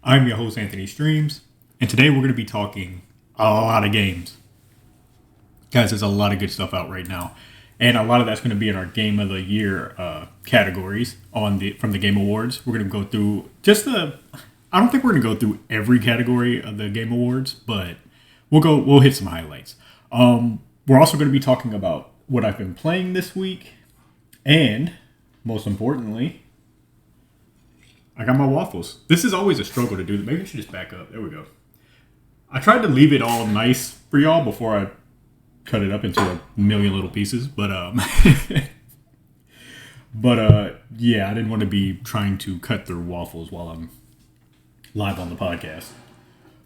I'm your host, Anthony Streams, and today we're going to be talking a lot of games. Guys, there's a lot of good stuff out right now, and a lot of that's going to be in our Game of the Year categories from the Game Awards. We're going to go through I don't think we're going to go through every category of the Game Awards, but we'll hit some highlights. We're also going to be talking about what I've been playing this week, and most importantly, I got my waffles. This is always a struggle to do. Maybe I should just back up. There we go. I tried to leave it all nice for y'all before I cut it up into a million little pieces, but yeah, I didn't want to be trying to cut through waffles while I'm live on the podcast.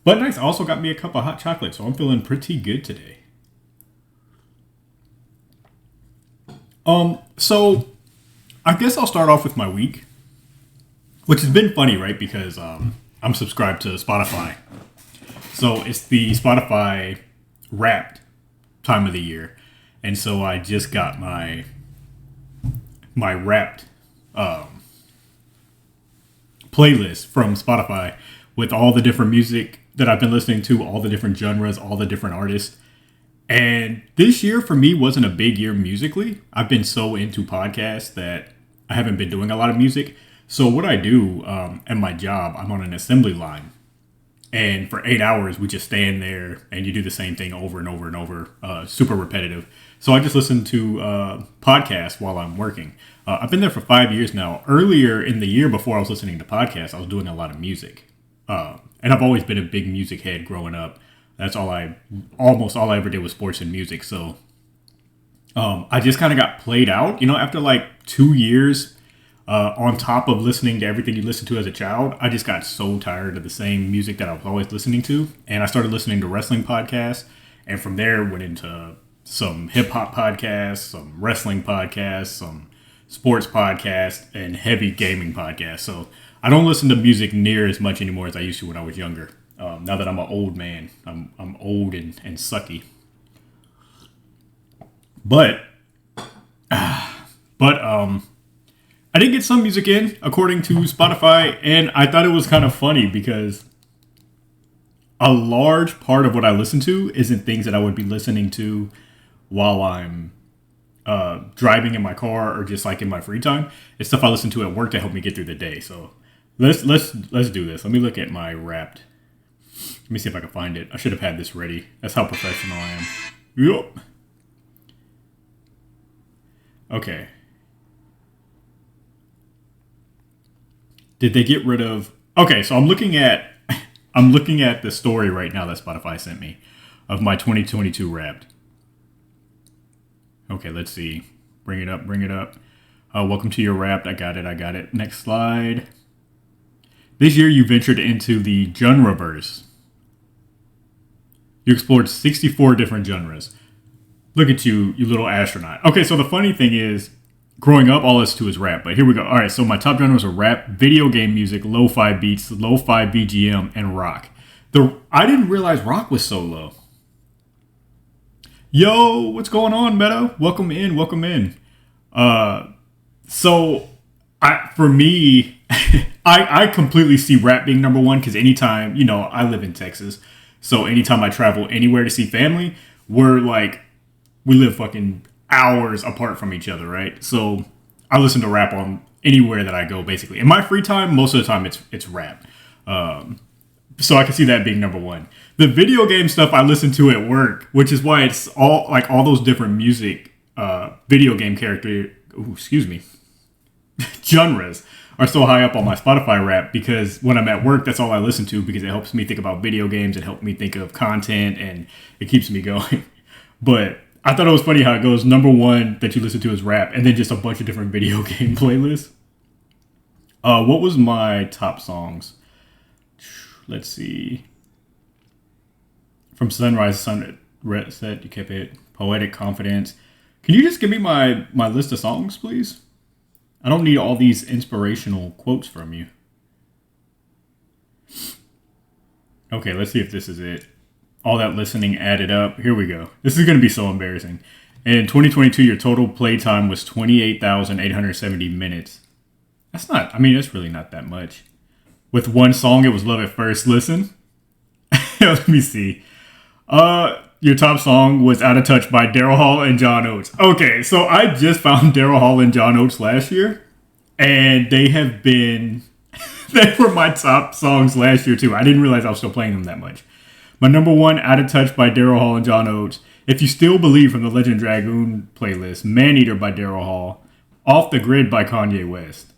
But nice. I also got me a cup of hot chocolate, so I'm feeling pretty good today. So I guess I'll start off with my week, which has been funny, right? Because I'm subscribed to Spotify. So it's the Spotify Wrapped time of the year. And so I just got my Wrapped playlist from Spotify with all the different music that I've been listening to, all the different genres, all the different artists. And this year for me wasn't a big year musically. I've been so into podcasts that I haven't been doing a lot of music. So what I do at my job, I'm on an assembly line. And for 8 hours, we just stand there and you do the same thing over and over and over, super repetitive. So I just listen to podcasts while I'm working. I've been there for 5 years now. Earlier in the year before I was listening to podcasts, I was doing a lot of music. And I've always been a big music head growing up. That's almost all I ever did was sports and music. So I just kind of got played out, after like 2 years on top of listening to everything you listened to as a child. I just got so tired of the same music that I was always listening to. And I started listening to wrestling podcasts. And from there went into some hip hop podcasts, some wrestling podcasts, some sports podcasts, and heavy gaming podcasts. So I don't listen to music near as much anymore as I used to when I was younger. Now that I'm an old man, I'm old and sucky. But I did get some music in according to Spotify, and I thought it was kind of funny because a large part of what I listen to isn't things that I would be listening to while I'm driving in my car or just like in my free time. It's stuff I listen to at work to help me get through the day. So let's do this. Let me look at my Wrapped. Let me see if I can find it. I should have had this ready. That's how professional I am. Yup. Okay. Did they get rid of... Okay, so I'm looking at the story right now that Spotify sent me of my 2022 Wrapped. Okay, let's see. Bring it up. Welcome to your Wrapped. I got it. Next slide. This year you ventured into the Rumbleverse. You explored 64 different genres. Look at you little astronaut. Okay, so the funny thing is, growing up, all I listened to is rap. But here we go. All right, so my top genres are rap, video game music, lo-fi beats, lo-fi BGM, and rock. I didn't realize rock was so low. Yo, what's going on, Meta? Welcome in. For me, I completely see rap being number one because anytime, I live in Texas. So anytime I travel anywhere to see family, we live fucking hours apart from each other, right? So I listen to rap on anywhere that I go, basically. In my free time, most of the time it's rap. So I can see that being number one. The video game stuff I listen to at work, which is why it's all those different music, video game genres are so high up on my Spotify Wrapped because when I'm at work, that's all I listen to because it helps me think about video games. It helps me think of content and it keeps me going. But I thought it was funny how it goes number one that you listen to is rap and then just a bunch of different video game playlists. What was my top songs? Let's see. From Sunrise, Sunset, you kept it. Poetic Confidence. Can you just give me my list of songs, please? I don't need all these inspirational quotes from you. Okay, let's see if this is it. All that listening added up. Here we go. This is going to be so embarrassing. In 2022, your total playtime was 28,870 minutes. That's really not that much. with one song. It was Love at First Listen. Let me see. Your top song was Out of Touch by Daryl Hall and John Oates. Okay, so I just found Daryl Hall and John Oates last year, and they have been they were my top songs last year too. I didn't realize I was still playing them that much. My number one, Out of Touch by Daryl Hall and John Oates. If You Still Believe from the Legend Dragoon playlist. Maneater by Daryl Hall. Off the Grid by Kanye West.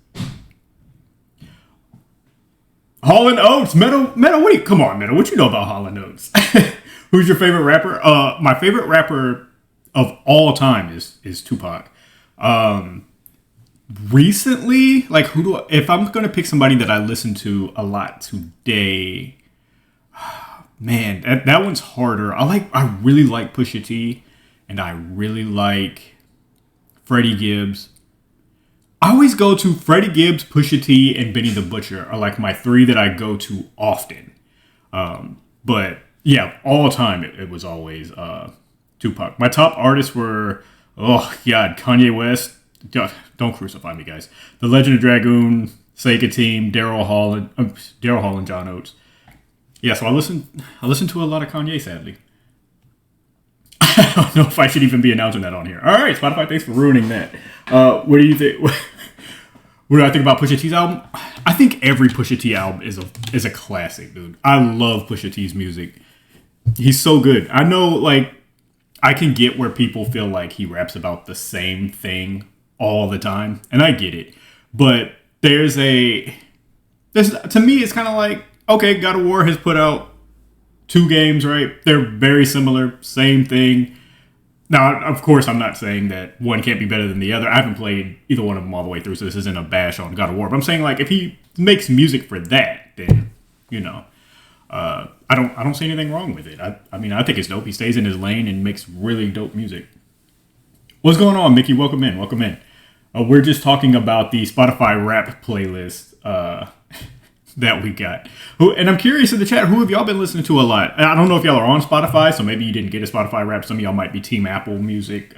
Hall and Oates. Meadow, come on, Meadow. What you know about Hall and Oates? Who's your favorite rapper? My favorite rapper of all time is Tupac. Recently, like if I'm gonna pick somebody that I listen to a lot today, man, that one's harder. I really like Pusha T, and I really like Freddie Gibbs. I always go to Freddie Gibbs, Pusha T, and Benny the Butcher are like my three that I go to often. But yeah, all time it was always Tupac. My top artists were Kanye West. Don't crucify me, guys. The Legend of Dragoon, Sega Team, Daryl Hall and John Oates. Yeah, so I listen to a lot of Kanye, sadly. I don't know if I should even be announcing that on here. All right, Spotify, thanks for ruining that. What do you think? What do I think about Pusha T's album? I think every Pusha T album is a classic, dude. I love Pusha T's music. He's so good. I know, like, I can get where people feel like he raps about the same thing all the time, and I get it. But to me, it's kind of like, okay, God of War has put out 2 games, right? They're very similar, same thing. Now, of course, I'm not saying that one can't be better than the other. I haven't played either one of them all the way through, so this isn't a bash on God of War. But I'm saying, like, if he makes music for that, then, I don't see anything wrong with it. I mean, I think it's dope. He stays in his lane and makes really dope music. What's going on, Mickey? Welcome in. We're just talking about the Spotify rap playlist that we got. And I'm curious in the chat, who have y'all been listening to a lot? I don't know if y'all are on Spotify, so maybe you didn't get a Spotify rap. Some of y'all might be Team Apple Music.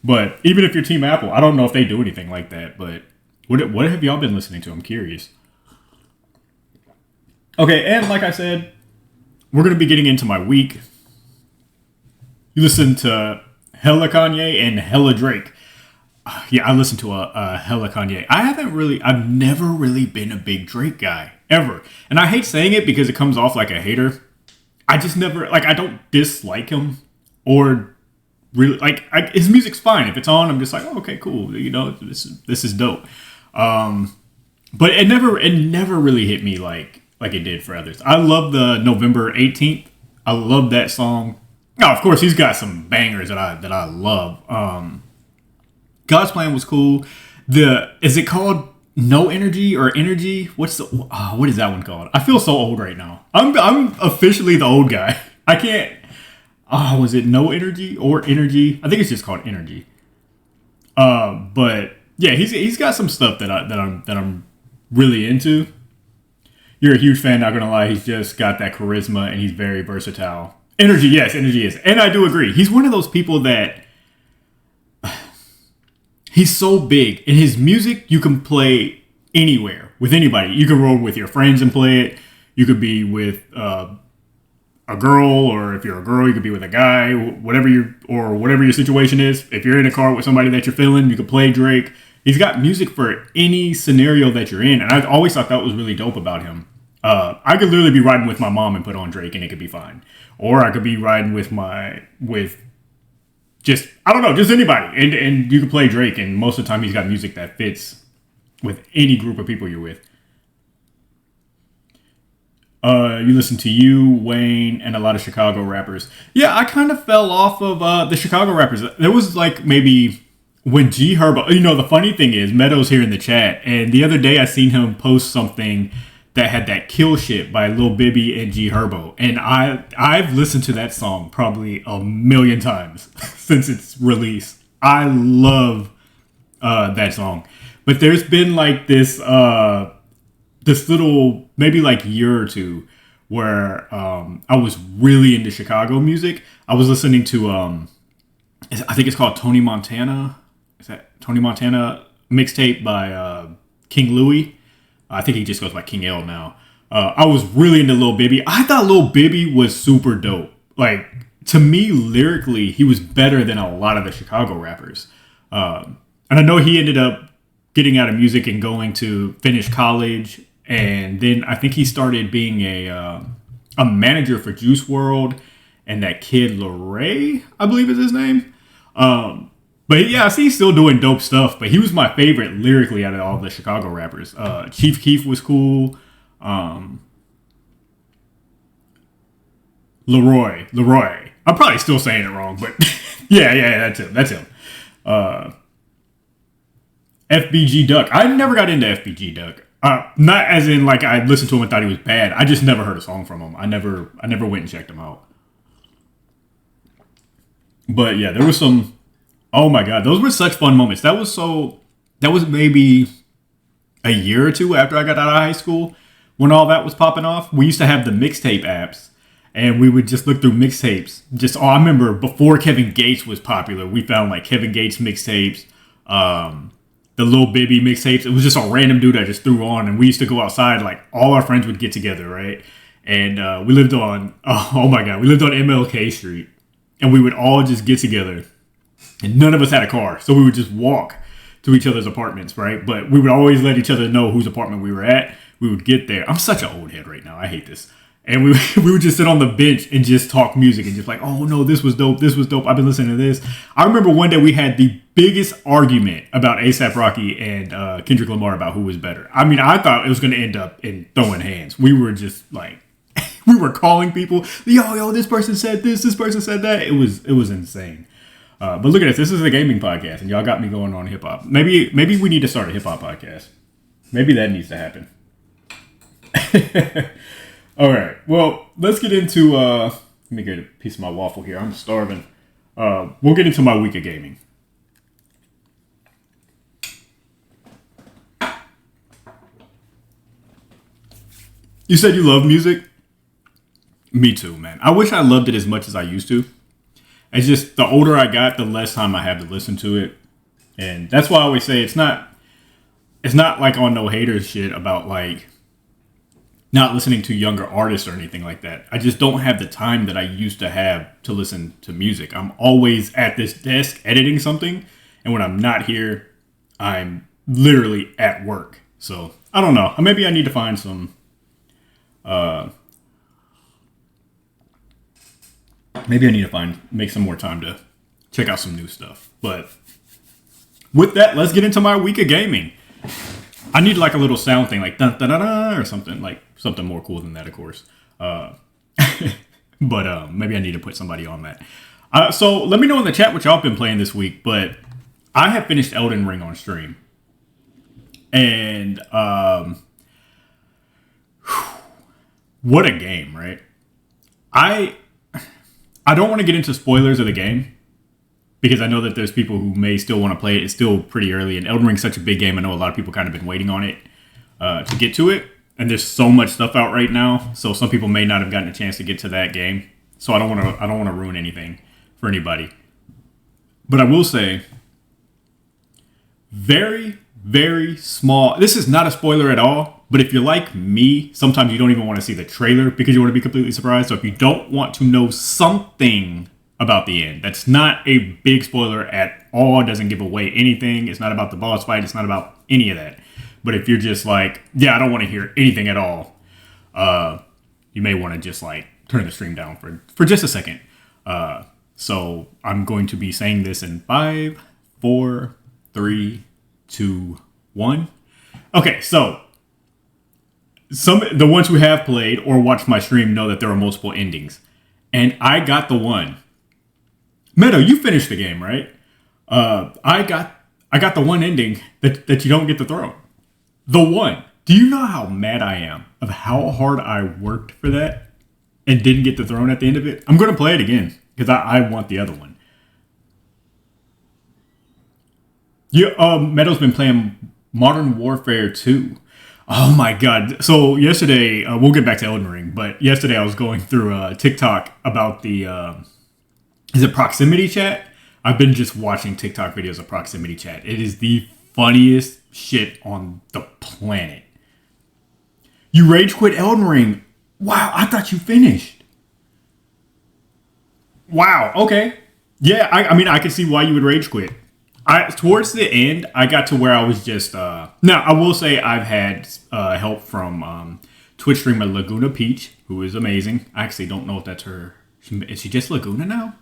But even if you're Team Apple, I don't know if they do anything like that. But what have y'all been listening to? I'm curious. Okay, and like I said, we're going to be getting into my week. You listen to hella Kanye and hella Drake. Yeah, I listen to a hella Kanye. I've never really been a big Drake guy, ever. And I hate saying it because it comes off like a hater. I just never, I don't dislike him or really, his music's fine. If it's on, I'm just like, oh, okay, cool. This is dope. But it never really hit me like it did for others. I love the November 18th. I love that song. Now, of course, he's got some bangers that I love. God's Plan was cool. Is it called No Energy or Energy? What is that one called? I feel so old right now. I'm officially the old guy. I can't. Was it No Energy or Energy? I think it's just called Energy. But yeah, he's got some stuff that I'm really into. You're a huge fan, not gonna lie. He's just got that charisma and he's very versatile. Energy is, and I do agree. He's one of those people that. He's so big. In his music, you can play anywhere with anybody. You can roll with your friends and play it. You could be with a girl, or if you're a girl, you could be with a guy. Whatever your situation is. If you're in a car with somebody that you're feeling, you could play Drake. He's got music for any scenario that you're in, and I've always thought that was really dope about him. I could literally be riding with my mom and put on Drake, and it could be fine. Or I could be riding with just anybody. And you can play Drake, and most of the time he's got music that fits with any group of people you're with. You listen to Wayne, and a lot of Chicago rappers. Yeah, I kind of fell off of the Chicago rappers. There was maybe when G Herbo. The funny thing is, Meadows here in the chat, and the other day I seen him post something that had that Kill Shit by Lil Bibby and G Herbo. And I've listened to that song probably a million times since its release. I love that song. But there's been this little, maybe year or two where I was really into Chicago music. I was listening to, I think it's called Tony Montana. Is that Tony Montana mixtape by King Louie? I think he just goes by King L now. I was really into Lil Bibby. I thought Lil Bibby was super dope. Like, to me, lyrically, he was better than a lot of the Chicago rappers. And I know he ended up getting out of music and going to finish college. And then I think he started being a manager for Juice World and that kid Larray, I believe is his name. But yeah, I see he's still doing dope stuff. But he was my favorite lyrically out of all the Chicago rappers. Chief Keef was cool. Leroy. I'm probably still saying it wrong, but yeah, that's him. FBG Duck. I never got into FBG Duck. Not as in like I listened to him and thought he was bad. I just never heard a song from him. I never went and checked him out. But yeah, there was some. Oh my god, those were such fun moments. That was maybe a year or two after I got out of high school when all that was popping off. We used to have the mixtape apps, and we would just look through mixtapes. I remember before Kevin Gates was popular, we found like Kevin Gates mixtapes, the Lil Bibby mixtapes. It was just a random dude I just threw on, and we used to go outside. Like all our friends would get together, right? And we lived on we lived on MLK Street, and we would all just get together. And none of us had a car, so we would just walk to each other's apartments, right? But we would always let each other know whose apartment we were at. We would get there. I'm such an old head right now. I hate this. And we would just sit on the bench and just talk music and just like, oh no, this was dope. This was dope. I've been listening to this. I remember one day we had the biggest argument about A$AP Rocky and Kendrick Lamar about who was better. I mean, I thought it was going to end up in throwing hands. We were just like, we were calling people, yo, this person said this person said that. It was insane. But look at this. This is a gaming podcast, and y'all got me going on hip hop. Maybe we need to start a hip hop podcast. Maybe that needs to happen. All right. Well, let's get into. Let me get a piece of my waffle here. I'm starving. We'll get into my week of gaming. You said you love music? Me too, man. I wish I loved it as much as I used to. It's just the older I got, the less time I have to listen to it. And that's why I always say it's not like on no haters shit about like not listening to younger artists or anything like that. I just don't have the time that I used to have to listen to music. I'm always at this desk editing something. And when I'm not here, I'm literally at work. So I don't know. Maybe I need to find some, make some more time to check out some new stuff. But with that, let's get into my week of gaming. I need like a little sound thing, like dun, dun, dun, dun, or something more cool than that, of course. But maybe I need to put somebody on that. So let me know in the chat what y'all been playing this week. But I have finished Elden Ring on stream, and what a game, right? I don't want to get into spoilers of the game because I know that there's people who may still want to play it. It's still pretty early, and Elden Ring's such a big game. I know a lot of people kind of been waiting on it to get to it, and there's so much stuff out right now. So some people may not have gotten a chance to get to that game. So I don't want to ruin anything for anybody. But I will say, very, very small. This is not a spoiler at all. But if you're like me, sometimes you don't even want to see the trailer because you want to be completely surprised. So if you don't want to know something about the end, that's not a big spoiler at all. It doesn't give away anything. It's not about the boss fight. It's not about any of that. But if you're just like, yeah, I don't want to hear anything at all, you may want to just like turn the stream down for just a second. So I'm going to be saying this in 5, 4, 3, 2, 1. Okay, so the ones who have played or watched my stream know that there are multiple endings. And I got the one. Meadow, you finished the game, right? I got the one ending that you don't get the throne. The one. Do you know how mad I am of how hard I worked for that and didn't get the throne at the end of it? I'm going to play it again because I want the other one. Meadow's been playing Modern Warfare 2. Oh my god. So yesterday, we'll get back to Elden Ring, but yesterday I was going through TikTok about the, is it proximity chat? I've been just watching TikTok videos of proximity chat. It is the funniest shit on the planet. You rage quit Elden Ring. Wow, I thought you finished. Wow, okay. Yeah, I mean, I can see why you would rage quit. Towards the end, I got to where I was just. Now, I will say I've had help from Twitch streamer Laguna Peach, who is amazing. I actually don't know if that's her. Is she just Laguna now?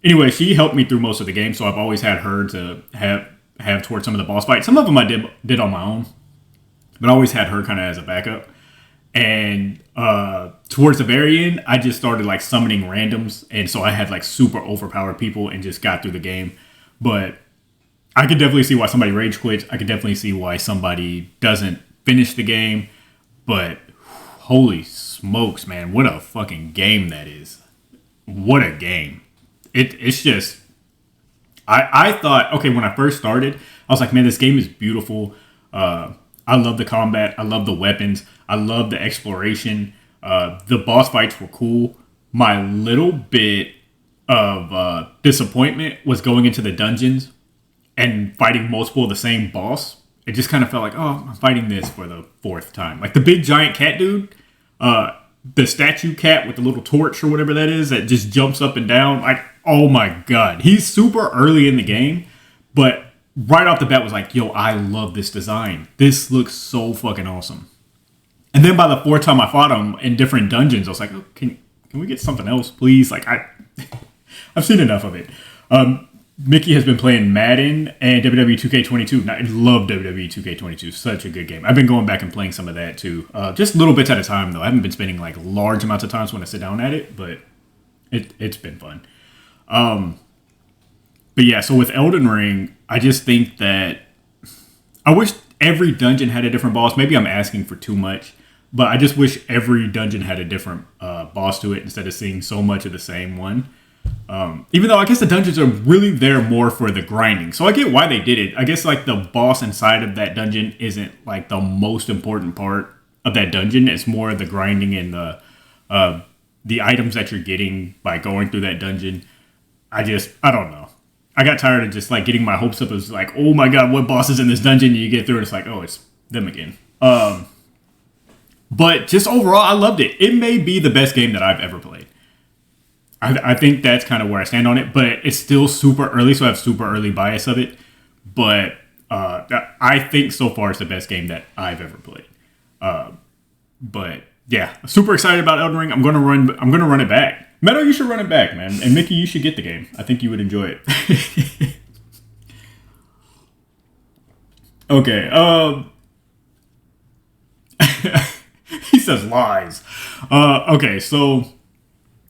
Anyway, she helped me through most of the game, so I've always had her to have towards some of the boss fights. Some of them I did on my own, but I always had her kind of as a backup. And towards the very end, I just started like summoning randoms, and so I had like super overpowered people and just got through the game. But I could definitely see why somebody rage quits. I could definitely see why somebody doesn't finish the game. But holy smokes, man, what a fucking game that is. What a game. It's just, I thought, okay, when I first started, I was like, man, this game is beautiful. I love the combat. I love the weapons. I love the exploration. The boss fights were cool. My little bit of disappointment was going into the dungeons and fighting multiple of the same boss. It just kind of felt like, oh, I'm fighting this for the fourth time. Like the big giant cat dude, the statue cat with the little torch or whatever that is that just jumps up and down. Like, oh my God. He's super early in the game, but right off the bat was like, yo, I love this design. This looks so fucking awesome. And then by the fourth time I fought him in different dungeons, I was like, oh, can we get something else, please? Like, I've seen enough of it. Mickey has been playing Madden and WWE 2K22. I love WWE 2K22. Such a good game. I've been going back and playing some of that too. Just little bits at a time though. I haven't been spending like large amounts of times when I sit down at it, but it's been fun. But yeah, so with Elden Ring, I just think that I wish every dungeon had a different boss. Maybe I'm asking for too much, but I just wish every dungeon had a different boss to it instead of seeing so much of the same one. Even though I guess the dungeons are really there more for the grinding. So I get why they did it. I guess like the boss inside of that dungeon isn't like the most important part of that dungeon. It's more the grinding and the items that you're getting by going through that dungeon. I don't know. I got tired of just like getting my hopes up. It was like, oh my God, what boss is in this dungeon? And you get through it, it's like, oh, it's them again. But just overall, I loved it. It may be the best game that I've ever played. I think that's kind of where I stand on it, but it's still super early, so I have super early bias of it. But I think so far it's the best game that I've ever played. But yeah, super excited about Elden Ring. I'm gonna run it back. Meadow, you should run it back, man. And Mickey, you should get the game. I think you would enjoy it. Okay. He says lies. Okay, so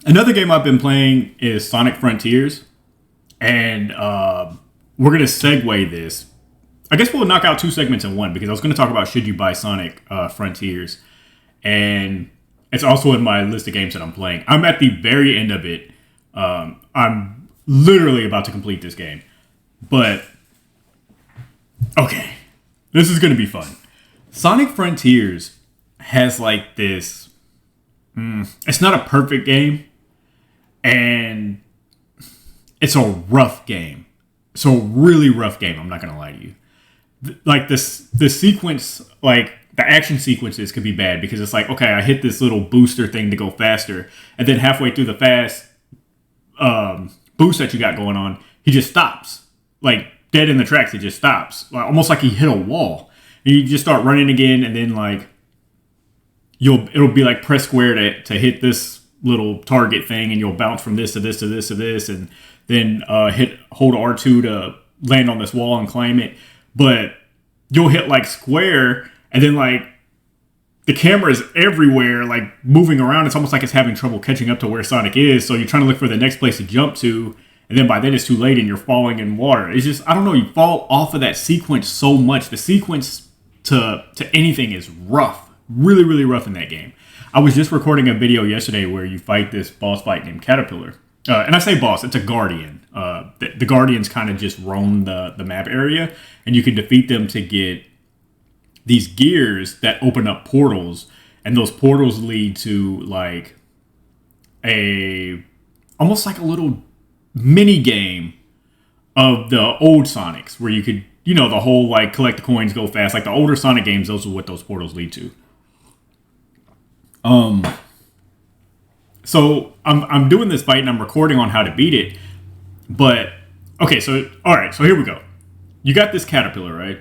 another game I've been playing is Sonic Frontiers, and we're gonna segue this. I guess we'll knock out two segments in one because I was gonna talk about should you buy Sonic Frontiers, and it's also in my list of games that I'm playing. I'm at the very end of it. I'm literally about to complete this game, but okay, this is gonna be fun. Sonic Frontiers has like this. It's not a perfect game, and it's a rough game. It's a really rough game. I'm not gonna lie to you. Like the sequence, like the action sequences could be bad because it's like, okay, I hit this little booster thing to go faster, and then halfway through the fast boost that you got going on, he just stops, like dead in the tracks. It just stops, like, almost like he hit a wall, and you just start running again, and then like it'll be like press square to hit this little target thing, and you'll bounce from this to this to this to this, and then hold R2 to land on this wall and climb it. But you'll hit like square, and then like the camera is everywhere, like moving around. It's almost like it's having trouble catching up to where Sonic is. So you're trying to look for the next place to jump to, and then by then it's too late and you're falling in water. It's just, I don't know, you fall off of that sequence so much. The sequence to anything is rough. Really, really rough in that game. I was just recording a video yesterday where you fight this boss fight named Caterpillar. And I say boss, it's a guardian. The guardians kind of just roam the map area, and you can defeat them to get these gears that open up portals, and those portals lead to like almost like a little mini game of the old Sonics where you could, the whole like collect the coins, go fast. Like the older Sonic games, those are what those portals lead to. Um, so I'm doing this fight and I'm recording on how to beat it. But okay, so all right, so here we go. You got this caterpillar, right?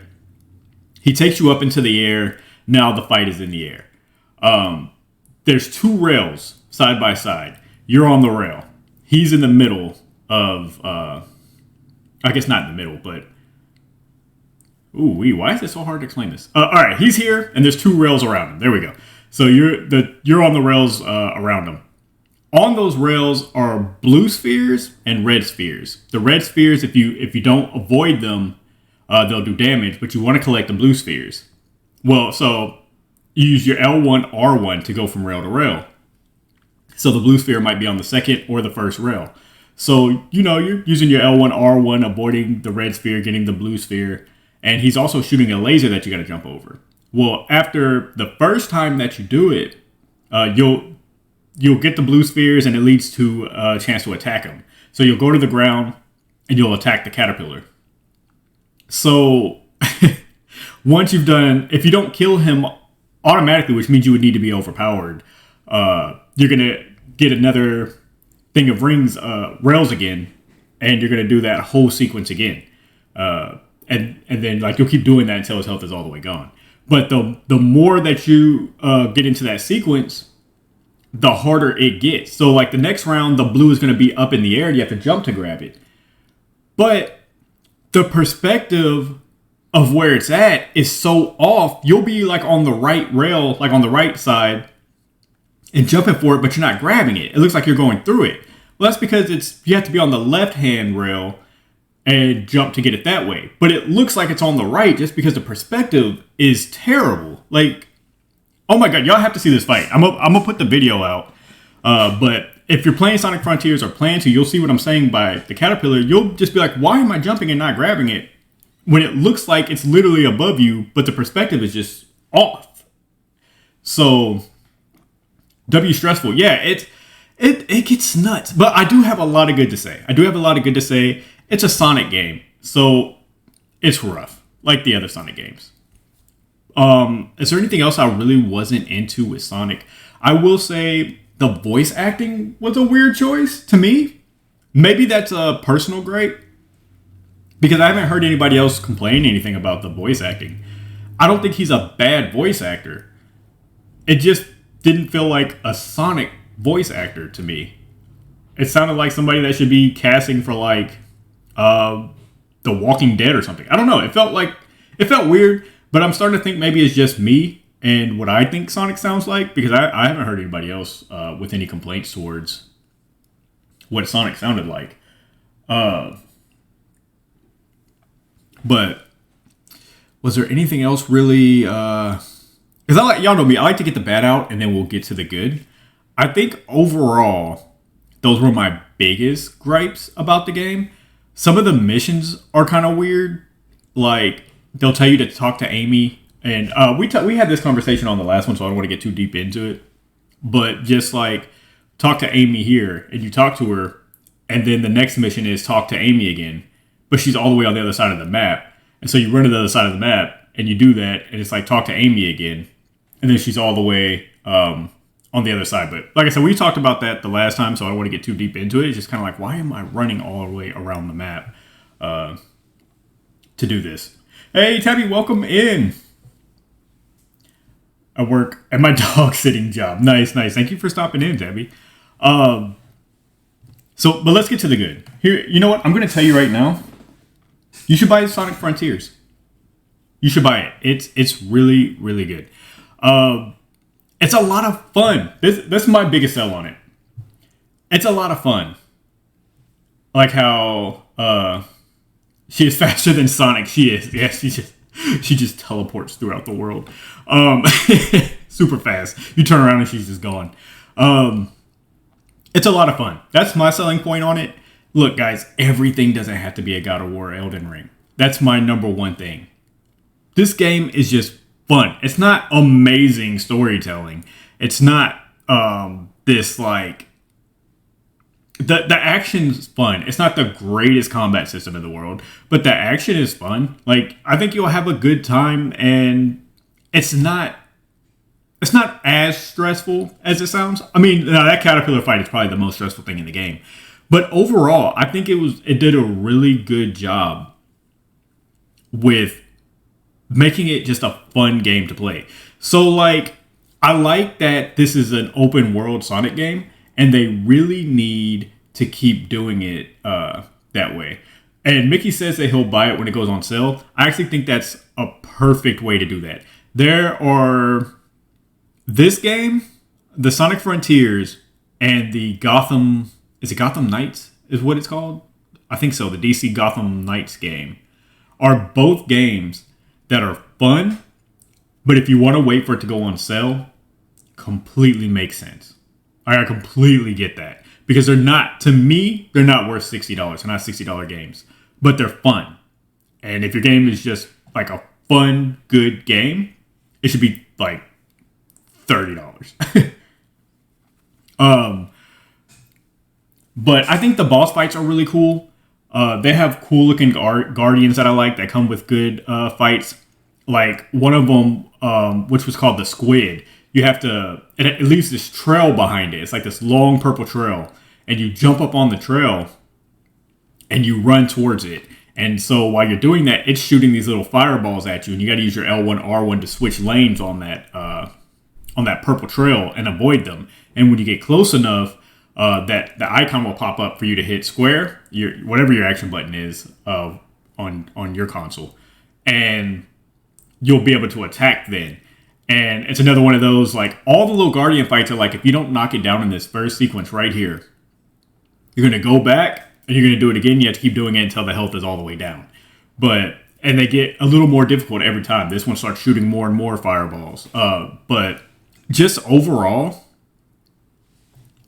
He takes you up into the air. Now the fight is in the air. There's two rails side by side. You're on the rail. He's in the middle of, I guess not in the middle, but why is it so hard to explain this? All right, he's here, and there's two rails around him. There we go. So you're on the rails around him. On those rails are blue spheres and red spheres. The red spheres, if you don't avoid them, they'll do damage. But you want to collect the blue spheres. Well, so you use your L1, R1 to go from rail to rail. So the blue sphere might be on the second or the first rail. So, you're using your L1, R1, avoiding the red sphere, getting the blue sphere. And he's also shooting a laser that you got to jump over. Well, after the first time that you do it, you'll get the blue spheres and it leads to a chance to attack him. So you'll go to the ground and you'll attack the caterpillar. So once you've done, if you don't kill him automatically, which means you would need to be overpowered, you're going to get another thing of rails again, and you're going to do that whole sequence again. And then you'll keep doing that until his health is all the way gone. But the more that you get into that sequence, the harder it gets. So the next round, the blue is going to be up in the air and you have to jump to grab it. But the perspective of where it's at is so off. You'll be on the right rail, on the right side, and jumping for it, but you're not grabbing it. It looks like you're going through it. Well, that's because you have to be on the left-hand rail and jump to get it that way. But it looks like it's on the right just because the perspective is terrible. Oh my god, y'all have to see this fight. I'm gonna put the video out. But if you're playing Sonic Frontiers or plan to, you'll see what I'm saying by the caterpillar. You'll just be like, why am I jumping and not grabbing it? When it looks like it's literally above you, but the perspective is just off. So, stressful. Yeah, it gets nuts. But I do have a lot of good to say. It's a Sonic game, so it's rough, like the other Sonic games. Is there anything else I really wasn't into with Sonic? I will say the voice acting was a weird choice to me. Maybe that's a personal gripe, because I haven't heard anybody else complain anything about the voice acting. I don't think he's a bad voice actor. It just didn't feel like a Sonic voice actor to me. It sounded like somebody that should be casting for The Walking Dead or something. I don't know. It felt weird, but I'm starting to think maybe it's just me and what I think Sonic sounds like, because I haven't heard anybody else with any complaints towards what Sonic sounded like. But was there anything else really? Because y'all know me, I like to get the bad out and then we'll get to the good. I think overall, those were my biggest gripes about the game. Some of the missions are kind of weird. They'll tell you to talk to Amy. And we had this conversation on the last one, so I don't want to get too deep into it. But just talk to Amy here, and you talk to her, and then the next mission is talk to Amy again. But she's all the way on the other side of the map. And so you run to the other side of the map, and you do that, and it's talk to Amy again. And then she's all the way on the other side. But like I said, we talked about that the last time, so I don't want to get too deep into it. It's just kind of why am I running all the way around the map to do this? Hey, Tabby, welcome in. I work at my dog sitting job. Nice. Thank you for stopping in, Tabby. But let's get to the good. Here, you know what? I'm going to tell you right now. You should buy Sonic Frontiers. You should buy it. It's really, really good. It's a lot of fun. This is my biggest sell on it. It's a lot of fun. Like how she is faster than Sonic. She is. Yeah, she just teleports throughout the world. Super fast. You turn around and she's just gone. It's a lot of fun. That's my selling point on it. Look, guys, everything doesn't have to be a God of War or Elden Ring. That's my number one thing. This game is just fun. It's not amazing storytelling. It's not this the action's fun. It's not the greatest combat system in the world, but the action is fun. I think you'll have a good time, and it's not it's not as stressful as it sounds. I mean, now that caterpillar fight is probably the most stressful thing in the game. But overall, I think it did a really good job with making it just a fun game to play. So like I like that this is an open world Sonic game and they really need to keep doing it that way. And Mickey says that he'll buy it when it goes on sale. I actually think that's a perfect way to do that. There are this game, the Sonic Frontiers, and the Gotham, is it Gotham Knights is what it's called? I think so. The DC Gotham Knights game are both games that are fun, but if you want to wait for it to go on sale, completely makes sense. I completely get that. Because they're not, to me, they're not worth $60. They're not $60 games. But they're fun. And if your game is just like a fun, good game, it should be like $30. But I think the boss fights are really cool. They have cool looking guardians that I like that come with good fights. Like one of them, which was called the Squid. You have to, it leaves this trail behind it. It's like this long purple trail. And you jump up on the trail and you run towards it. And so while you're doing that, it's shooting these little fireballs at you. And you got to use your L1, R1 to switch lanes on that purple trail and avoid them. And when you get close enough, that the icon will pop up for you to hit square, whatever your action button is on your console. And you'll be able to attack then. And it's another one of those, like, all the little Guardian fights are like, if you don't knock it down in this first sequence right here, you're going to go back and you're going to do it again. You have to keep doing it until the health is all the way down. And they get a little more difficult every time. This one starts shooting more and more fireballs. But just overall,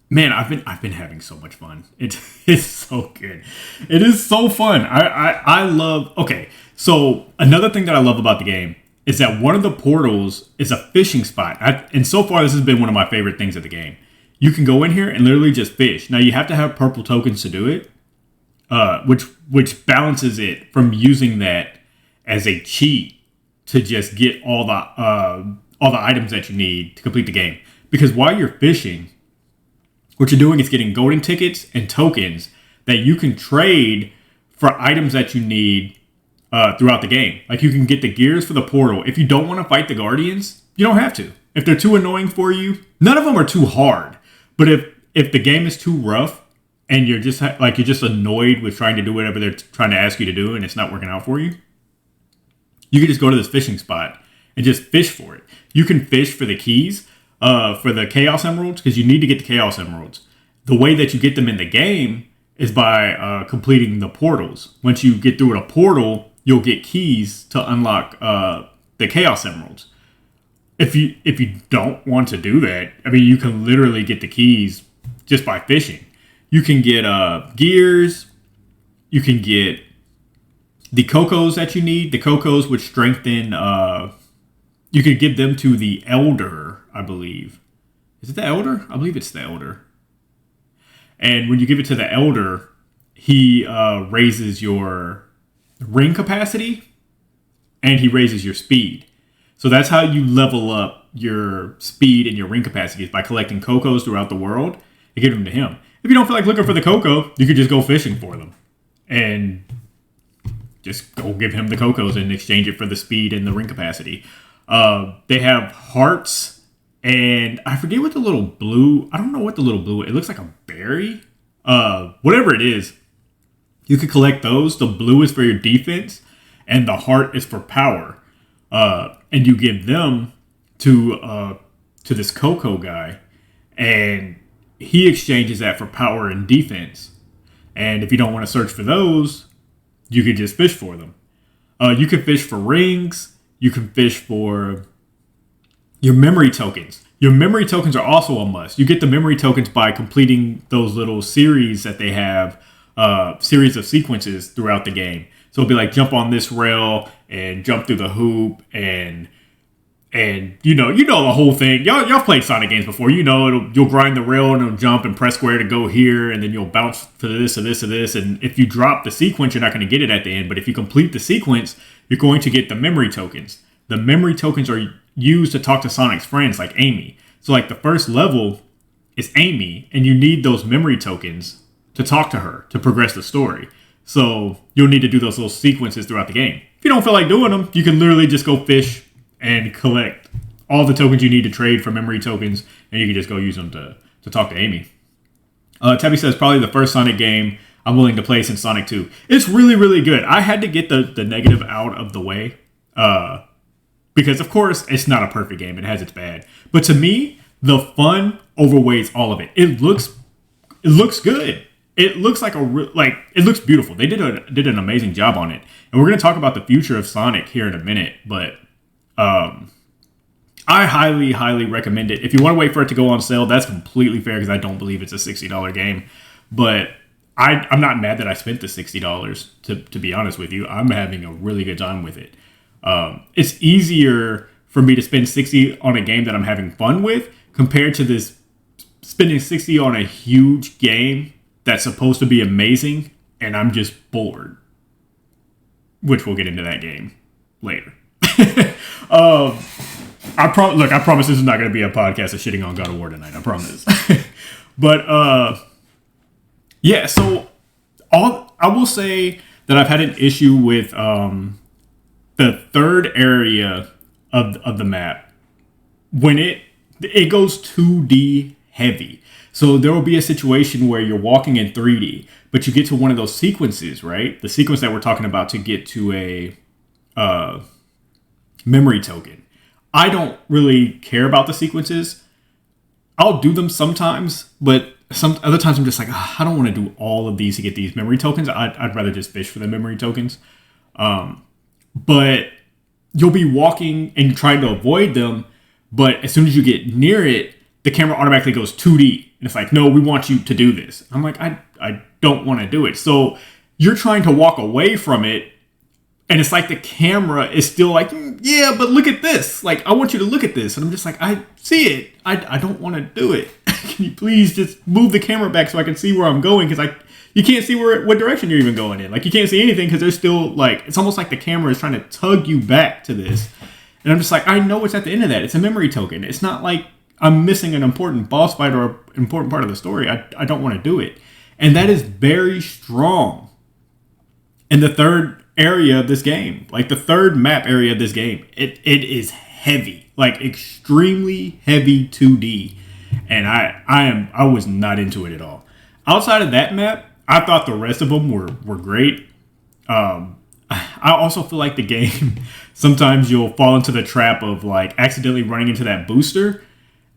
man, I've been having so much fun. It's so good. It is so fun. I love, okay, so another thing that I love about the game is that one of the portals is a fishing spot. And so far, this has been one of my favorite things of the game. You can go in here and literally just fish. Now, you have to have purple tokens to do it, which balances it from using that as a cheat to just get all the items that you need to complete the game. Because while you're fishing, what you're doing is getting golden tickets and tokens that you can trade for items that you need throughout the game. Like you can get the gears for the portal. If you don't want to fight the Guardians, you don't have to. If they're too annoying for you, none of them are too hard. But if the game is too rough and you're just you're just annoyed with trying to do whatever they're trying to ask you to do and it's not working out for you, you can just go to this fishing spot and just fish for it. You can fish for the keys, for the Chaos Emeralds, because you need to get the Chaos Emeralds. The way that you get them in the game is by completing the portals. Once you get through a portal, you'll get keys to unlock the Chaos Emeralds. If you don't want to do that, I mean, you can literally get the keys just by fishing. You can get gears. You can get the Cocos that you need. The Cocos would strengthen. You could give them to the Elder, I believe. Is it the Elder? I believe it's the Elder. And when you give it to the Elder, he raises your ring capacity and he raises your speed. So that's how you level up your speed and your ring capacity, is by collecting Cocos throughout the world and give them to him. If you don't feel like looking for the Coco, you could just go fishing for them and just go give him the Cocos and exchange it for the speed and the ring capacity. They have hearts, and I forget what the little blue, I don't know what the little blue, it looks like a berry. Whatever it is, you can collect those. The blue is for your defense, and the heart is for power. And you give them to this Coco guy, and he exchanges that for power and defense. And if you don't want to search for those, you can just fish for them. You can fish for rings. You can fish for your memory tokens. Your memory tokens are also a must. You get the memory tokens by completing those little series that they have, series of sequences throughout the game. So it'll be like jump on this rail and jump through the hoop and you know the whole thing. Y'all played Sonic games before. You know you'll grind the rail and it'll jump and press square to go here, and then you'll bounce to this or this or this. And if you drop the sequence, you're not going to get it at the end. But if you complete the sequence, you're going to get the memory tokens. The memory tokens are use to talk to Sonic's friends, like Amy. So like the first level is Amy, and you need those memory tokens to talk to her to progress the story. So you'll need to do those little sequences throughout the game. If you don't feel like doing them, you can literally just go fish and collect all the tokens you need to trade for memory tokens, and you can just go use them to talk to Amy. Tabby says, probably the first Sonic game I'm willing to play since Sonic 2. It's really, really good. I had to get the negative out of the way. Because, of course, it's not a perfect game. It has its bad. But to me, the fun overweighs all of it. It looks good. It looks like it looks beautiful. They did an amazing job on it. And we're going to talk about the future of Sonic here in a minute. But I highly, highly recommend it. If you want to wait for it to go on sale, that's completely fair because I don't believe it's a $60 game. But I'm not mad that I spent the $60, to be honest with you. I'm having a really good time with it. It's easier for me to spend $60 on a game that I'm having fun with compared to this spending $60 on a huge game that's supposed to be amazing and I'm just bored. Which we'll get into that game later. I promise this is not going to be a podcast of shitting on God of War tonight. I promise. But yeah, so I will say that I've had an issue with the third area of the map when it goes 2D heavy. So there will be a situation where you're walking in 3D, but you get to one of those sequences, right? The sequence that we're talking about to get to a memory token. I don't really care about the sequences. I'll do them sometimes, but some other times I'm just like, I don't want to do all of these to get these memory tokens. I'd rather just fish for the memory tokens. But you'll be walking and trying to avoid them, but as soon as you get near it, the camera automatically goes 2D. And it's like, no, we want you to do this. I'm like, I don't want to do it. So you're trying to walk away from it, and it's like the camera is still like, yeah, but look at this. Like, I want you to look at this. And I'm just like, I see it. I don't want to do it. Can you please just move the camera back so I can see where I'm going? Because you can't see what direction you're even going in. Like, you can't see anything because there's still, like, it's almost like the camera is trying to tug you back to this. And I'm just like, I know it's at the end of that. It's a memory token. It's not like I'm missing an important boss fight or an important part of the story. I don't want to do it. And that is very strong in the third area of this game. Like, the third map area of this game. It is heavy. Like, extremely heavy 2D. And I was not into it at all. Outside of that map, I thought the rest of them were great. I also feel like the game, sometimes you'll fall into the trap of like accidentally running into that booster.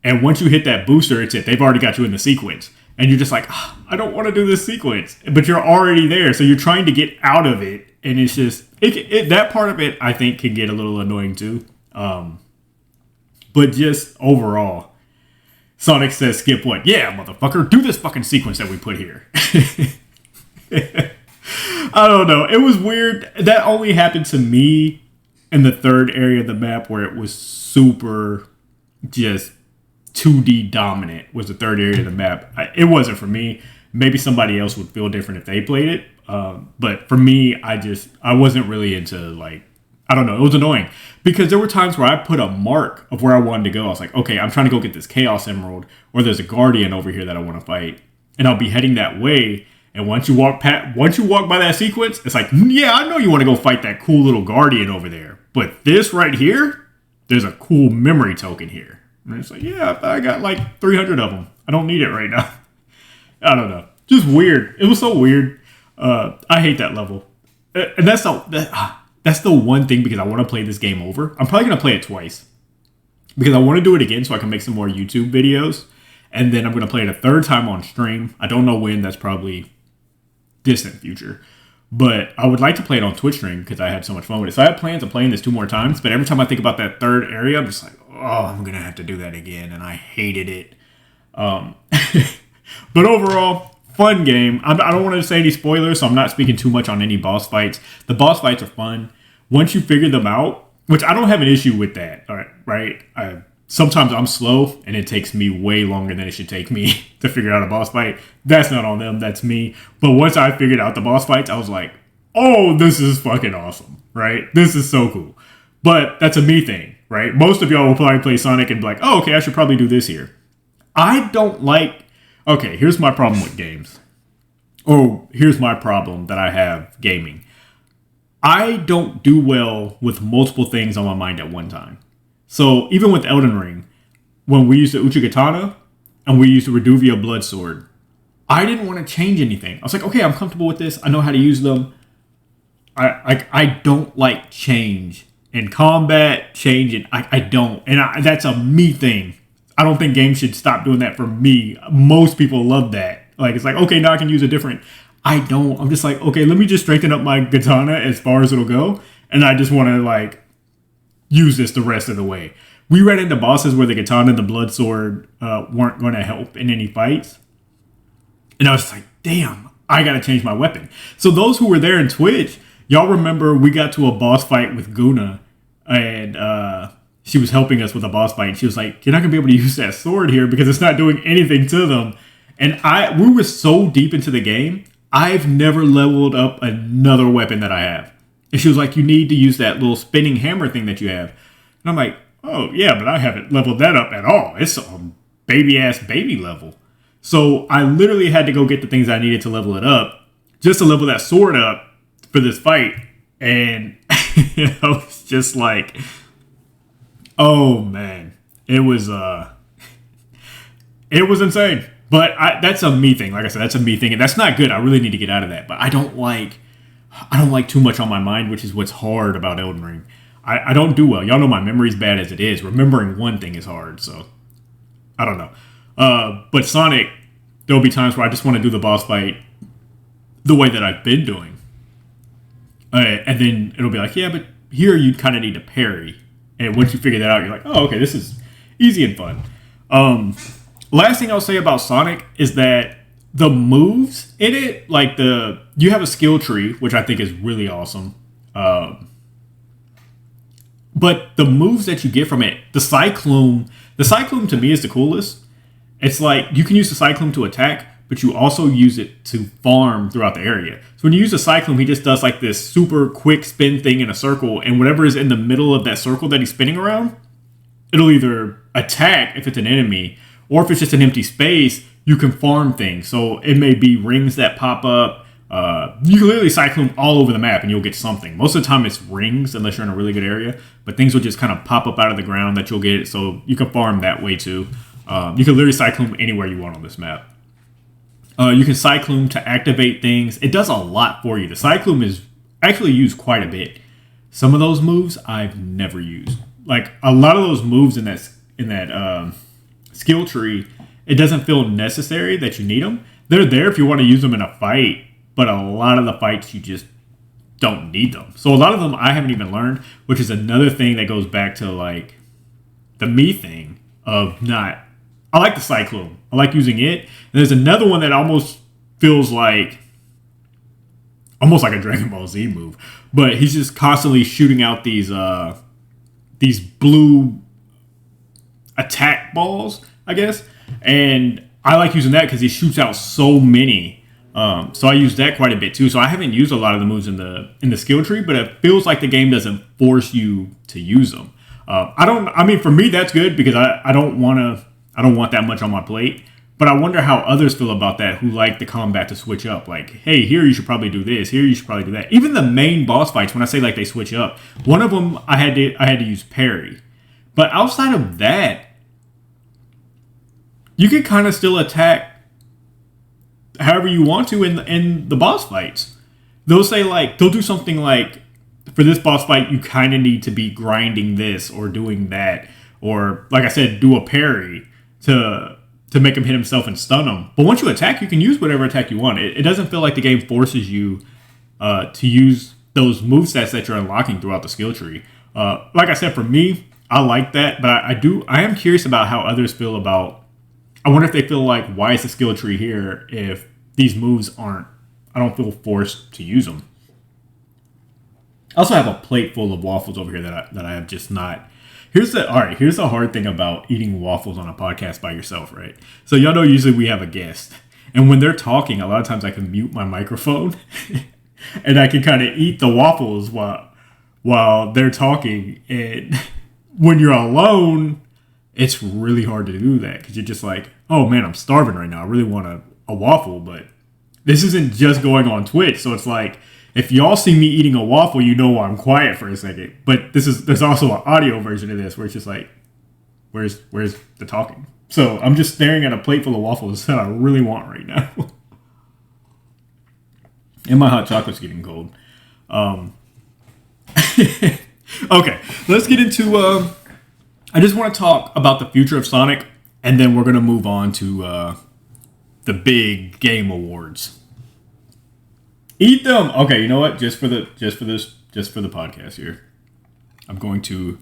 And once you hit that booster, it's it. They've already got you in the sequence. And you're just like, I don't want to do this sequence. But you're already there. So you're trying to get out of it. And it's just, that part of it, I think, can get a little annoying too. But just overall, Sonic says, skip what? Yeah, motherfucker, do this fucking sequence that we put here. I don't know. It was weird. That only happened to me in the third area of the map where it was super just 2D dominant was the third area of the map. It wasn't for me. Maybe somebody else would feel different if they played it. But for me, I wasn't really into, like, I don't know. It was annoying because there were times where I put a mark of where I wanted to go. I was like, okay, I'm trying to go get this Chaos Emerald, or there's a Guardian over here that I want to fight, and I'll be heading that way. And once you walk by that sequence, it's like, yeah, I know you want to go fight that cool little Guardian over there, but this right here, there's a cool memory token here. And it's like, yeah, I got like 300 of them. I don't need it right now. I don't know. Just weird. It was so weird. I hate that level. And that's the one thing, because I want to play this game over. I'm probably going to play it twice because I want to do it again so I can make some more YouTube videos. And then I'm going to play it a third time on stream. I don't know when. That's probably distant future. But I would like to play it on Twitch stream because I had so much fun with it. So I have plans of playing this 2 more times. But every time I think about that third area, I'm just like, oh, I'm going to have to do that again. And I hated it. But overall, fun game. I don't want to say any spoilers, so I'm not speaking too much on any boss fights. The boss fights are fun. Once you figure them out, which I don't have an issue with that, all right? Sometimes I'm slow, and it takes me way longer than it should take me to figure out a boss fight. That's not on them. That's me. But once I figured out the boss fights, I was like, oh, this is fucking awesome, right? This is so cool. But that's a me thing, right? Most of y'all will probably play Sonic and be like, oh, okay, I should probably do this here. I don't like. Okay, here's my problem with games. Or here's my problem that I have gaming. I don't do well with multiple things on my mind at one time. So even with Elden Ring, when we used the Uchigatana and we used the Reduvia Blood Sword, I didn't want to change anything. I was like, okay, I'm comfortable with this. I know how to use them. I don't like change in combat, change, and I don't. And that's a me thing. I don't think games should stop doing that for me. Most people love that. Like, it's like, okay, now I can use a different. I don't. I'm just like, okay, let me just strengthen up my katana as far as it'll go. And I just want to, like, use this the rest of the way. We ran into bosses where the katana and the blood sword weren't going to help in any fights. And I was just like, damn, I got to change my weapon. So those who were there in Twitch, y'all remember we got to a boss fight with Guna. And she was helping us with a boss fight. She was like, you're not going to be able to use that sword here because it's not doing anything to them. And we were so deep into the game, I've never leveled up another weapon that I have. And she was like, you need to use that little spinning hammer thing that you have. And I'm like, oh, yeah, but I haven't leveled that up at all. It's a baby level. So I literally had to go get the things I needed to level it up just to level that sword up for this fight. And I was just like, oh, man. It was insane. But that's a me thing. Like I said, that's a me thing. And that's not good. I really need to get out of that. But I don't like too much on my mind, which is what's hard about Elden Ring. I don't do well. Y'all know my memory's bad as it is. Remembering one thing is hard. So, I don't know. But Sonic, there'll be times where I just want to do the boss fight the way that I've been doing. And then it'll be like, yeah, but here you kind of need to parry. And once you figure that out, you're like, oh, okay, this is easy and fun. Last thing I'll say about Sonic is that the moves in it, like you have a skill tree, which I think is really awesome. But the moves that you get from it, the Cyclone to me is the coolest. It's like you can use the Cyclone to attack, but you also use it to farm throughout the area. So when you use the Cyclone, he just does like this super quick spin thing in a circle, and whatever is in the middle of that circle that he's spinning around, it'll either attack if it's an enemy, or if it's just an empty space, you can farm things. So it may be rings that pop up. You can literally Cyclone all over the map and you'll get something. Most of the time it's rings unless you're in a really good area. But things will just kind of pop up out of the ground that you'll get. So you can farm that way too. You can literally Cyclone anywhere you want on this map. You can Cyclone to activate things. It does a lot for you. The Cyclone is actually used quite a bit. Some of those moves I've never used. Like a lot of those moves in that skill tree, it doesn't feel necessary that you need them. They're there if you want to use them in a fight, but a lot of the fights you just don't need them. So a lot of them I haven't even learned, which is another thing that goes back to like the me thing of not. I like the Cyclone. I like using it. And there's another one that almost feels like almost like a Dragon Ball Z move, but he's just constantly shooting out these blue attack balls, I guess. And I like using that because he shoots out so many. So I use that quite a bit too. So I haven't used a lot of the moves in the skill tree, but it feels like the game doesn't force you to use them. For me, that's good because I don't want that much on my plate. But I wonder how others feel about that who like the combat to switch up. Like, hey, here you should probably do this. Here you should probably do that. Even the main boss fights, when I say like they switch up, one of them I had to use parry. But outside of that, you can kind of still attack however you want to in the boss fights. They'll say like they'll do something like for this boss fight you kind of need to be grinding this or doing that, or like I said, do a parry to make him hit himself and stun him. But once you attack, you can use whatever attack you want. It doesn't feel like the game forces you to use those movesets that you're unlocking throughout the skill tree. Like I said, for me, I like that, but I am curious about how others feel about. I wonder if they feel like, why is the skill tree here if these moves aren't? I don't feel forced to use them. I also have a plate full of waffles over here that I have just not. Here's the hard thing about eating waffles on a podcast by yourself, right? So y'all know usually we have a guest, and when they're talking, a lot of times I can mute my microphone, and I can kind of eat the waffles while they're talking, and when you're alone, it's really hard to do that because you're just like, oh man, I'm starving right now. I really want a waffle, but this isn't just going on Twitch. So it's like, if y'all see me eating a waffle, you know I'm quiet for a second. But there's also an audio version of this where it's just like, where's the talking? So I'm just staring at a plate full of waffles that I really want right now. And my hot chocolate's getting cold. Okay, let's get into... I just want to talk about the future of Sonic, and then we're going to move on to the big game awards. Eat them! Okay, you know what? Just for the podcast here, I'm going to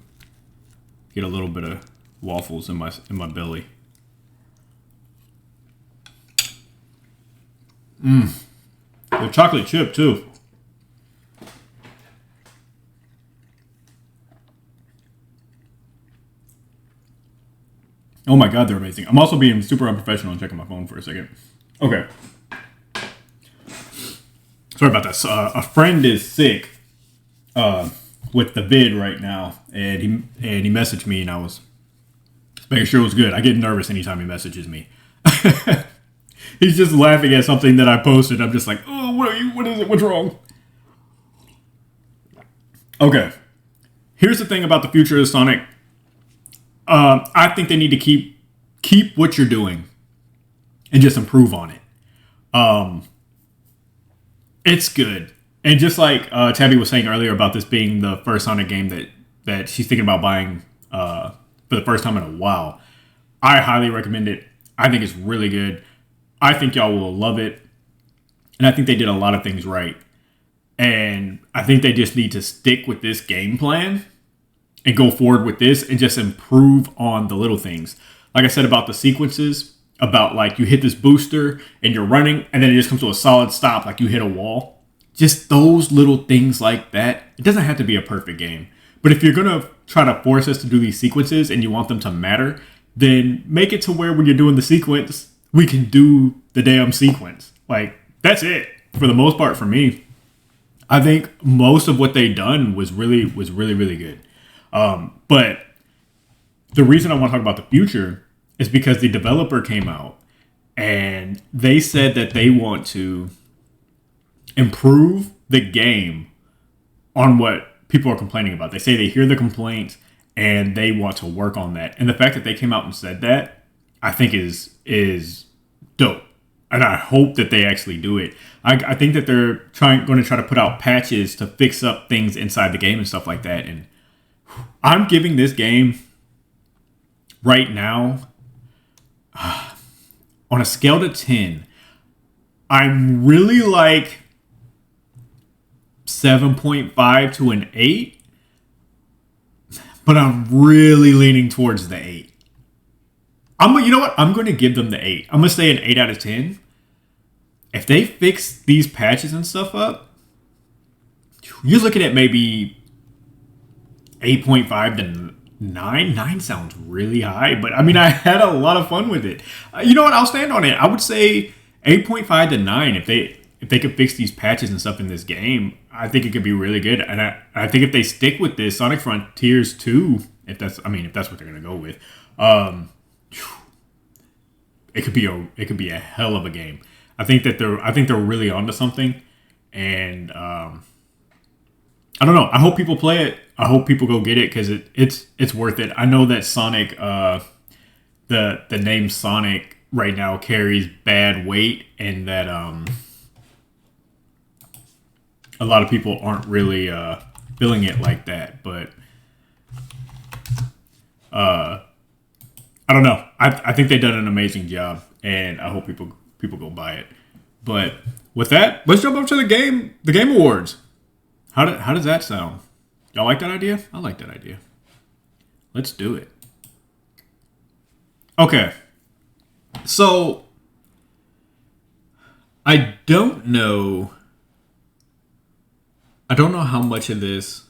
get a little bit of waffles in my belly. The chocolate chip too. Oh my god, they're amazing. I'm also being super unprofessional and checking my phone for a second. Okay. Sorry about that. A friend is sick with the vid right now, and he messaged me, and I was making sure it was good. I get nervous anytime he messages me. He's just laughing at something that I posted. I'm just like, oh, what is it? What's wrong? Okay. Here's the thing about the future of Sonic. I think they need to keep what you're doing and just improve on it. It's good. And just like Tabby was saying earlier about this being the first Sonic game that she's thinking about buying for the first time in a while, I highly recommend it. I think it's really good. I think y'all will love it. And I think they did a lot of things right. And I think they just need to stick with this game plan and go forward with this and just improve on the little things. Like I said about the sequences, about like you hit this booster and you're running and then it just comes to a solid stop like you hit a wall. Just those little things like that. It doesn't have to be a perfect game. But if you're going to try to force us to do these sequences and you want them to matter, then make it to where when you're doing the sequence, we can do the damn sequence. Like, that's it for the most part for me. I think most of what they done was really good. But the reason I want to talk about the future is because the developer came out and they said that they want to improve the game on what people are complaining about. They say they hear the complaints and they want to work on that. And the fact that they came out and said that, I think is dope. And I hope that they actually do it. I think that they're going to try to put out patches to fix up things inside the game and stuff like that. And I'm giving this game right now on a scale to 10. I'm really like 7.5 to an 8. But I'm really leaning towards the 8. You know what? I'm going to give them the 8. I'm going to say an 8 out of 10. If they fix these patches and stuff up, you're looking at maybe 8.5 to 9. 9 sounds really high, but I mean, I had a lot of fun with it. You know what? I'll stand on it. I would say 8.5 to 9 if they could fix these patches and stuff in this game. I think it could be really good. And I think if they stick with this Sonic Frontiers 2, if that's what they're going to go with, it could be a hell of a game. I think they're really onto something, and I don't know. I hope people play it. I hope people go get it because it's worth it. I know that Sonic, the name Sonic right now carries bad weight, and that a lot of people aren't really feeling it like that. But I don't know. I think they've done an amazing job, and I hope people go buy it. But with that, let's jump up to the game awards. How does that sound? Y'all like that idea? I like that idea. Let's do it. Okay. So I don't know how much of this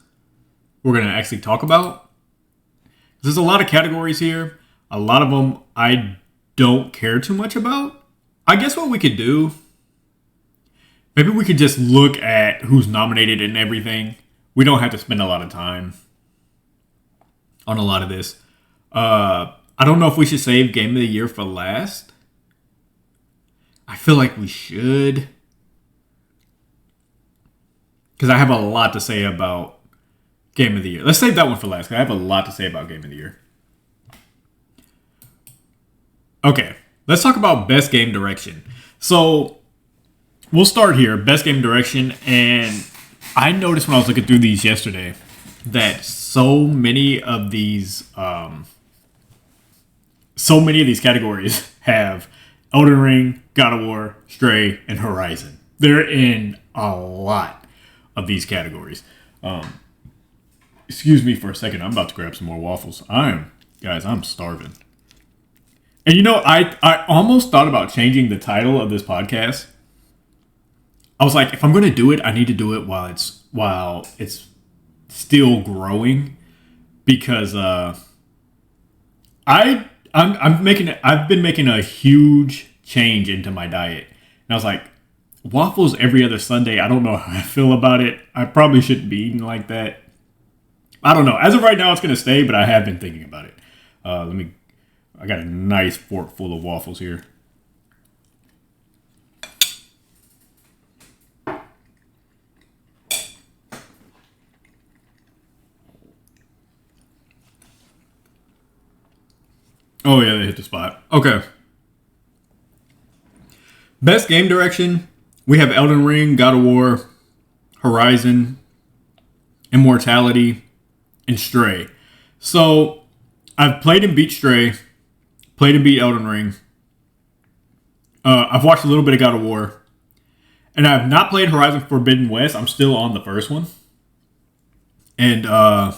we're going to actually talk about. There's a lot of categories here. A lot of them I don't care too much about. I guess what we could do, maybe we could just look at who's nominated and everything. We don't have to spend a lot of time on a lot of this. I don't know if we should save Game of the Year for last. I feel like we should. Because I have a lot to say about Game of the Year. Let's save that one for last, because I have a lot to say about Game of the Year. Okay, let's talk about Best Game Direction. So, we'll start here. Best Game Direction, and I noticed when I was looking through these yesterday that so many of these categories have Elden Ring, God of War, Stray, and Horizon. They're in a lot of these categories. Excuse me for a second. I'm about to grab some more waffles. I'm starving. And I almost thought about changing the title of this podcast. I was like, if I'm going to do it, I need to do it while it's still growing, because I've been making a huge change into my diet, and I was like, waffles every other Sunday. I don't know how I feel about it. I probably shouldn't be eating like that. I don't know. As of right now, it's going to stay, but I have been thinking about it. I got a nice fork full of waffles here. Oh yeah, they hit the spot. Okay. Best Game Direction. We have Elden Ring, God of War, Horizon, Immortality, and Stray. So, I've played and beat Stray, played and beat Elden Ring. I've watched a little bit of God of War, and I've not played Horizon Forbidden West. I'm still on the first one. And the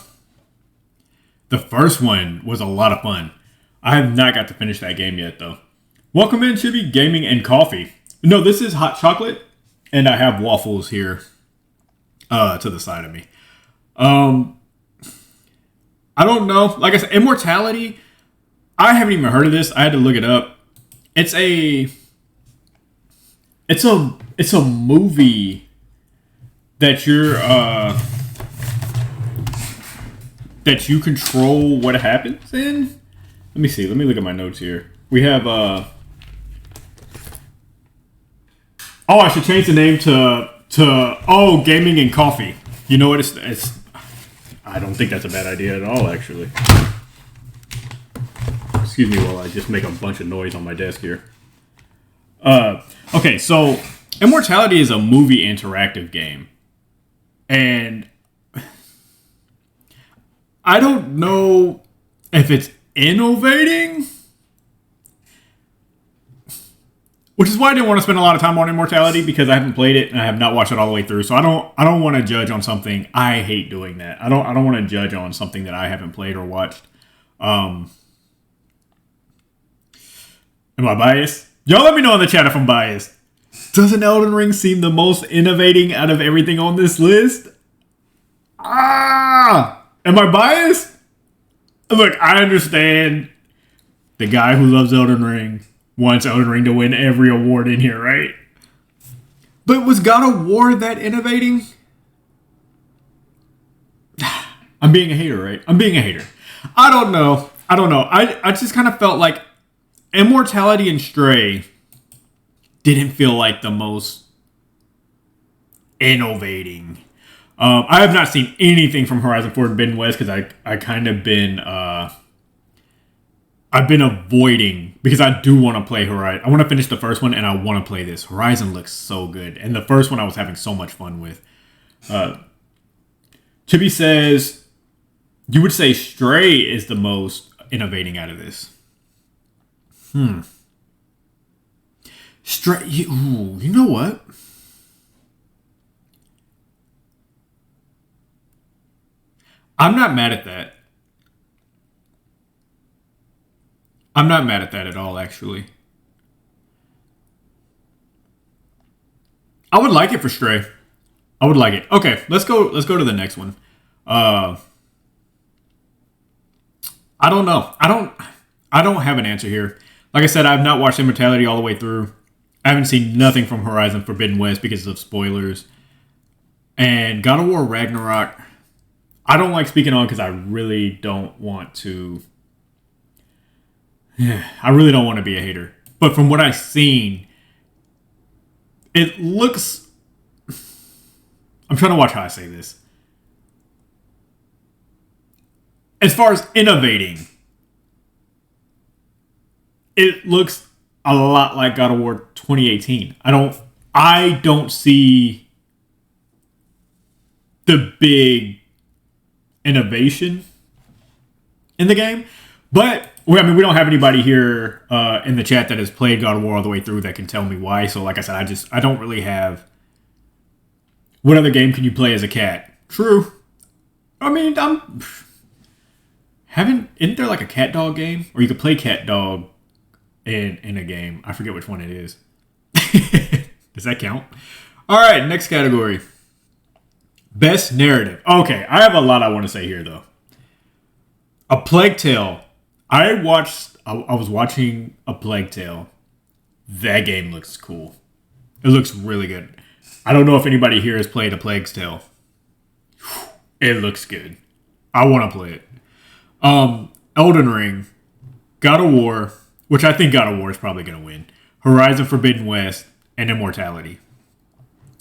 first one was a lot of fun. I have not got to finish that game yet, though. Welcome in, Chibi Gaming and Coffee. No, this is hot chocolate, and I have waffles here to the side of me. I don't know. Like I said, Immortality, I haven't even heard of this. I had to look it up. It's a movie that that you control what happens in. Let me see. Let me look at my notes here. We have I should change the name to Gaming and Coffee. You know what? It's I don't think that's a bad idea at all, actually. Excuse me while I just make a bunch of noise on my desk here. Okay, so Immortality is a movie interactive game. And I don't know if it's innovating, which is why I didn't want to spend a lot of time on Immortality, because I haven't played it and I have not watched it all the way through. So I don't want to judge on something. I hate doing that. I don't want to judge on something that I haven't played or watched. Am I biased? Y'all let me know in the chat if I'm biased. Doesn't Elden Ring seem the most innovating out of everything on this list? Am I biased? Look, I understand the guy who loves Elden Ring wants Elden Ring to win every award in here, right? But was God of War that innovating? I'm being a hater, right? I'm being a hater. I don't know. I just kind of felt like Immortality and Stray didn't feel like the most innovating. I have not seen anything from Horizon Forbidden West, because I kind of been I've been avoiding, because I do want to play Horizon. I want to finish the first one, and I want to play this. Horizon looks so good, and the first one I was having so much fun with. Chibi says, you would say Stray is the most innovating out of this. Stray, you know what? I'm not mad at that. I'm not mad at that at all, actually. I would like it for Stray. I would like it. Okay, let's go to the next one. I don't know. I don't have an answer here. Like I said, I've not watched Immortality all the way through. I haven't seen nothing from Horizon Forbidden West because of spoilers. And God of War Ragnarok, I don't like speaking on because I really don't want to. I really don't want to be a hater. But from what I've seen, it looks. I'm trying to watch how I say this. As far as innovating, it looks a lot like God of War 2018. I don't see the big innovation in the game. But we don't have anybody here in the chat that has played God of War all the way through that can tell me why. So like I said, I don't really have. What other game can you play as a cat? True. I mean, isn't there like a cat dog game? Or you could play cat dog in a game. I forget which one it is. Does that count? All right, next category. Best narrative. Okay, I have a lot I want to say here though. A Plague Tale. I was watching A Plague Tale. That game looks cool. It looks really good. I don't know if anybody here has played A Plague Tale. It looks good. I want to play it. Elden Ring, God of War, which I think God of War is probably going to win. Horizon Forbidden West, and Immortality.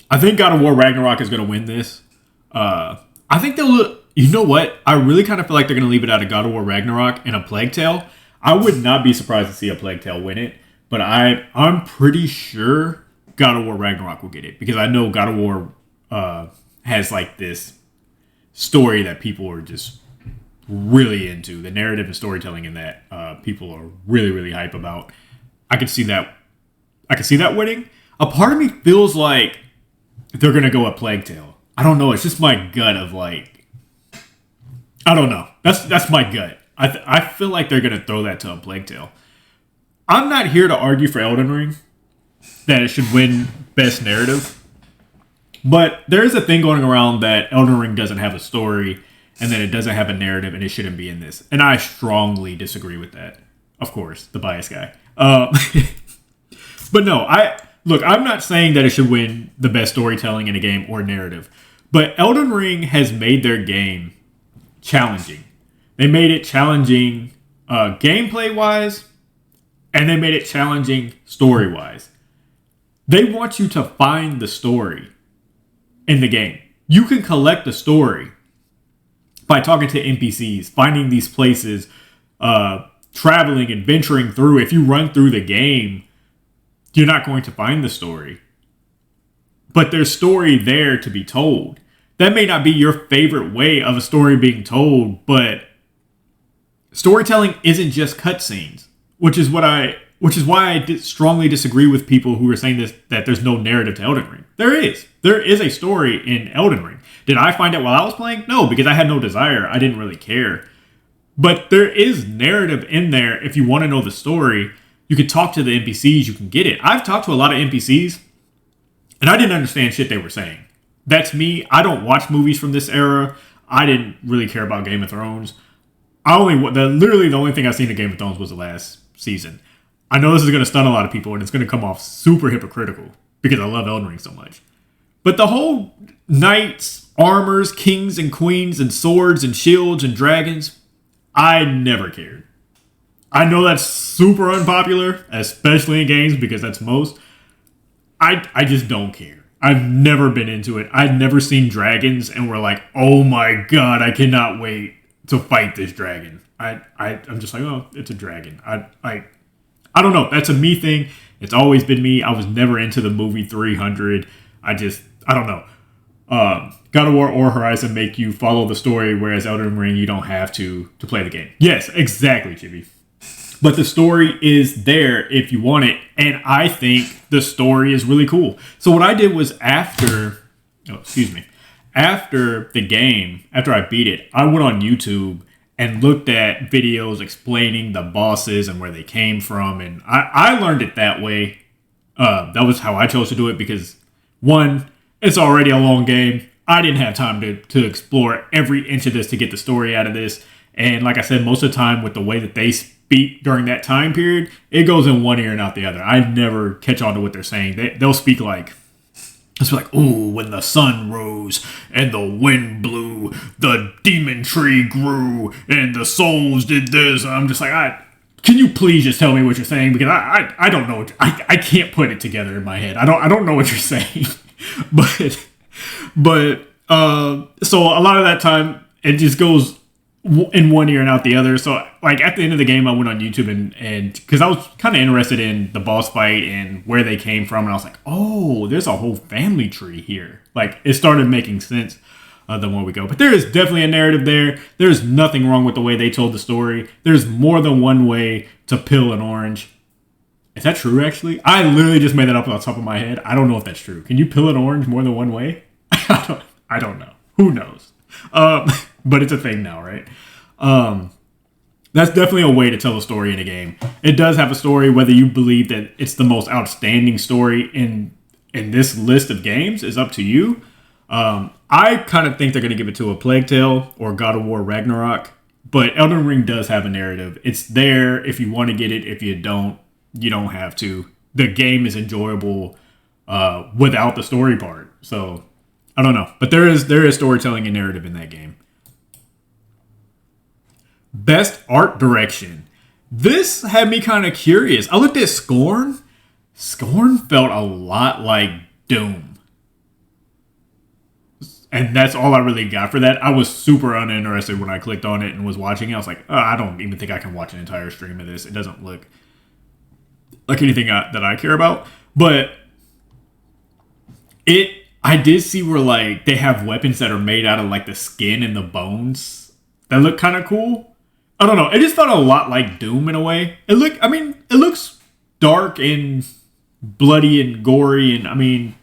I think God of War Ragnarok is going to win this. I think they'll. You know what? I really kind of feel like they're going to leave it out of God of War Ragnarok and A Plague Tale. I would not be surprised to see A Plague Tale win it, but I'm pretty sure God of War Ragnarok will get it because I know God of War has like this story that people are just really into. The narrative and storytelling in that people are really, really hype about. I could see that. I could see that winning. A part of me feels like they're going to go A Plague Tale. I don't know. It's just my gut of like. I don't know. That's my gut. I feel like they're going to throw that to A Plague Tale. I'm not here to argue for Elden Ring that it should win Best Narrative. But there is a thing going around that Elden Ring doesn't have a story and that it doesn't have a narrative and it shouldn't be in this. And I strongly disagree with that. Of course, the biased guy. But no, I'm not saying that it should win the best storytelling in a game or narrative. But Elden Ring has made their game challenging. They made it challenging gameplay-wise, and they made it challenging story-wise. They want you to find the story in the game. You can collect the story by talking to NPCs, finding these places, traveling and venturing through. If you run through the game, you're not going to find the story. But there's story there to be told. That may not be your favorite way of a story being told, but storytelling isn't just cutscenes, which is why I strongly disagree with people who are saying this, that there's no narrative to Elden Ring. There is. There is a story in Elden Ring. Did I find it while I was playing? No, because I had no desire. I didn't really care. But there is narrative in there. If you want to know the story, you can talk to the NPCs. You can get it. I've talked to a lot of NPCs, and I didn't understand shit they were saying. That's me. I don't watch movies from this era. I didn't really care about Game of Thrones. Literally the only thing I've seen of Game of Thrones was the last season. I know this is going to stun a lot of people, and it's going to come off super hypocritical because I love Elden Ring so much. But the whole knights, armors, kings and queens, and swords and shields and dragons, I never cared. I know that's super unpopular, especially in games because that's most. I just don't care. I've never been into it. I've never seen dragons and we're like, oh my god, I cannot wait to fight this dragon. I'm just like, oh, it's a dragon. I don't know. That's a me thing. It's always been me. I was never into the movie 300. I don't know. God of War or Horizon make you follow the story, whereas Elden Ring, you don't have to play the game. Yes, exactly, Chibi. But the story is there if you want it. And I think the story is really cool. So what I did was after the game, after I beat it, I went on YouTube and looked at videos explaining the bosses and where they came from. And I learned it that way. That was how I chose to do it because, one, it's already a long game. I didn't have time to explore every inch of this to get the story out of this. And like I said, most of the time with the way that they speak during that time period, it goes in one ear and out the other. I never catch on to what they're saying. They'll speak like It's like, ooh, when the sun rose and the wind blew, the demon tree grew and the souls did this. I'm just like, can you please just tell me what you're saying? Because I don't know. I can't put it together in my head. I don't know what you're saying. but so a lot of that time it just goes in one ear and out the other. So like at the end of the game, I went on YouTube and because I was kind of interested in the boss fight and where they came from, and I was like, oh, there's a whole family tree here. Like it started making sense the more we go. But there is definitely a narrative there. There's nothing wrong with the way they told the story. There's more than one way to peel an orange. Is that true? Actually, I literally just made that up on the top of my head. I don't know if that's true. Can you peel an orange more than one way? I don't know. Who knows? But it's a thing now, right? That's definitely a way to tell a story in a game. It does have a story, whether you believe that it's the most outstanding story in this list of games is up to you. I kind of think they're going to give it to a Plague Tale or God of War Ragnarok, but Elden Ring does have a narrative. It's there if you want to get it. If you don't, you don't have to. The game is enjoyable without the story part. So I don't know, but there is storytelling and narrative in that game. Best art direction. This had me kind of curious. I looked at Scorn. Scorn felt a lot like Doom. And that's all I really got for that. I was super uninterested when I clicked on it and was watching it. I was like, I don't even think I can watch an entire stream of this. It doesn't look like anything that I care about. But I did see where like they have weapons that are made out of like the skin and the bones that look kind of cool. I don't know. It just felt a lot like Doom in a way. It looks dark and bloody and gory, and I mean,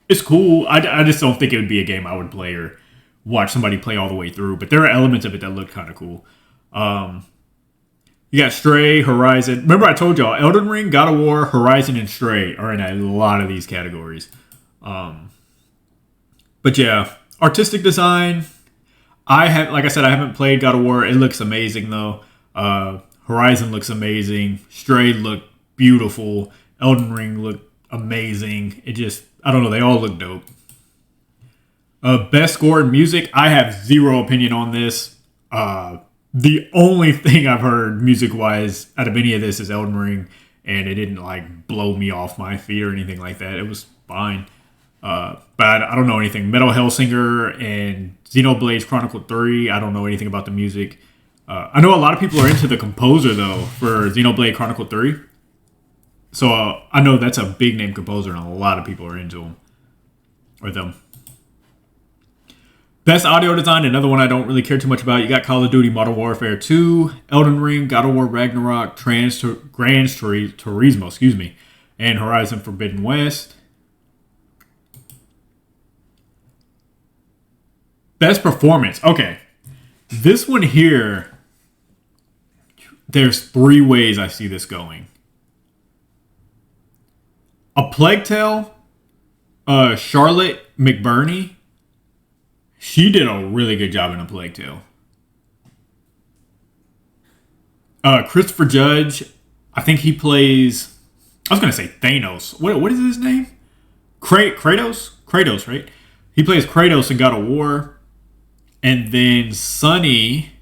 it's cool. I just don't think it would be a game I would play or watch somebody play all the way through. But there are elements of it that look kind of cool. You got Stray, Horizon. Remember I told y'all, Elden Ring, God of War, Horizon, and Stray are in a lot of these categories. But yeah, artistic design. Like I said, I haven't played God of War. It looks amazing though. Horizon looks amazing. Stray looked beautiful. Elden Ring looked amazing. I don't know. They all look dope. Best score in music. I have zero opinion on this. The only thing I've heard music-wise out of any of this is Elden Ring, and it didn't like blow me off my feet or anything like that. It was fine. But I don't know anything. Metal Hellsinger and Xenoblade Chronicle 3. I don't know anything about the music. I know a lot of people are into the composer, though, for Xenoblade Chronicle 3. So I know that's a big name composer, and a lot of people are into him. Or them. Best audio design, another one I don't really care too much about. You got Call of Duty Modern Warfare 2, Elden Ring, God of War Ragnarok, Gran Turismo, and Horizon Forbidden West. Best performance. Okay. This one here, there's 3 ways I see this going. A Plague Tale, Charlotte McBurney, she did a really good job in A Plague Tale. Christopher Judge, I think he plays, I was going to say Thanos. What is his name? Kratos? Kratos, right? He plays Kratos in God of War. And then Sonny,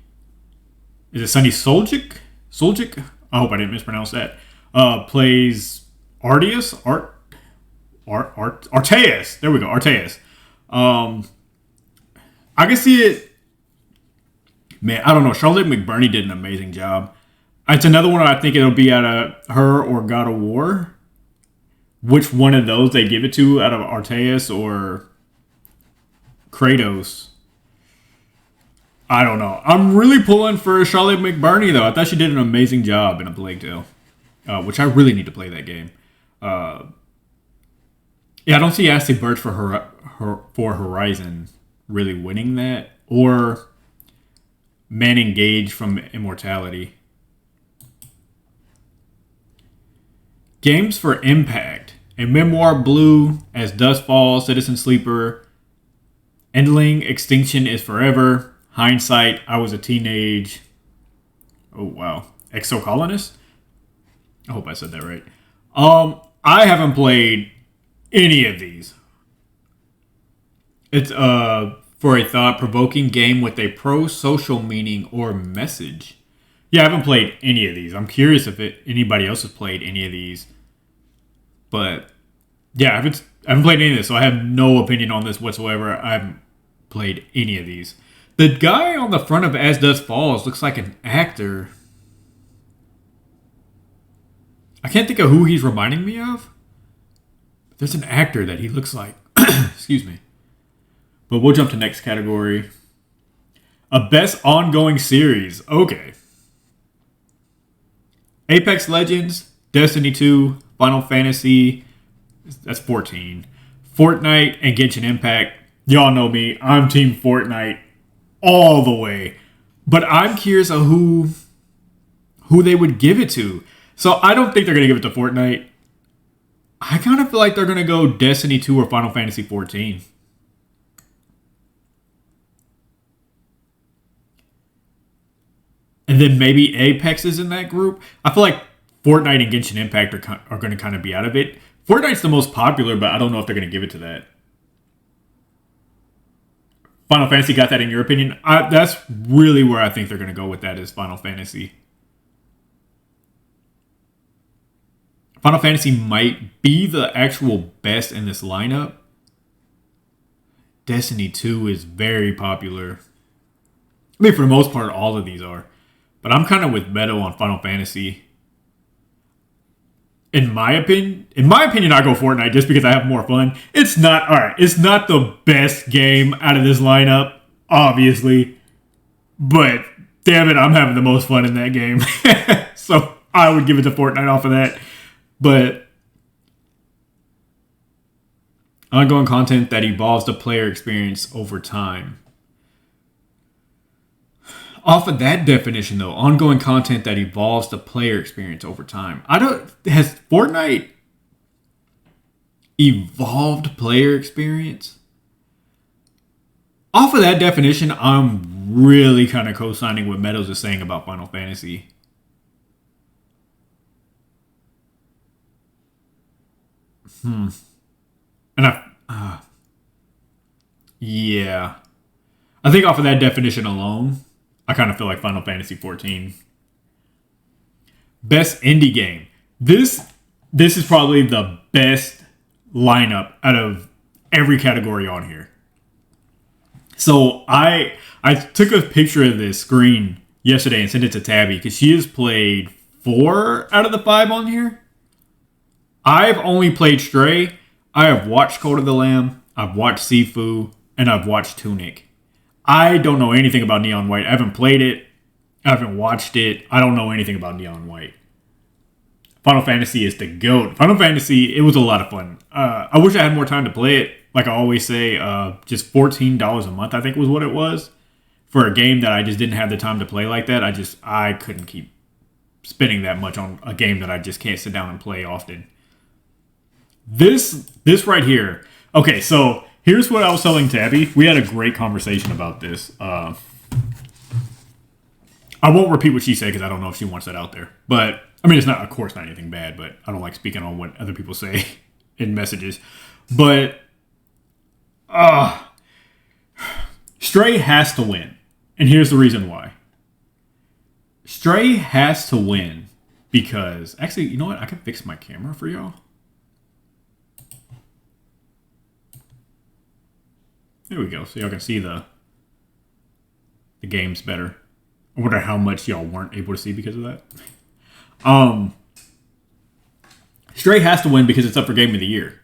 is it Sonny Soljic? I hope I didn't mispronounce that. Plays Arteus. There we go, Arteus. I can see it. Man, I don't know. Charlotte McBurney did an amazing job. It's another one I think it'll be out of her or God of War. Which one of those they give it to out of Arteus or Kratos? I don't know. I'm really pulling for Charlotte McBurney, though. I thought she did an amazing job in A Plague Tale, which I really need to play that game. Yeah, I don't see Ashley Birch for Horizon really winning that, or Man Gage from Immortality. Games for Impact. A Memoir Blue, As Dusk Falls, Citizen Sleeper, Endling, Extinction is Forever, Hindsight, I Was a Teenage. Oh, wow. Exocolonist? I hope I said that right. I haven't played any of these. It's for a thought-provoking game with a pro-social meaning or message. Yeah, I haven't played any of these. I'm curious if anybody else has played any of these. But yeah, I haven't played any of this, so I have no opinion on this whatsoever. I haven't played any of these. The guy on the front of As Dusk Falls looks like an actor. I can't think of who he's reminding me of. There's an actor that he looks like. Excuse me. But we'll jump to next category. A best ongoing series. Okay. Apex Legends, Destiny 2, Final Fantasy, that's 14. Fortnite and Genshin Impact. Y'all know me. I'm Team Fortnite all the way. But I'm curious of who they would give it to. So I don't think they're going to give it to Fortnite. I kind of feel like they're going to go Destiny 2 or Final Fantasy 14. And then maybe Apex is in that group. I feel like Fortnite and Genshin Impact are going to kind of be out of it. Fortnite's the most popular, but I don't know if they're going to give it to that. Final Fantasy got that in your opinion? That's really where I think they're going to go with that is Final Fantasy. Final Fantasy might be the actual best in this lineup. Destiny 2 is very popular. I mean, for the most part, all of these are. But I'm kind of with Beto on Final Fantasy. In my opinion, I go Fortnite just because I have more fun. It's not the best game out of this lineup, obviously. But damn it, I'm having the most fun in that game. So I would give it to Fortnite off of that. But ongoing content that evolves the player experience over time. Off of that definition, though, ongoing content that evolves the player experience over time. Has Fortnite evolved player experience? Off of that definition, I'm really kind of co-signing what Meadows is saying about Final Fantasy. And yeah. I think off of that definition alone, I kind of feel like Final Fantasy 14. Best indie game. This is probably the best lineup out of every category on here. So I took a picture of this screen yesterday and sent it to Tabby because she has played 4 out of the 5 on here. I've only played Stray. I have watched Code of the Lamb. I've watched Sifu. And I've watched Tunic. I don't know anything about Neon White. I haven't played it. I haven't watched it. I don't know anything about Neon White. Final Fantasy is the GOAT. Final Fantasy, it was a lot of fun. I wish I had more time to play it. Like I always say, just $14 a month, I think was what it was. For a game that I just didn't have the time to play like that. I couldn't keep spending that much on a game that I just can't sit down and play often. This right here. Okay, so here's what I was telling Tabby. We had a great conversation about this. I won't repeat what she said because I don't know if she wants that out there. But, I mean, it's not, of course, not anything bad, but I don't like speaking on what other people say in messages. But, Stray has to win. And here's the reason why. Stray has to win because, actually, you know what? I can fix my camera for y'all. There we go. So y'all can see the games better. I wonder how much y'all weren't able to see because of that. Stray has to win because it's up for Game of the Year.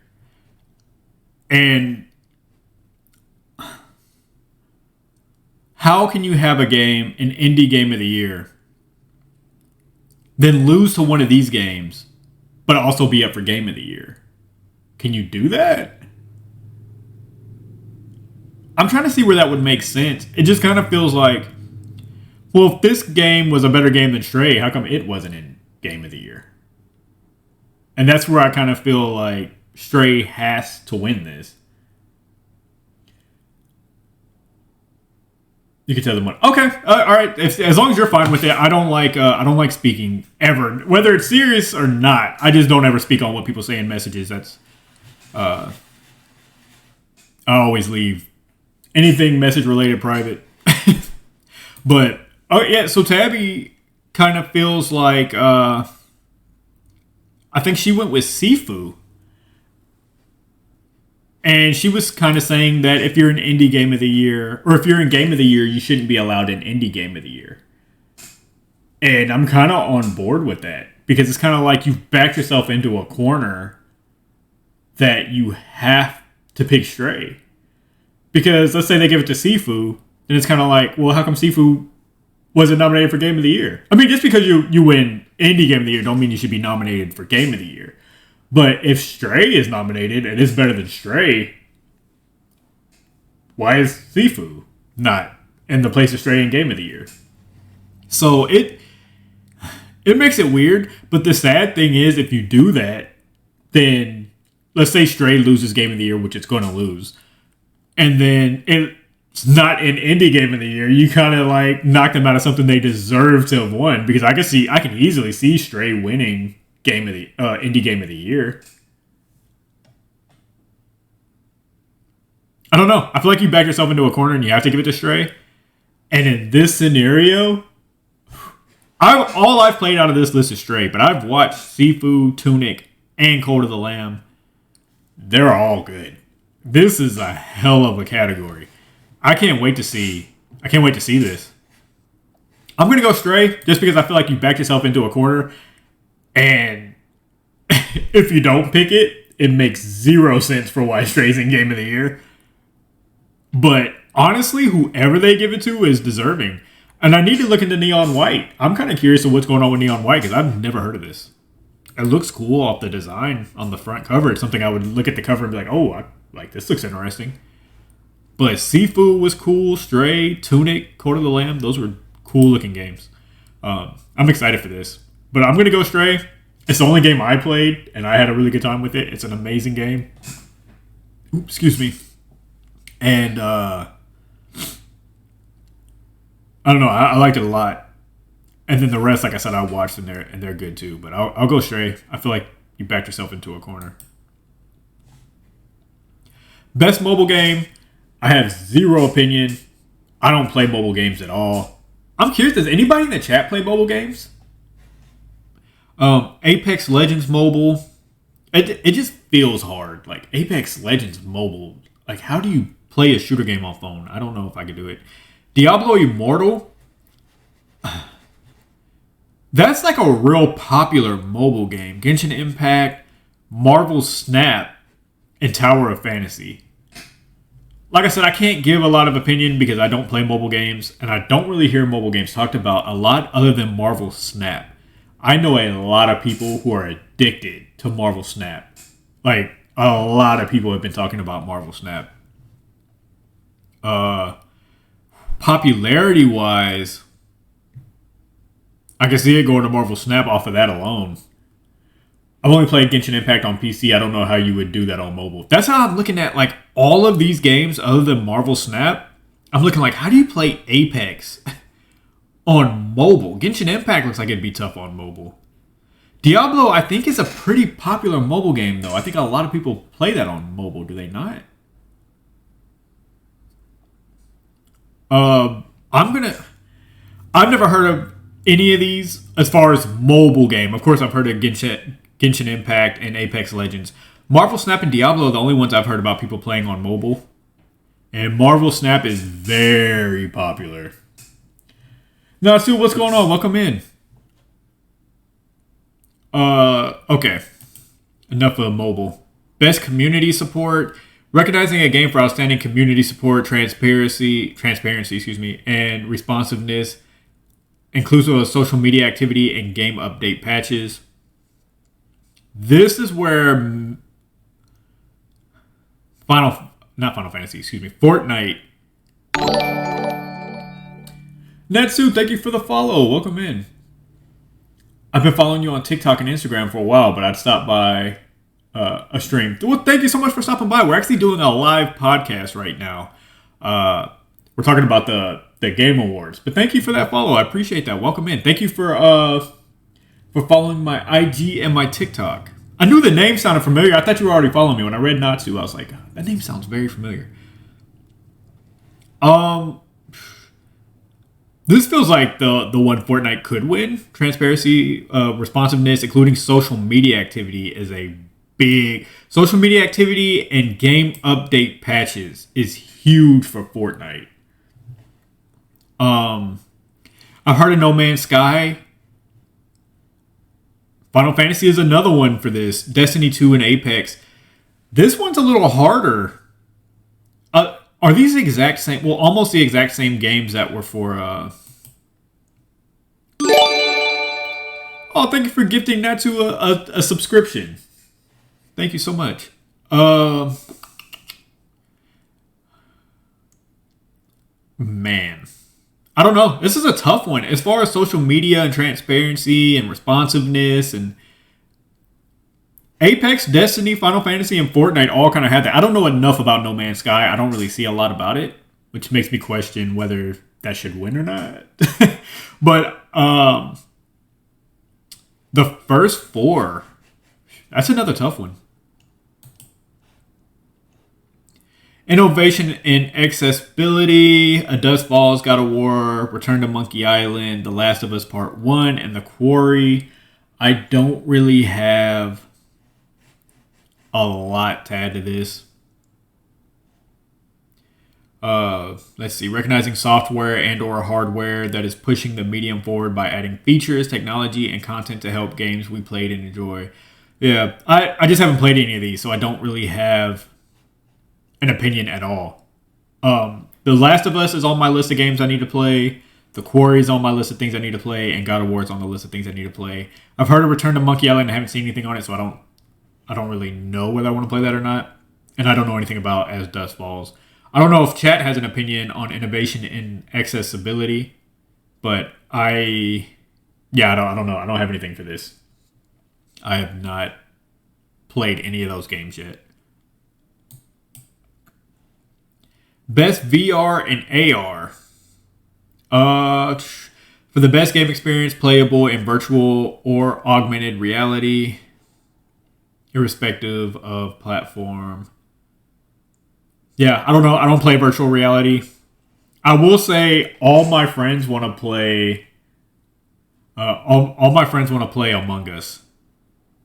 And how can you have a game, an indie Game of the Year, then lose to one of these games, but also be up for Game of the Year? Can you do that? I'm trying to see where that would make sense. It just kind of feels like, well, if this game was a better game than Stray, how come it wasn't in Game of the Year? And that's where I kind of feel like Stray has to win this. You can tell them what. Okay, all right. As long as you're fine with it, I don't like speaking ever, whether it's serious or not. I just don't ever speak on what people say in messages. That's I always leave anything message related private. But oh yeah, so Tabby kind of feels like I think she went with Sifu. And she was kind of saying that if you're an indie game of the year, or if you're in game of the year, you shouldn't be allowed an indie game of the year. And I'm kind of on board with that. Because it's kind of like you've backed yourself into a corner that you have to pick Stray. Because let's say they give it to Sifu, and it's kind of like, well, how come Sifu wasn't nominated for Game of the Year? I mean, just because you win Indie Game of the Year don't mean you should be nominated for Game of the Year. But if Stray is nominated and it's better than Stray, why is Sifu not in the place of Stray in Game of the Year? So it makes it weird, but the sad thing is if you do that, then let's say Stray loses Game of the Year, which it's going to lose, and then it's not an indie Game of the Year, you kind of like knock them out of something they deserve to have won. Because I can easily see Stray winning Game of the Indie Game of the Year. I don't know. I feel like you back yourself into a corner and you have to give it to Stray. And in this scenario, all I've played out of this list is Stray, but I've watched Sifu, Tunic, and Cult of the Lamb. They're all good. This is a hell of a category. I can't wait to see this. I'm gonna go Stray just because I feel like you backed yourself into a corner. And if you don't pick it, it makes zero sense for why Stray's in Game of the Year. But honestly, whoever they give it to is deserving. And I need to look into Neon White. I'm kind of curious of what's going on with Neon White because I've never heard of this. It looks cool off the design on the front cover. It's something I would look at the cover and be like, oh, this looks interesting. But Sifu was cool. Stray, Tunic, Cult of the Lamb, those were cool looking games. I'm excited for this. But I'm going to go Stray. It's the only game I played, and I had a really good time with it. It's an amazing game. Oops, excuse me. And I don't know. I liked it a lot. And then the rest, like I said, I watched, and they're good too. But I'll go Stray. I feel like you backed yourself into a corner. Best mobile game. I have zero opinion. I don't play mobile games at all. I'm curious, does anybody in the chat play mobile games? Apex Legends Mobile, it just feels hard. Like Apex Legends Mobile, like how do you play a shooter game on phone? I don't know if I could do it. Diablo Immortal, that's like a real popular mobile game. Genshin Impact, Marvel Snap, and Tower of Fantasy. Like I said, I can't give a lot of opinion because I don't play mobile games, and I don't really hear mobile games talked about a lot other than Marvel Snap. I know a lot of people who are addicted to Marvel Snap. Like, a lot of people have been talking about Marvel Snap. Popularity-wise, I can see it going to Marvel Snap off of that alone. I've only played Genshin Impact on PC. I don't know how you would do that on mobile. That's how I'm looking at, like, all of these games other than Marvel Snap. I'm looking like, how do you play Apex on mobile? Genshin Impact looks like it'd be tough on mobile. Diablo, I think, is a pretty popular mobile game, though. I think a lot of people play that on mobile. Do they not? I've never heard of any of these as far as mobile game. Of course, I've heard of Genshin Impact and Apex Legends. Marvel Snap and Diablo are the only ones I've heard about people playing on mobile. And Marvel Snap is very popular. Now, Sue, what's going on? Welcome in. Okay. Enough of mobile. Best community support. Recognizing a game for outstanding community support, transparency, and responsiveness, inclusive of social media activity and game update patches. This is where Fortnite. Natsu, thank you for the follow. Welcome in. I've been following you on TikTok and Instagram for a while, but I'd stop by a stream. Well, thank you so much for stopping by. We're actually doing a live podcast right now. We're talking about the Game Awards. But thank you for that follow. I appreciate that. Welcome in. Thank you for following my IG and my TikTok. I knew the name sounded familiar. I thought you were already following me. When I read Natsu, I was like, that name sounds very familiar. Um, this feels like the one Fortnite could win. Transparency, responsiveness, including social media activity, is a big social media activity, and game update patches is huge for Fortnite. I've heard of No Man's Sky. Final Fantasy is another one for this. Destiny 2 and Apex. This one's a little harder. Are these the exact same? Well, almost the exact same games that were for. Oh, thank you for gifting that to a subscription. Thank you so much. Man, I don't know. This is a tough one as far as social media and transparency and responsiveness and Apex, Destiny, Final Fantasy, and Fortnite all kind of had that. I don't know enough about No Man's Sky. I don't really see a lot about it, which makes me question whether that should win or not. But the first four, that's another tough one. Innovation in accessibility, A Dust Falls, God of War, Return to Monkey Island, The Last of Us Part 1, and The Quarry. I don't really have a lot to add to this. Let's see. Recognizing software and or hardware that is pushing the medium forward by adding features, technology, and content to help games we played and enjoy. Yeah, I just haven't played any of these, so I don't really have an opinion at all. The Last of Us is on my list of games I need to play. The Quarry is on my list of things I need to play, and God of War is on the list of things I need to play. I've heard of Return to Monkey Island. I haven't seen anything on it, so I don't really know whether I want to play that or not. And I don't know anything about As Dust Falls. I don't know if chat has an opinion on innovation in accessibility, but I don't know. I don't have anything for this. I have not played any of those games yet. Best VR and AR. For the best game experience, playable in virtual or augmented reality, irrespective of platform. Yeah, I don't know. I don't play virtual reality. I will say all my friends want to play. All my friends want to play Among Us.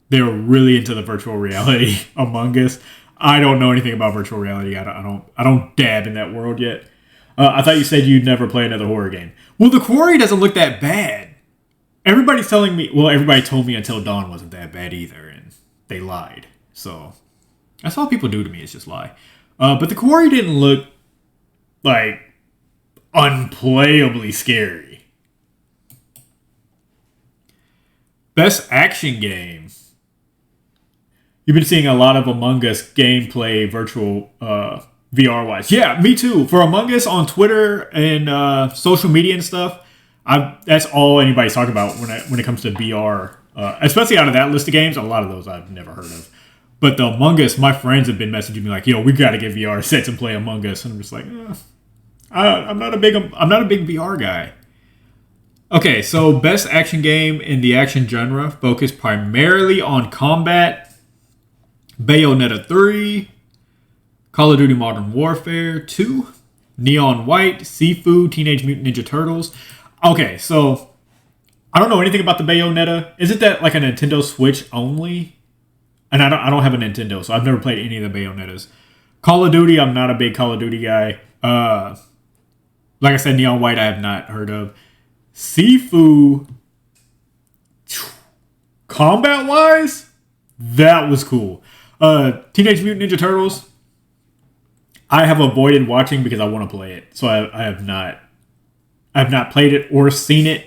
They're really into the virtual reality Among Us. I don't know anything about virtual reality. I don't dab in that world yet. I thought you said you'd never play another horror game. Well, The Quarry doesn't look that bad. Everybody's telling me. Well, everybody told me Until Dawn wasn't that bad either, and they lied. So that's all people do to me is just lie. But The Quarry didn't look like unplayably scary. Best action game. You've been seeing a lot of Among Us gameplay virtual VR wise. Yeah, me too. For Among Us on Twitter and social media and stuff, that's all anybody's talking about when it comes to VR. Especially out of that list of games, a lot of those I've never heard of. But the Among Us, my friends have been messaging me like, "Yo, we got to get VR sets and play Among Us." And I'm just like, I'm not a big VR guy. Okay, so best action game in the action genre, focused primarily on combat. Bayonetta 3, Call of Duty Modern Warfare 2, Neon White, Sifu, Teenage Mutant Ninja Turtles. Okay, so I don't know anything about the Bayonetta. Isn't that like a Nintendo Switch only? And I don't have a Nintendo, so I've never played any of the Bayonettas. Call of Duty, I'm not a big Call of Duty guy. Like I said, Neon White I have not heard of. Sifu, combat-wise, that was cool. Teenage Mutant Ninja Turtles, I have avoided watching because I want to play it. So I have not played it or seen it.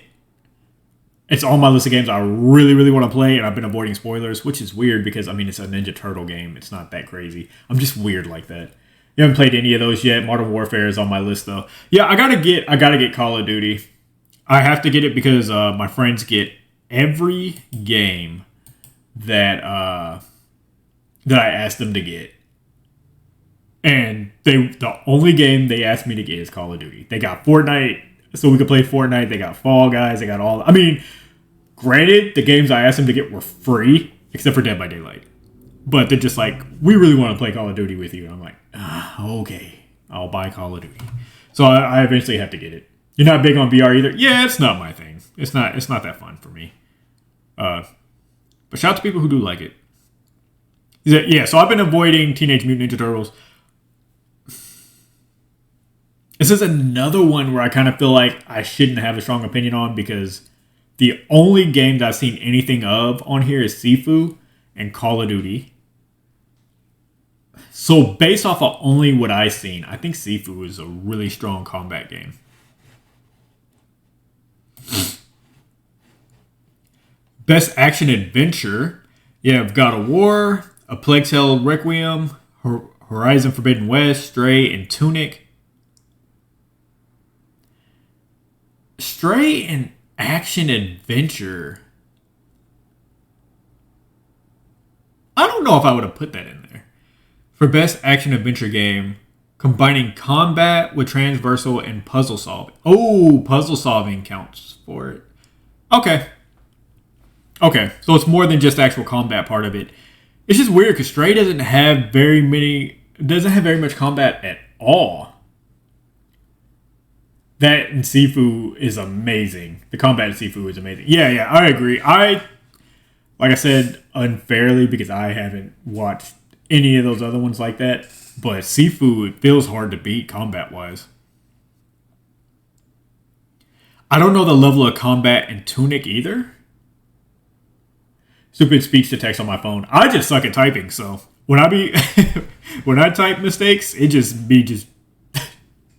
It's on my list of games I really, really want to play, and I've been avoiding spoilers, which is weird because, I mean, it's a Ninja Turtle game. It's not that crazy. I'm just weird like that. You haven't played any of those yet. Modern Warfare is on my list, though. Yeah, I gotta get Call of Duty. I have to get it because my friends get every game that I asked them to get. And the only game they asked me to get is Call of Duty. They got Fortnite, so we could play Fortnite. They got Fall Guys. They got all... I mean, granted, the games I asked them to get were free, except for Dead by Daylight. But they're just like, we really want to play Call of Duty with you. I'm like, okay, I'll buy Call of Duty. So I eventually have to get it. You're not big on VR either? Yeah, it's not my thing. It's not that fun for me. But shout out to people who do like it. Yeah, so I've been avoiding Teenage Mutant Ninja Turtles. This is another one where I kind of feel like I shouldn't have a strong opinion on because the only game that I've seen anything of on here is Sifu and Call of Duty. So based off of only what I've seen, I think Sifu is a really strong combat game. Best action adventure. You have God of War, A Plague Tale Requiem, Horizon Forbidden West, Stray, and Tunic. Stray and action adventure. I don't know if I would have put that in there. For best action adventure game, combining combat with transversal and puzzle solving. Oh, puzzle solving counts for it. Okay, so it's more than just the actual combat part of it. It's just weird because Stray doesn't have very much combat at all. That in Sifu is amazing. The combat in Sifu is amazing. Yeah, I agree. Like I said, unfairly because I haven't watched any of those other ones like that. But Sifu, it feels hard to beat combat-wise. I don't know the level of combat in Tunic either. Stupid speech to text on my phone. I just suck at typing, so when I type mistakes, it just me just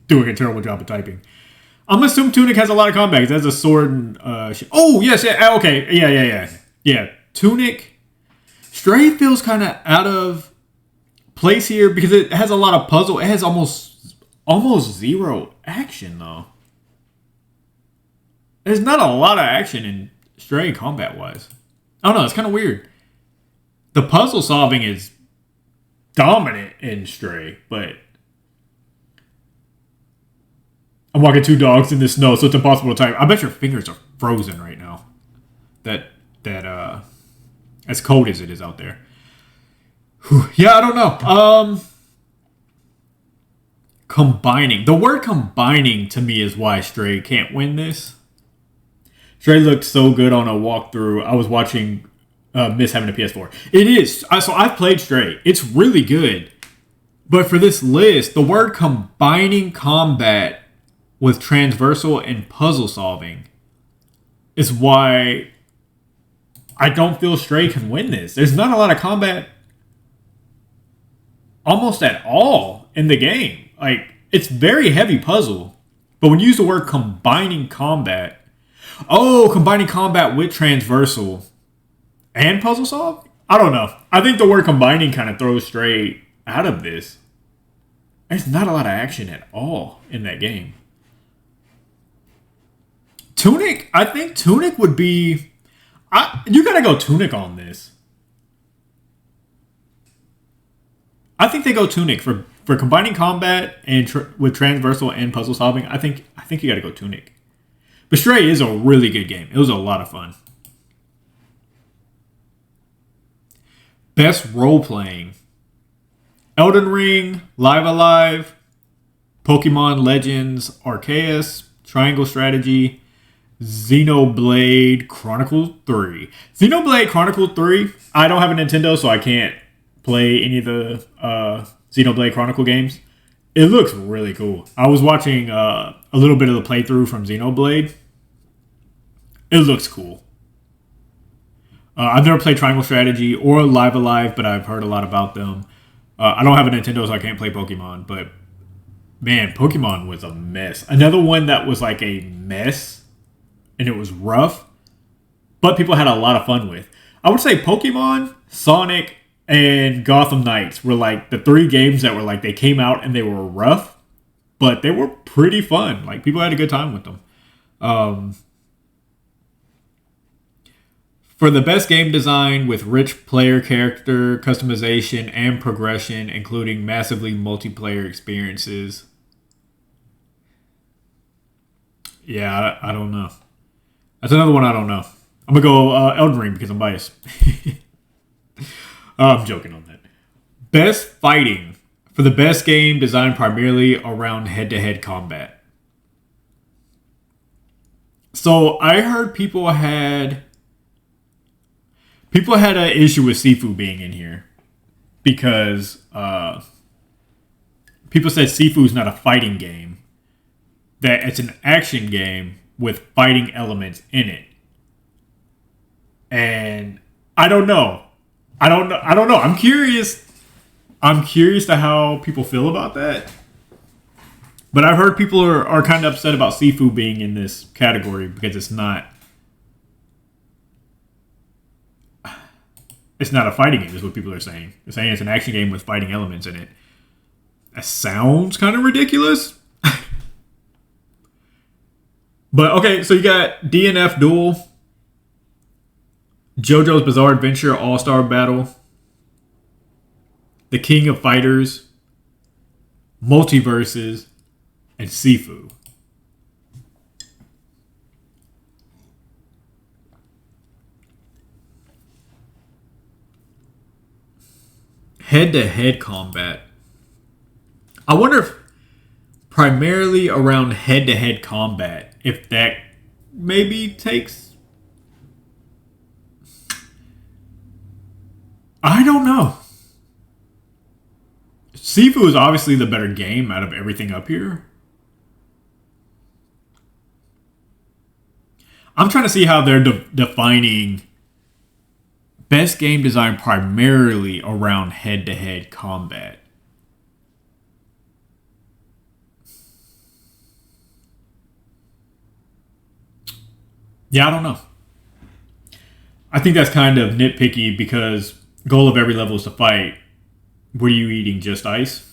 doing a terrible job of typing. I'm gonna assume Tunic has a lot of combat because it has a sword and oh yes, yeah, okay, yeah. Tunic, Stray feels kind of out of place here because it has a lot of puzzle. It has almost zero action though. There's not a lot of action in Stray combat wise. I don't know. It's kind of weird. The puzzle solving is dominant in Stray, but I'm walking two dogs in the snow, so it's impossible to type. I bet your fingers are frozen right now. That as cold as it is out there. Whew. Yeah, I don't know. Combining. The word combining to me is why Stray can't win this. Stray looked so good on a walkthrough. I was watching Miss having a PS4. It is. So I've played Stray. It's really good. But for this list, the word combining combat with transversal and puzzle solving is why I don't feel Stray can win this. There's not a lot of combat almost at all in the game. Like, it's very heavy puzzle. But when you use the word combining combat, combining combat with transversal and puzzle solve? I don't know. I think the word combining kind of throws Stray out of this. There's not a lot of action at all in that game. Tunic, I think Tunic would be... you gotta go Tunic on this. I think they go Tunic for combining combat and with transversal and puzzle solving. I think you gotta go Tunic. But Stray is a really good game. It was a lot of fun. Best role-playing. Elden Ring, Live Alive, Pokemon Legends Arceus, Triangle Strategy, Xenoblade Chronicles 3. Xenoblade Chronicles 3, I don't have a Nintendo, so I can't play any of the Xenoblade Chronicle games. It looks really cool. I was watching a little bit of the playthrough from Xenoblade. It looks cool. I've never played Triangle Strategy or Live Alive, but I've heard a lot about them. I don't have a Nintendo, so I can't play Pokemon, but man, Pokemon was a mess. Another one that was like a mess, and it was rough, but people had a lot of fun with. I would say Pokemon, Sonic, and Gotham Knights were like the three games that were like, they came out and they were rough, but they were pretty fun. Like, people had a good time with them. For the best game design with rich player character customization and progression, including massively multiplayer experiences. Yeah, I don't know. That's another one I don't know. I'm going to go Elden Ring because I'm biased. I'm joking on that. Best fighting. For the best game designed primarily around head-to-head combat. So I heard people had an issue with Sifu being in here because people said Sifu's not a fighting game, that it's an action game with fighting elements in it. And I don't know. I'm curious. I'm curious to how people feel about that. But I've heard people are kind of upset about Sifu being in this category because it's not a fighting game, is what people are saying. They're saying it's an action game with fighting elements in it. That sounds kind of ridiculous. But okay, so you got DNF Duel, JoJo's Bizarre Adventure All-Star Battle, The King of Fighters, Multiverses, and Sifu. Head-to-head combat. I wonder if primarily around head-to-head combat, if that maybe takes... I don't know. Sifu is obviously the better game out of everything up here. I'm trying to see how they're defining best game design primarily around head-to-head combat. Yeah, I don't know. I think that's kind of nitpicky because goal of every level is to fight. What are you eating? Just ice?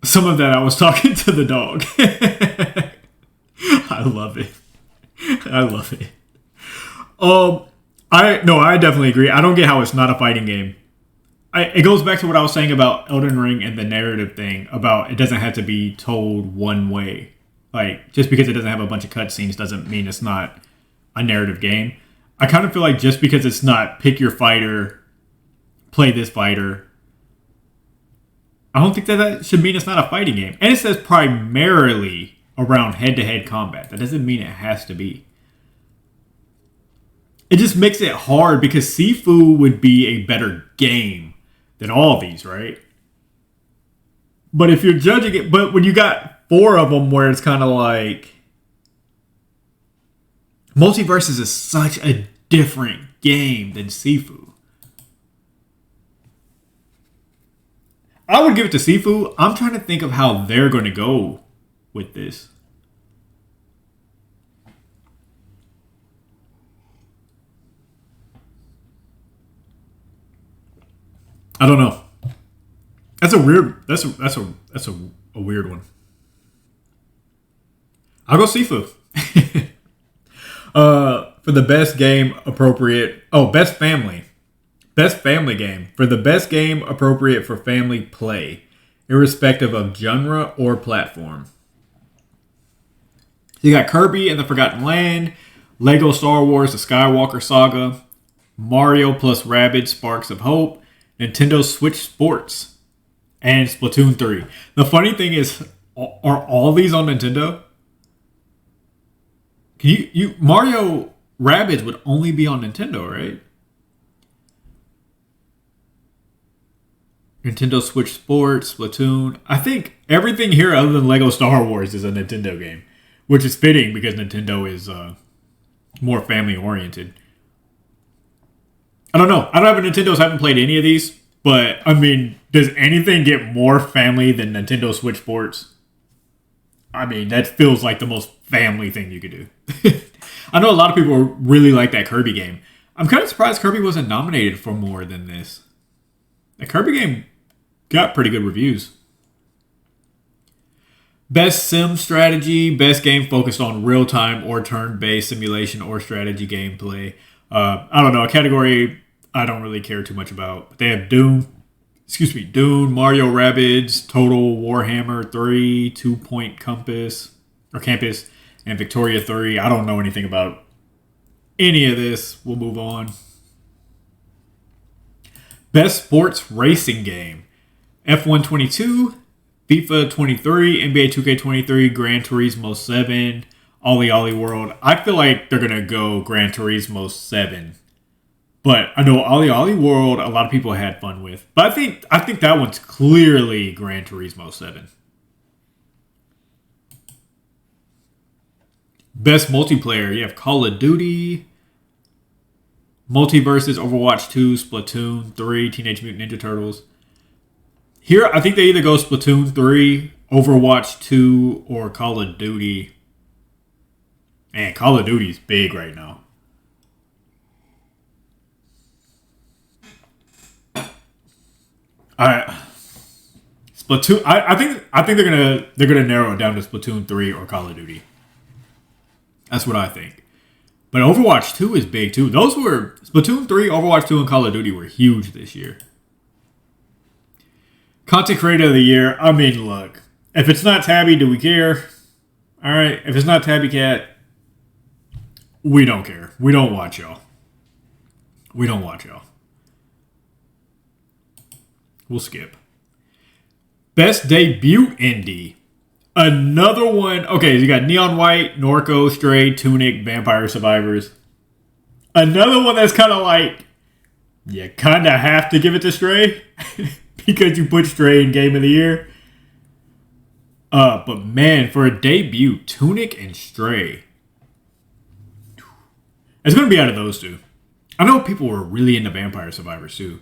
Some of that I was talking to the dog. I love it. I love it. I definitely agree. I don't get how it's not a fighting game. It goes back to what I was saying about Elden Ring and the narrative thing about it doesn't have to be told one way. Like, just because it doesn't have a bunch of cutscenes doesn't mean it's not a narrative game. I kind of feel like just because it's not pick your fighter, play this fighter, I don't think that should mean it's not a fighting game. And it says primarily around head-to-head combat. That doesn't mean it has to be. It just makes it hard because Sifu would be a better game than all of these, right? But if you're judging it, but when you got 4 of them where it's kind of like... Multiverses is such a different game than Sifu. I would give it to Sifu. I'm trying to think of how they're going to go with this. I don't know. That's a weird. That's a weird one. I'll go Sifu. For the best game appropriate. Oh, best family. Best family game. For the best game appropriate for family play, irrespective of genre or platform. You got Kirby and the Forgotten Land, Lego Star Wars The Skywalker Saga, Mario plus Rabbids Sparks of Hope, Nintendo Switch Sports, and Splatoon 3. The funny thing is, are all these on Nintendo? Mario Rabbids would only be on Nintendo, right? Nintendo Switch Sports, Splatoon. I think everything here other than Lego Star Wars is a Nintendo game, which is fitting because Nintendo is more family oriented. I don't know. I don't have a Nintendo, so I haven't played any of these. But, I mean, does anything get more family than Nintendo Switch Sports? I mean, that feels like the most family thing you could do. I know a lot of people really like that Kirby game. I'm kind of surprised Kirby wasn't nominated for more than this. The Kirby game got pretty good reviews. Best sim strategy, best game focused on real-time or turn-based simulation or strategy gameplay. I don't know, a category I don't really care too much about. But they have Dune, Mario Rabbids, Total Warhammer 3, Two Point Compass, or Campus, and Victoria 3. I don't know anything about any of this. We'll move on. Best Sports Racing Game. F1 22, FIFA 23, NBA 2K23, Gran Turismo 7, Ollie Ollie World. I feel like they're going to go Gran Turismo 7. But I know Ollie Ollie World, a lot of people had fun with. But I think that one's clearly Gran Turismo 7. Best multiplayer. You have Call of Duty, Multiverses, Overwatch 2, Splatoon 3, Teenage Mutant Ninja Turtles. Here, I think they either go Splatoon 3, Overwatch 2, or Call of Duty. Man, Call of Duty's big right now. Splatoon. I think they're gonna narrow it down to Splatoon 3 or Call of Duty. That's what I think. But Overwatch 2 is big too. Those were Splatoon 3, Overwatch 2, and Call of Duty were huge this year. Content Creator of the Year. I mean, look, if it's not Tabby, do we care? All right, if it's not Tabby Cat, we don't care. We don't watch y'all. We'll skip. Best Debut Indie. Another one. Okay, you got Neon White, Norco, Stray, Tunic, Vampire Survivors. Another one that's kind of like, you kind of have to give it to Stray because you put Stray in Game of the Year. But man, for a debut, Tunic and Stray. It's going to be out of those two. I know people were really into Vampire Survivors too.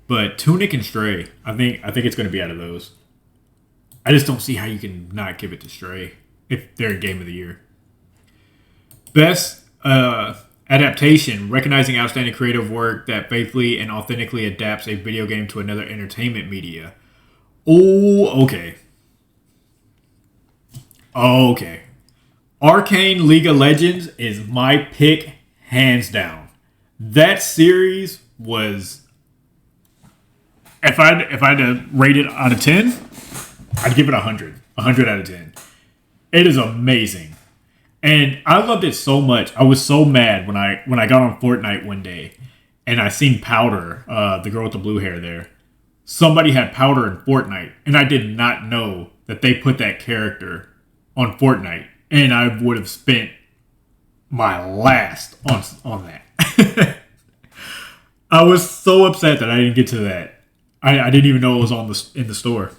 But Tunic and Stray, I think it's going to be out of those. I just don't see how you can not give it to Stray if they're in Game of the Year. Best adaptation, recognizing outstanding creative work that faithfully and authentically adapts a video game to another entertainment media. Oh, okay. Arcane League of Legends is my pick, hands down. That series was... If I had to rate it out of 10, I'd give it 100. 100 out of 10. It is amazing. And I loved it so much. I was so mad when I got on Fortnite one day and I seen Powder, the girl with the blue hair there. Somebody had Powder in Fortnite, and I did not know that they put that character on Fortnite. And I would have spent my last on that. I was so upset that I didn't get to that. I didn't even know it was in the store.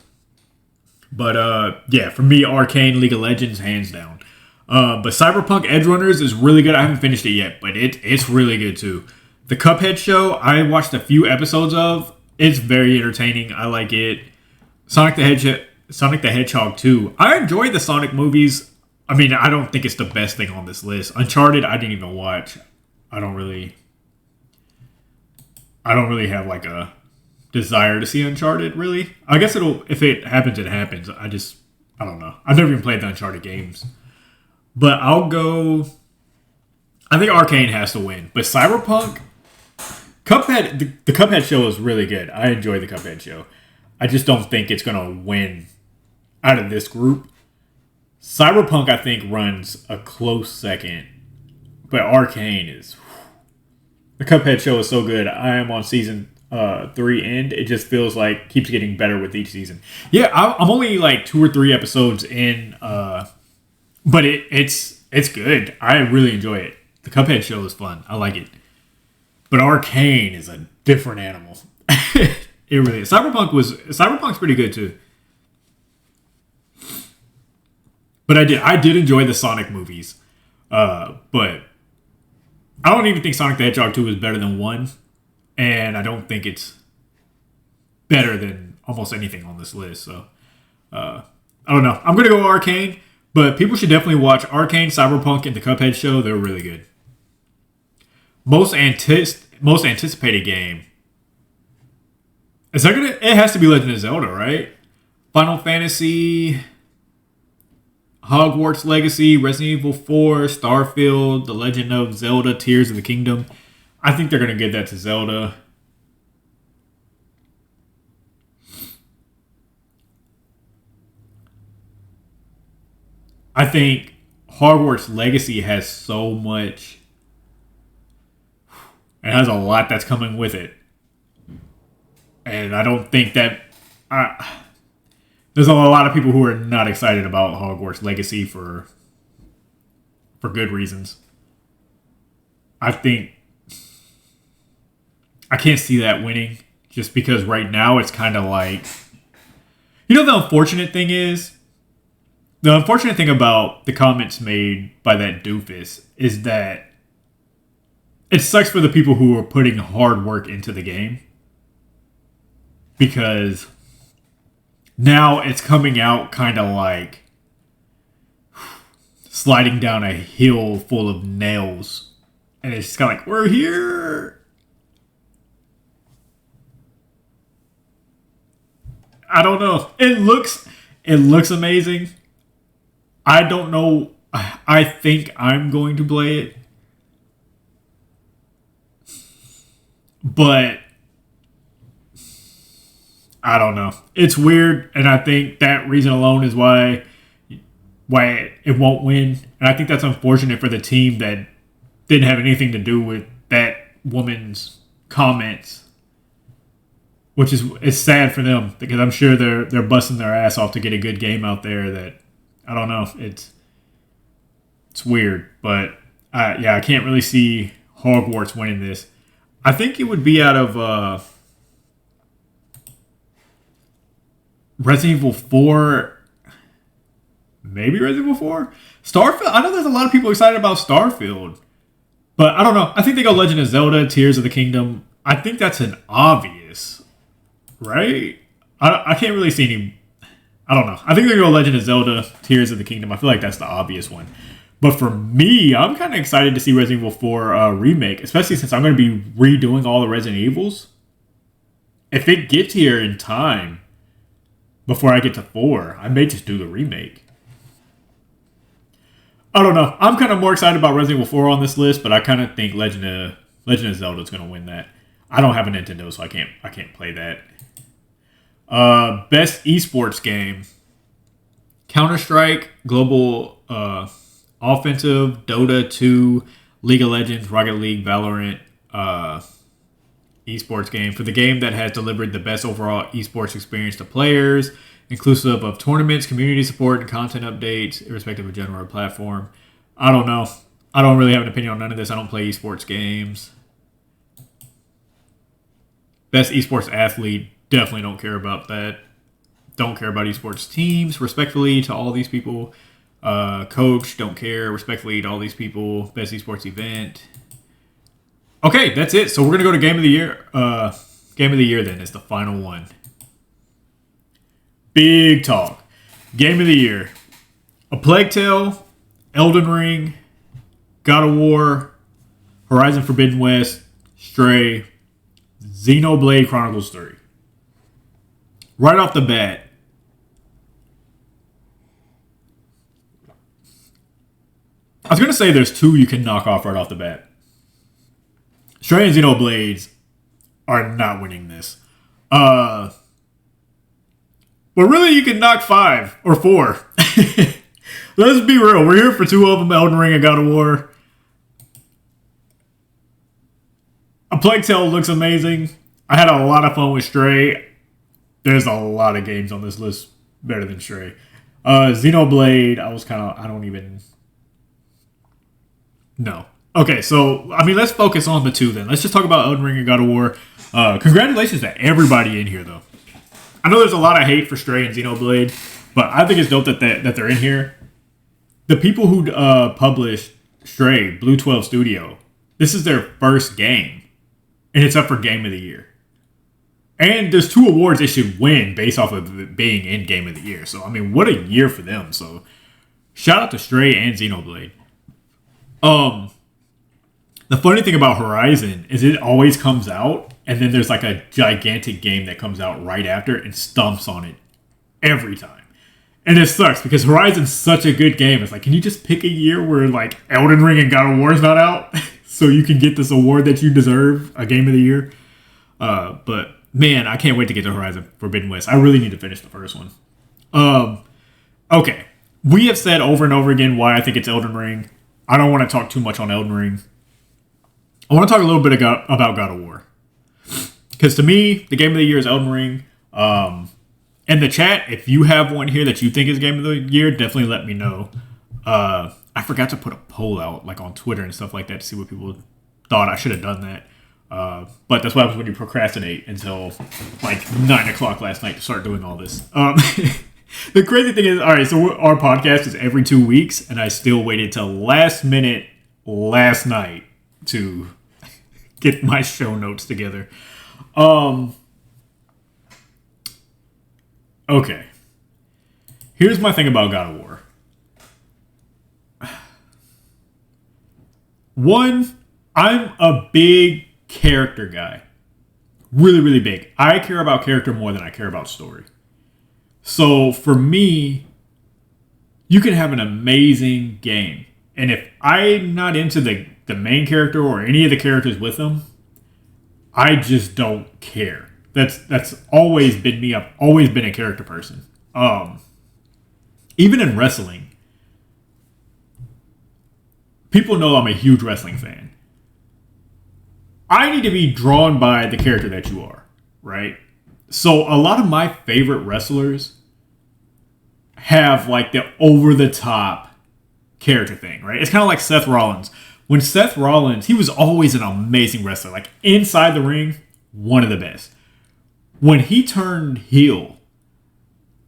But yeah, for me, Arcane League of Legends, hands down. But Cyberpunk Edgerunners is really good. I haven't finished it yet, but it's really good too. The Cuphead show, I watched a few episodes of. It's very entertaining. I like it. Sonic the Hedgehog 2. I enjoy the Sonic movies. I mean, I don't think it's the best thing on this list. Uncharted, I didn't even watch. I don't really have like a desire to see Uncharted, really. I guess if it happens, it happens. I don't know. I've never even played the Uncharted games. But I'll go... I think Arcane has to win. But Cyberpunk... Cuphead... The Cuphead show is really good. I enjoy the Cuphead show. I just don't think it's going to win out of this group. Cyberpunk, I think, runs a close second. But Arcane is... The Cuphead show is so good. I am on season 3 and it just feels like keeps getting better with each season. Yeah, I'm only like 2 or 3 episodes in, but it's good. I really enjoy it. The Cuphead show is fun. I like it. But Arcane is a different animal. It really is. Cyberpunk's pretty good too. But I did enjoy the Sonic movies. But I don't even think Sonic the Hedgehog 2 is better than 1. And I don't think it's better than almost anything on this list. So, I don't know. I'm going to go Arcane. But people should definitely watch Arcane, Cyberpunk, and the Cuphead show. They're really good. Most anticipated game. It has to be Legend of Zelda, right? Final Fantasy, Hogwarts Legacy, Resident Evil 4, Starfield, The Legend of Zelda, Tears of the Kingdom. I think they're going to give that to Zelda. I think Hogwarts Legacy has so much. It has a lot that's coming with it. And I don't think that. There's a lot of people who are not excited about Hogwarts Legacy for good reasons. I think I can't see that winning just because right now it's kind of like, the unfortunate thing is, the unfortunate thing about the comments made by that doofus is that it sucks for the people who are putting hard work into the game, because now it's coming out kind of like sliding down a hill full of nails. And it's just kind of like, we're here. I don't know. It looks amazing. I don't know. I think I'm going to play it. But I don't know. It's weird, and I think that reason alone is why it won't win. And I think that's unfortunate for the team that didn't have anything to do with that woman's comments, which is it's sad for them because I'm sure they're busting their ass off to get a good game out there. That I don't know. It's weird, but I can't really see Hogwarts winning this. I think it would be out of Resident Evil 4, maybe Resident Evil 4? Starfield? I know there's a lot of people excited about Starfield, but I don't know. I think they go Legend of Zelda, Tears of the Kingdom. I think that's an obvious, right? I can't really see any. I don't know. I think they go Legend of Zelda, Tears of the Kingdom. I feel like that's the obvious one. But for me, I'm kind of excited to see Resident Evil 4 remake, especially since I'm going to be redoing all the Resident Evils. If it gets here in time before I get to 4, I may just do the remake. I don't know. I'm kind of more excited about Resident Evil 4 on this list, but I kind of think Legend of Zelda is going to win that. I don't have a Nintendo, so I can't play that. Best esports game: Counter-Strike, Global Offensive, Dota 2, League of Legends, Rocket League, Valorant, esports game. For the game that has delivered the best overall esports experience to players, inclusive of tournaments, community support, and content updates, irrespective of genre or platform. I don't know. I don't really have an opinion on none of this. I don't play esports games. Best esports athlete, definitely don't care about that. Don't care about esports teams, respectfully to all these people. Coach, don't care, respectfully to all these people. Best esports event. Okay, that's it. So we're gonna go to game of the year. Game of the year then is the final one. Big talk. Game of the year: A Plague Tale, Elden Ring, God of War, Horizon Forbidden West, Stray, Xenoblade Chronicles 3. Right off the bat, I was going to say there's two you can knock off right off the bat. Stray and Xenoblades are not winning this. But really, you can knock 5 or 4. Let's be real. We're here for 2 of them, Elden Ring and God of War. A Plague Tale looks amazing. I had a lot of fun with Stray. There's a lot of games on this list better than Stray. Xenoblade, I don't even... No. Okay, so, let's focus on the 2 then. Let's just talk about Elden Ring and God of War. Congratulations to everybody in here, though. I know there's a lot of hate for Stray and Xenoblade, but I think it's dope that they're in here. The people who published Stray, Blue 12 Studio, this is their first game, and it's up for Game of the Year. And there's 2 awards they should win based off of it being in Game of the Year. So, what a year for them. So, shout out to Stray and Xenoblade. The funny thing about Horizon is it always comes out, and then there's like a gigantic game that comes out right after and stomps on it every time. And it sucks because Horizon's such a good game. It's like, can you just pick a year where like Elden Ring and God of War is not out so you can get this award that you deserve, a Game of the Year? But man, I can't wait to get to Horizon Forbidden West. I really need to finish the first one. Okay. We have said over and over again why I think it's Elden Ring. I don't want to talk too much on Elden Ring. I want to talk a little bit about God of War. Because to me, the game of the year is Elden Ring. In the chat, if you have one here that you think is game of the year, definitely let me know. I forgot to put a poll out like on Twitter and stuff like that to see what people thought. I should have done that. But that's what happens when you procrastinate until like 9 o'clock last night to start doing all this. The crazy thing is, all right, so our podcast is every 2 weeks, and I still waited till last minute last night to get my show notes together. Okay. Here's my thing about God of War. One, I'm a big character guy. Really, really big. I care about character more than I care about story. So for me, you can have an amazing game. And if I'm not into the main character or any of the characters with them, I just don't care. That's always been me. I've always been a character person. Even in wrestling, people know I'm a huge wrestling fan. I need to be drawn by the character that you are, right? So a lot of my favorite wrestlers have like the over-the-top character thing, right? It's kind of like Seth Rollins. When Seth Rollins, he was always an amazing wrestler. Like inside the ring, one of the best. When he turned heel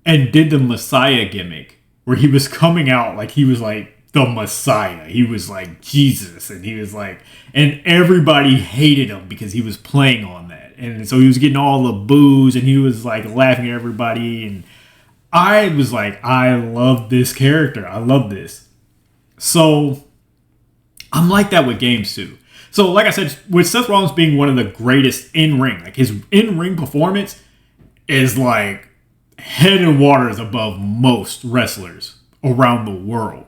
and did the Messiah gimmick, where he was coming out like he was like the Messiah. He was like Jesus, and he was like, and everybody hated him because he was playing on that. And so he was getting all the boos, and he was like laughing at everybody. And I was like, I love this character. I love this. So I'm like that with games too. So like I said, with Seth Rollins being one of the greatest in-ring, like his in-ring performance is like head and waters above most wrestlers around the world.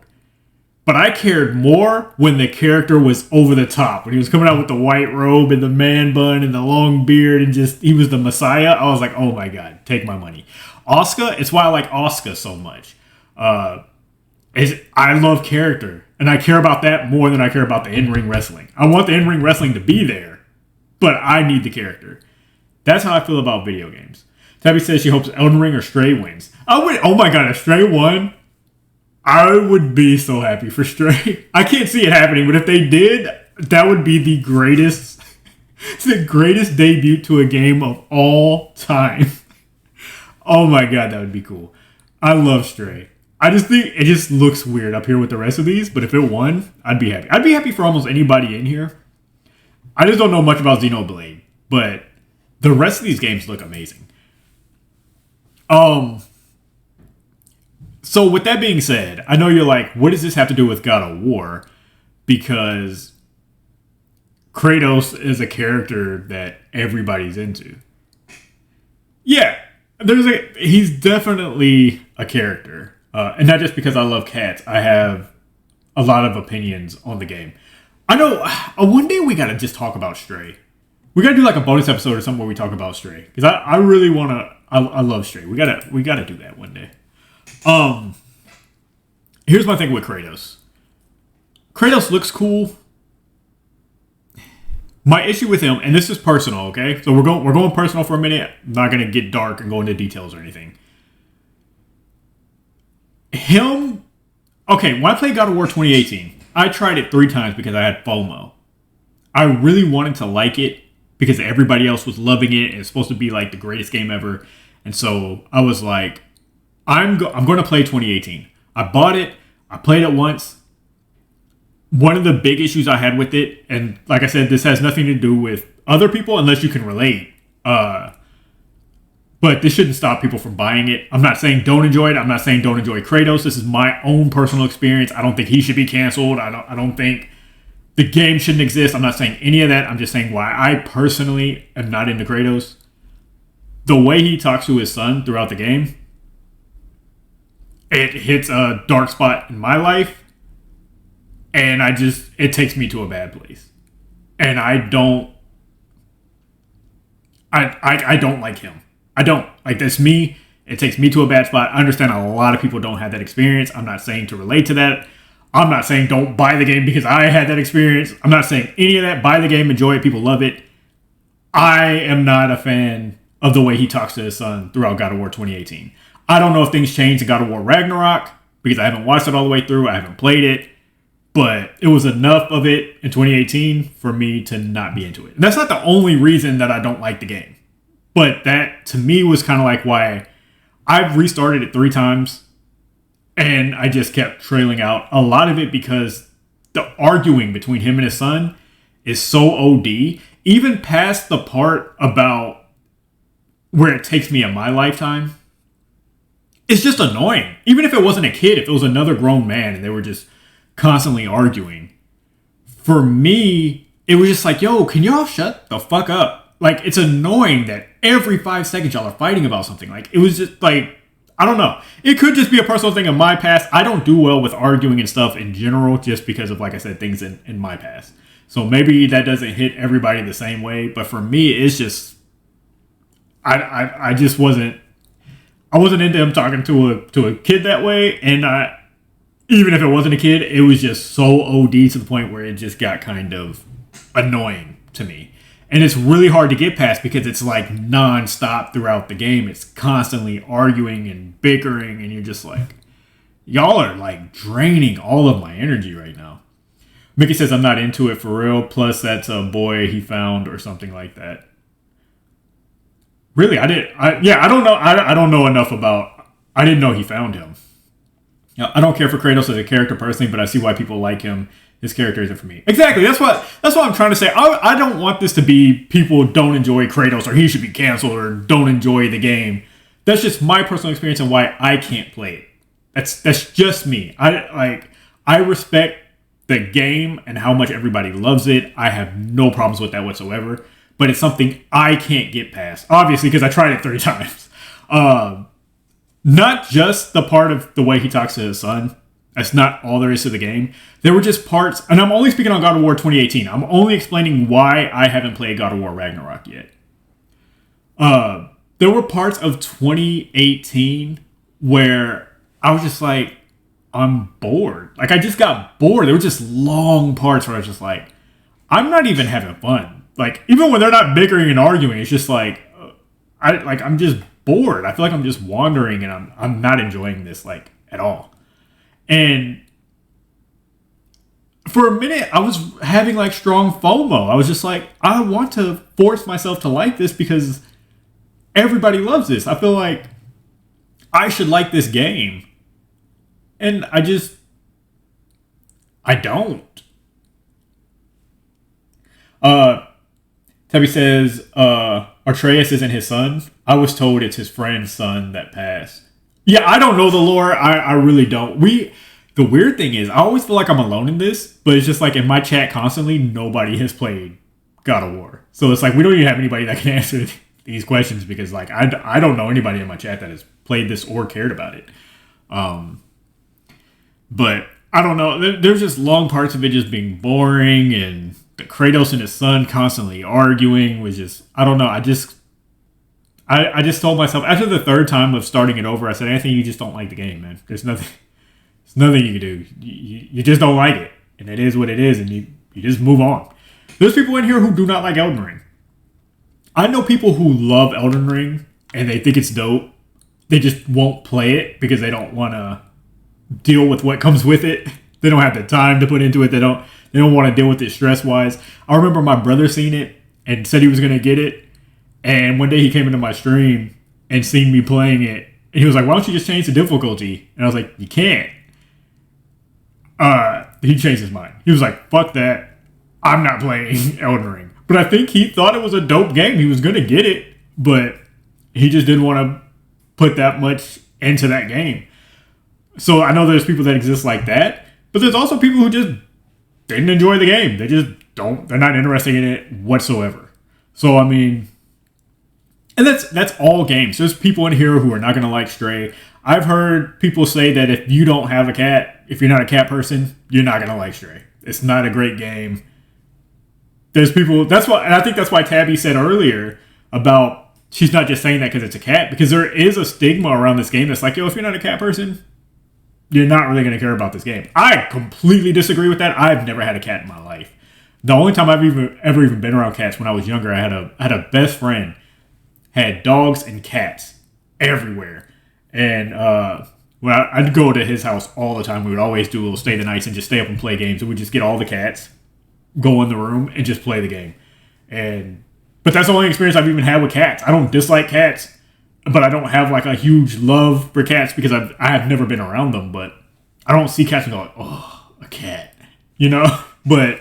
But I cared more when the character was over the top. When he was coming out with the white robe and the man bun and the long beard and just, he was the Messiah. I was like, oh my God, take my money. Asuka, it's why I like Asuka so much. I love character. And I care about that more than I care about the in-ring wrestling. I want the in-ring wrestling to be there, but I need the character. That's how I feel about video games. Tabby says she hopes Elden Ring or Stray wins. Oh my God, if Stray won, I would be so happy for Stray. I can't see it happening, but if they did, that would be the greatest debut to a game of all time. Oh my God, that would be cool. I love Stray. I just think it just looks weird up here with the rest of these, but if it won, I'd be happy. I'd be happy for almost anybody in here. I just don't know much about Xenoblade, but the rest of these games look amazing. So with that being said, I know you're like, what does this have to do with God of War? Because Kratos is a character that everybody's into. Yeah, he's definitely a character. And not just because I love cats. I have a lot of opinions on the game. I know one day we got to just talk about Stray. We got to do like a bonus episode or something where we talk about Stray. Because I really want to... I love Stray. We gotta do that one day. Here's my thing with Kratos. Kratos looks cool. My issue with him, and this is personal, okay? So we're going personal for a minute. I'm not gonna get dark and go into details or anything. Okay, when I played God of War 2018, I tried it 3 times because I had FOMO. I really wanted to like it because everybody else was loving it, and it's supposed to be like the greatest game ever. And so I was like, I'm going to play 2018. I bought it. I played it once. One of the big issues I had with it, and like I said, this has nothing to do with other people unless you can relate. But this shouldn't stop people from buying it. I'm not saying don't enjoy it. I'm not saying don't enjoy Kratos. This is my own personal experience. I don't think he should be canceled. I don't think the game shouldn't exist. I'm not saying any of that. I'm just saying why I personally am not into Kratos. The way he talks to his son throughout the game, it hits a dark spot in my life, and it takes me to a bad place. And I don't like him. I don't. Like, that's me. It takes me to a bad spot. I understand a lot of people don't have that experience. I'm not saying to relate to that. I'm not saying don't buy the game because I had that experience. I'm not saying any of that. Buy the game, enjoy it, people love it. I am not a fan of the way he talks to his son throughout God of War 2018. I don't know if things changed in God of War Ragnarok because I haven't watched it all the way through. I haven't played it. But it was enough of it in 2018 for me to not be into it. And that's not the only reason that I don't like the game. But that, to me, was kind of like why I've restarted it 3 times. And I just kept trailing out. A lot of it because the arguing between him and his son is so OD. Even past the part about where it takes me in my lifetime. It's just annoying. Even if it wasn't a kid, if it was another grown man and they were just constantly arguing. For me, it was just like, yo, can y'all shut the fuck up? Like, it's annoying that every 5 seconds y'all are fighting about something. Like, it was just like, I don't know. It could just be a personal thing in my past. I don't do well with arguing and stuff in general just because of, like I said, things in my past. So maybe that doesn't hit everybody the same way. But for me, it's just, I just wasn't into him talking to a kid that way. And even if it wasn't a kid, it was just so OD to the point where it just got kind of annoying to me. And it's really hard to get past because it's like nonstop throughout the game. It's constantly arguing and bickering, and you're just like, y'all are like draining all of my energy right now. Mickey says, I'm not into it for real. Plus, that's a boy he found or something like that. Really, I don't know. I don't know enough about. I didn't know he found him. I don't care for Kratos as a character personally, but I see why people like him. His character isn't for me. Exactly. That's what I'm trying to say. I don't want this to be people don't enjoy Kratos or he should be canceled or don't enjoy the game. That's just my personal experience and why I can't play it. That's just me. I respect the game and how much everybody loves it. I have no problems with that whatsoever. But it's something I can't get past. Obviously, because I tried it 3 times. Not just the part of the way he talks to his son. That's not all there is to the game. There were just parts, and I'm only speaking on God of War 2018. I'm only explaining why I haven't played God of War Ragnarok yet. There were parts of 2018 where I was just like, I'm bored. Like, I just got bored. There were just long parts where I was just like, I'm not even having fun. Like, even when they're not bickering and arguing, it's just like, I'm just bored. I feel like I'm just wandering and I'm not enjoying this, like, at all. And for a minute, I was having, like, strong FOMO. I was just like, I want to force myself to like this because everybody loves this. I feel like I should like this game. And I don't. Tubby says, Atreus isn't his son. I was told it's his friend's son that passed. Yeah, I don't know the lore. I really don't. The weird thing is, I always feel like I'm alone in this, but it's just like in my chat constantly, nobody has played God of War. So it's like, we don't even have anybody that can answer these questions because like, I don't know anybody in my chat that has played this or cared about it. But I don't know. There's just long parts of it just being boring and the Kratos and his son constantly arguing was just, I don't know. I just told myself after the 3rd time of starting it over, I said, Anthony, you just don't like the game, man. There's nothing you can do. You just don't like it. And it is what it is. And you just move on. There's people in here who do not like Elden Ring. I know people who love Elden Ring and they think it's dope. They just won't play it because they don't want to deal with what comes with it. They don't have the time to put into it. They don't want to deal with it stress-wise. I remember my brother seen it and said he was going to get it. And one day he came into my stream and seen me playing it. And he was like, why don't you just change the difficulty? And I was like, you can't. He changed his mind. He was like, fuck that. I'm not playing Elden Ring. But I think he thought it was a dope game. He was going to get it. But he just didn't want to put that much into that game. So I know there's people that exist like that. But there's also people who just didn't enjoy the game. They're not interested in it whatsoever. So, I mean, and that's all games. There's people in here who are not going to like Stray. I've heard people say that if you don't have a cat, if you're not a cat person, you're not going to like Stray. It's not a great game. There's people, and I think that's why Tabby said earlier about she's not just saying that because it's a cat, because there is a stigma around this game that's like, yo, if you're not a cat person, you're not really going to care about this game. I completely disagree with that. I've never had a cat in my life. The only time I've ever even been around cats when I was younger, I had a best friend, had dogs and cats everywhere. And when I'd go to his house all the time, we would always do a little stay the nights and just stay up and play games. And we'd just get all the cats, go in the room, and just play the game. But that's the only experience I've even had with cats. I don't dislike cats, but I don't have like a huge love for cats because I have never been around them. But I don't see cats and go like, oh, a cat, you know? But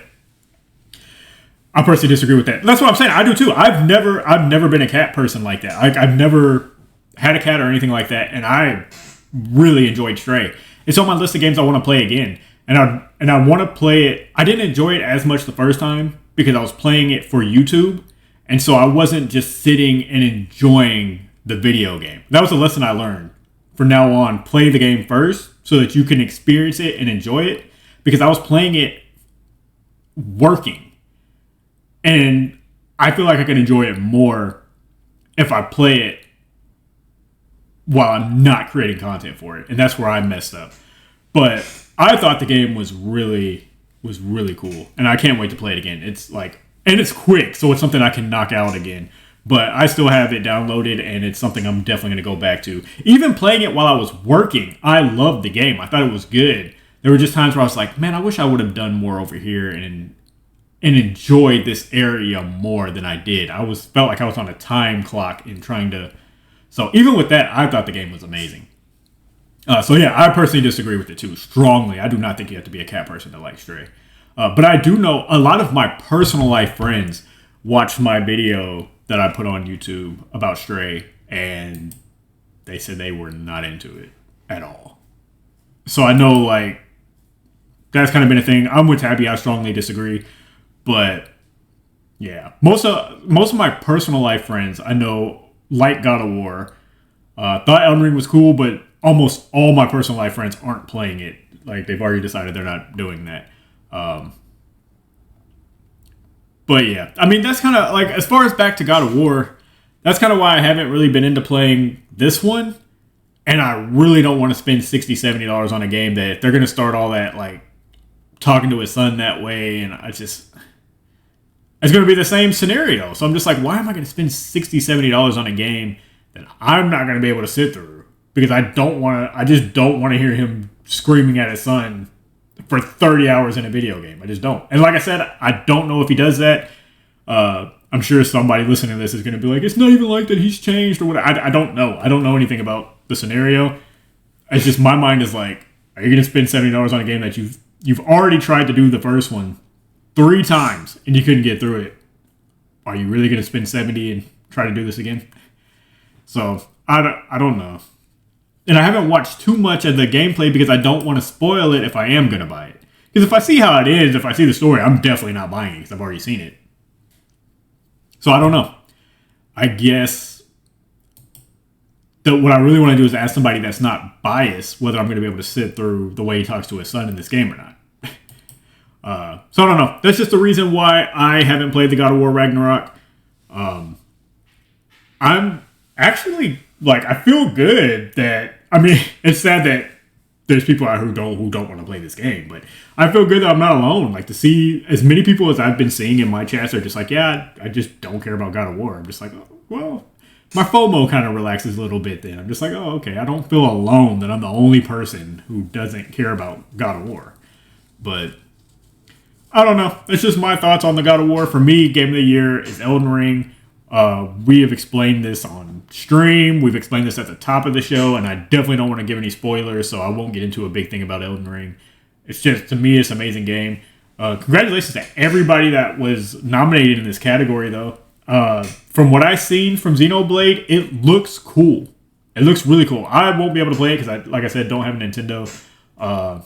I personally disagree with that. That's what I'm saying. I do too. I've never been a cat person like that. I've never had a cat or anything like that, and I really enjoyed Stray. It's on my list of games I want to play again, and I want to play it. I didn't enjoy it as much the first time because I was playing it for YouTube, and so I wasn't just sitting and enjoying the video game. That was a lesson I learned. From now on, play the game first so that you can experience it and enjoy it, because I was playing it working, and I feel like I can enjoy it more if I play it while I'm not creating content for it. And that's where I messed up. But I thought the game was really cool. And I can't wait to play it again. It's like, and it's quick, so it's something I can knock out again. But I still have it downloaded, and it's something I'm definitely going to go back to. Even playing it while I was working, I loved the game. I thought it was good. There were just times where I was like, man, I wish I would have done more over here and enjoyed this area more than I did. Felt like I was on a time clock in trying to. So even with that, I thought the game was amazing. So yeah, I personally disagree with it too, strongly. I do not think you have to be a cat person to like Stray. But I do know a lot of my personal life friends watched my video that I put on YouTube about Stray, and they said they were not into it at all. So I know, like, that's kind of been a thing. I'm with Tabby. I strongly disagree. But yeah, most of my personal life friends I know like God of War. Thought Elden Ring was cool, but almost all my personal life friends aren't playing it. Like, they've already decided they're not doing that. But yeah, I mean, that's kind of like, as far as back to God of War, that's kind of why I haven't really been into playing this one. And I really don't want to spend $60, $70 on a game that if they're going to start all that, like, talking to his son that way, and it's going to be the same scenario. So I'm just like, why am I going to spend $60, $70 on a game that I'm not going to be able to sit through? Because I just don't want to hear him screaming at his son for 30 hours in a video game. I just don't. And like I said, I don't know if he does that. I'm sure somebody listening to this is going to be like, it's not even like that, he's changed or whatever. I don't know. I don't know anything about the scenario. It's just, my mind is like, are you going to spend $70 on a game that you've already tried to do the first one 3 times and you couldn't get through it? Are you really going to spend $70 and try to do this again? So I don't know. And I haven't watched too much of the gameplay because I don't want to spoil it if I am going to buy it. Because if I see how it is, if I see the story, I'm definitely not buying it because I've already seen it. So I don't know. I guess that what I really want to do is ask somebody that's not biased whether I'm going to be able to sit through the way he talks to his son in this game or not. So I don't know. That's just the reason why I haven't played the God of War Ragnarok. I'm actually, like, I feel good that, I mean, it's sad that there's people out who don't want to play this game, but I feel good that I'm not alone. Like, to see as many people as I've been seeing in my chats are just like, yeah, I just don't care about God of War. I'm just like, oh, well, my FOMO kind of relaxes a little bit then. I'm just like, oh, okay, I don't feel alone that I'm the only person who doesn't care about God of War. But I don't know. It's just my thoughts on the God of War. For me, Game of the Year is Elden Ring. We have explained this on stream. We've explained this at the top of the show, and I definitely don't want to give any spoilers, so I won't get into a big thing about Elden Ring. It's just, to me, it's an amazing game. Congratulations to everybody that was nominated in this category, though. From what I've seen from Xenoblade, it looks cool. It looks really cool. I won't be able to play it because, like I said, don't have a Nintendo.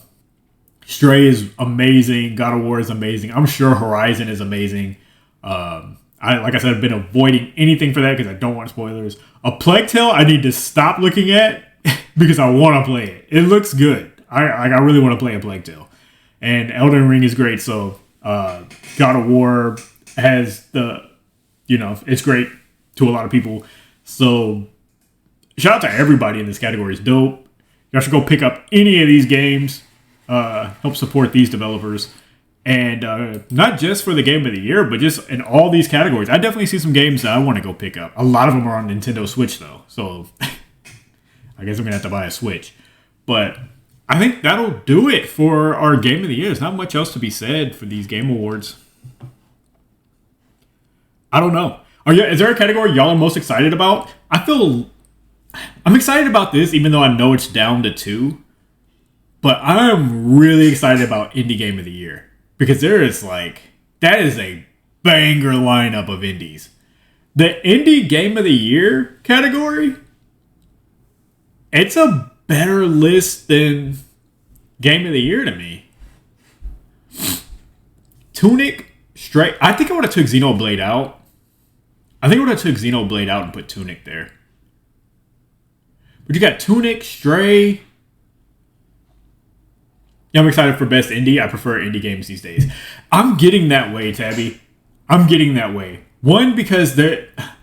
Stray is amazing. God of War is amazing. I'm sure Horizon is amazing. Like I said, I've been avoiding anything for that because I don't want spoilers. A Plague Tale, I need to stop looking at because I want to play it. It looks good. I really want to play a Plague Tale. And Elden Ring is great, so God of War has it's great to a lot of people. So shout out to everybody in this category. It's dope. Y'all should go pick up any of these games. Help support these developers. And not just for the game of the year, but just in all these categories. I definitely see some games that I want to go pick up. A lot of them are on Nintendo Switch, though. So I guess I'm going to have to buy a Switch. But I think that'll do it for our game of the year. There's not much else to be said for these game awards. I don't know. Is there a category y'all are most excited about? I'm excited about this, even though I know it's down to 2. But I'm really excited about Indie Game of the Year. Because that is a banger lineup of indies. The Indie Game of the Year category, it's a better list than Game of the Year to me. Tunic, Stray. I think I would have took Xenoblade out. And put Tunic there. But you got Tunic, Stray. Yeah, I'm excited for Best Indie. I prefer indie games these days. I'm getting that way, Tabby. I'm getting that way. One, because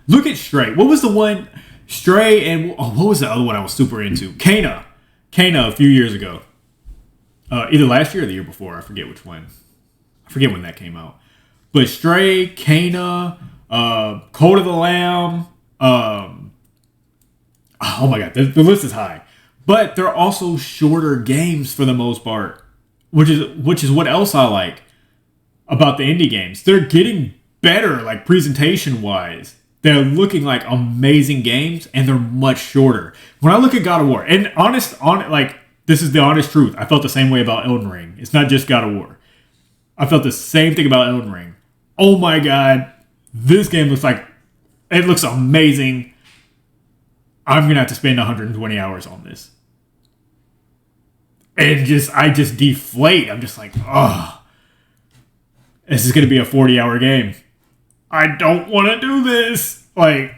look at Stray. What was the one? Stray and... what was the other one I was super into? Kana a few years ago. Either last year or the year before. I forget which one. I forget when that came out. But Stray, Kana, Code of the Lamb. Oh my god, the list is high. But they're also shorter games for the most part, which is what else I like about the indie games. They're getting better, like presentation wise. They're looking like amazing games, and they're much shorter. When I look at God of War, and this is the honest truth, I felt the same way about Elden Ring. It's not just God of War. I felt the same thing about Elden Ring. Oh my god, this game looks amazing. I'm gonna have to spend 120 hours on this. And I just deflate. I'm just like, oh, this is going to be a 40-hour game. I don't want to do this. I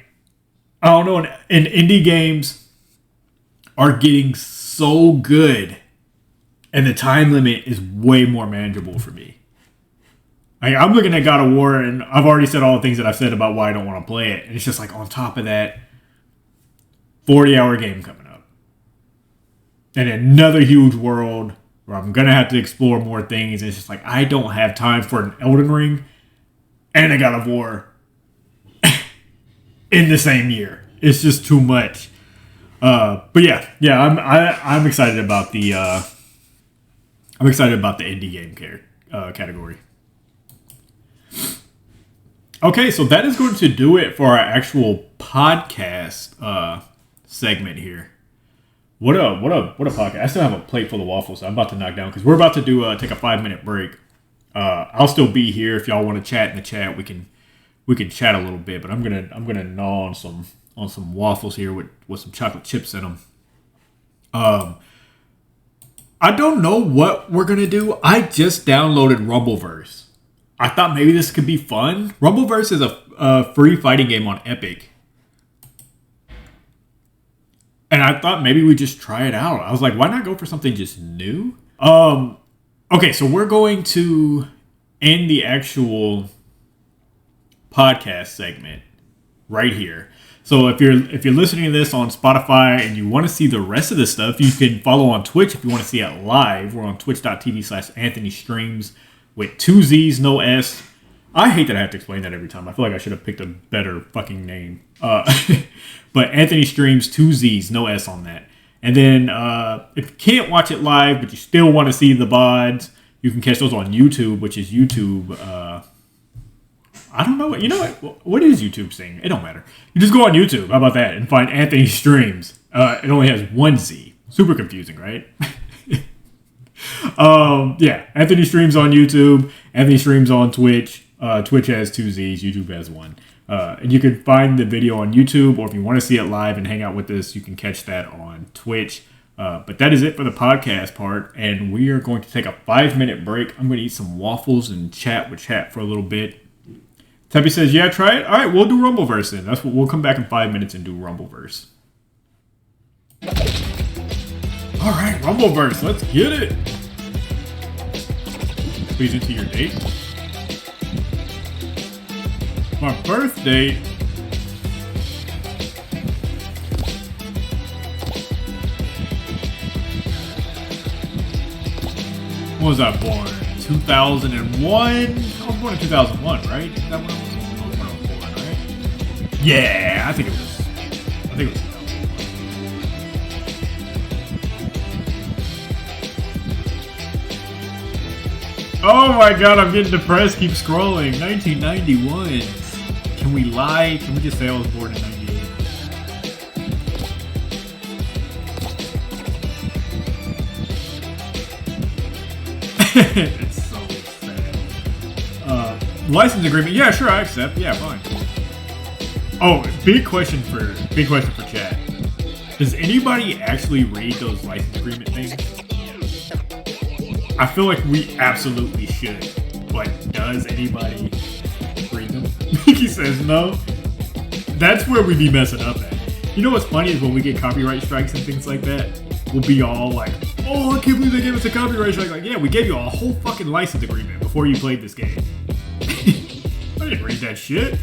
don't know. And indie games are getting so good. And the time limit is way more manageable for me. I'm looking at God of War, and I've already said all the things that I've said about why I don't want to play it. And it's just on top of that, 40-hour game coming up. And another huge world where I'm going to have to explore more things. And it's just I don't have time for an Elden Ring and a God of War in the same year. It's just too much. But yeah, I'm excited about the indie game category. Okay, so that is going to do it for our actual podcast segment here. What a podcast. I still have a plate full of waffles I'm about to knock down because we're about to take a 5-minute break. I'll still be here if y'all want to chat in the chat. We can chat a little bit, but I'm gonna gnaw on some waffles here with some chocolate chips in them. I don't know what we're gonna do. I just downloaded Rumbleverse. I thought maybe this could be fun. Rumbleverse is a free fighting game on Epic. And I thought maybe we just try it out. I was like, why not go for something just new? Okay, so we're going to end the actual podcast segment right here. So if you're listening to this on Spotify and you want to see the rest of this stuff, you can follow on Twitch if you want to see it live. We're on twitch.tv/Anthony Streams with 2 Z's, no S. I hate that I have to explain that every time. I feel like I should have picked a better fucking name. But Anthony Streams, 2 Z's, no S on that. And then if you can't watch it live, but you still want to see the VODs, you can catch those on YouTube, which is YouTube. I don't know. You know what is YouTube saying? It don't matter. You just go on YouTube. How about that? And find Anthony Streams. It only has 1 Z. Super confusing, right? Yeah. Anthony Streams on YouTube. Anthony Streams on Twitch. Twitch has 2 Z's. YouTube has 1. And you can find the video on YouTube, or if you want to see it live and hang out with us, you can catch that on Twitch. But that is it for the podcast part, and we are going to take a 5-minute break. I'm going to eat some waffles and chat with chat for a little bit. Teppy says, yeah, try it. All right, we'll do Rumbleverse then. That's what we'll come back in 5 minutes and do Rumbleverse. All right, Rumbleverse, let's get it. Please enter your date. My birth date. was I born? 2001? I was born in 2001, right? Is that when I was born, right? Yeah, I think it was. I think it was 2001. Oh my god, I'm getting depressed. Keep scrolling. 1991. Can we lie? Can we just say I was born in 98? It's so sad. License agreement. Yeah, sure, I accept. Yeah, fine. Oh, big question for chat. Does anybody actually read those license agreement things? I feel like we absolutely should. But does anybody read them? He says no. That's where we be messing up at. You know what's funny is when we get copyright strikes and things like that, we'll be all like, oh, I can't believe they gave us a copyright strike. Like, yeah, we gave you a whole fucking license agreement before you played this game. I didn't read that shit.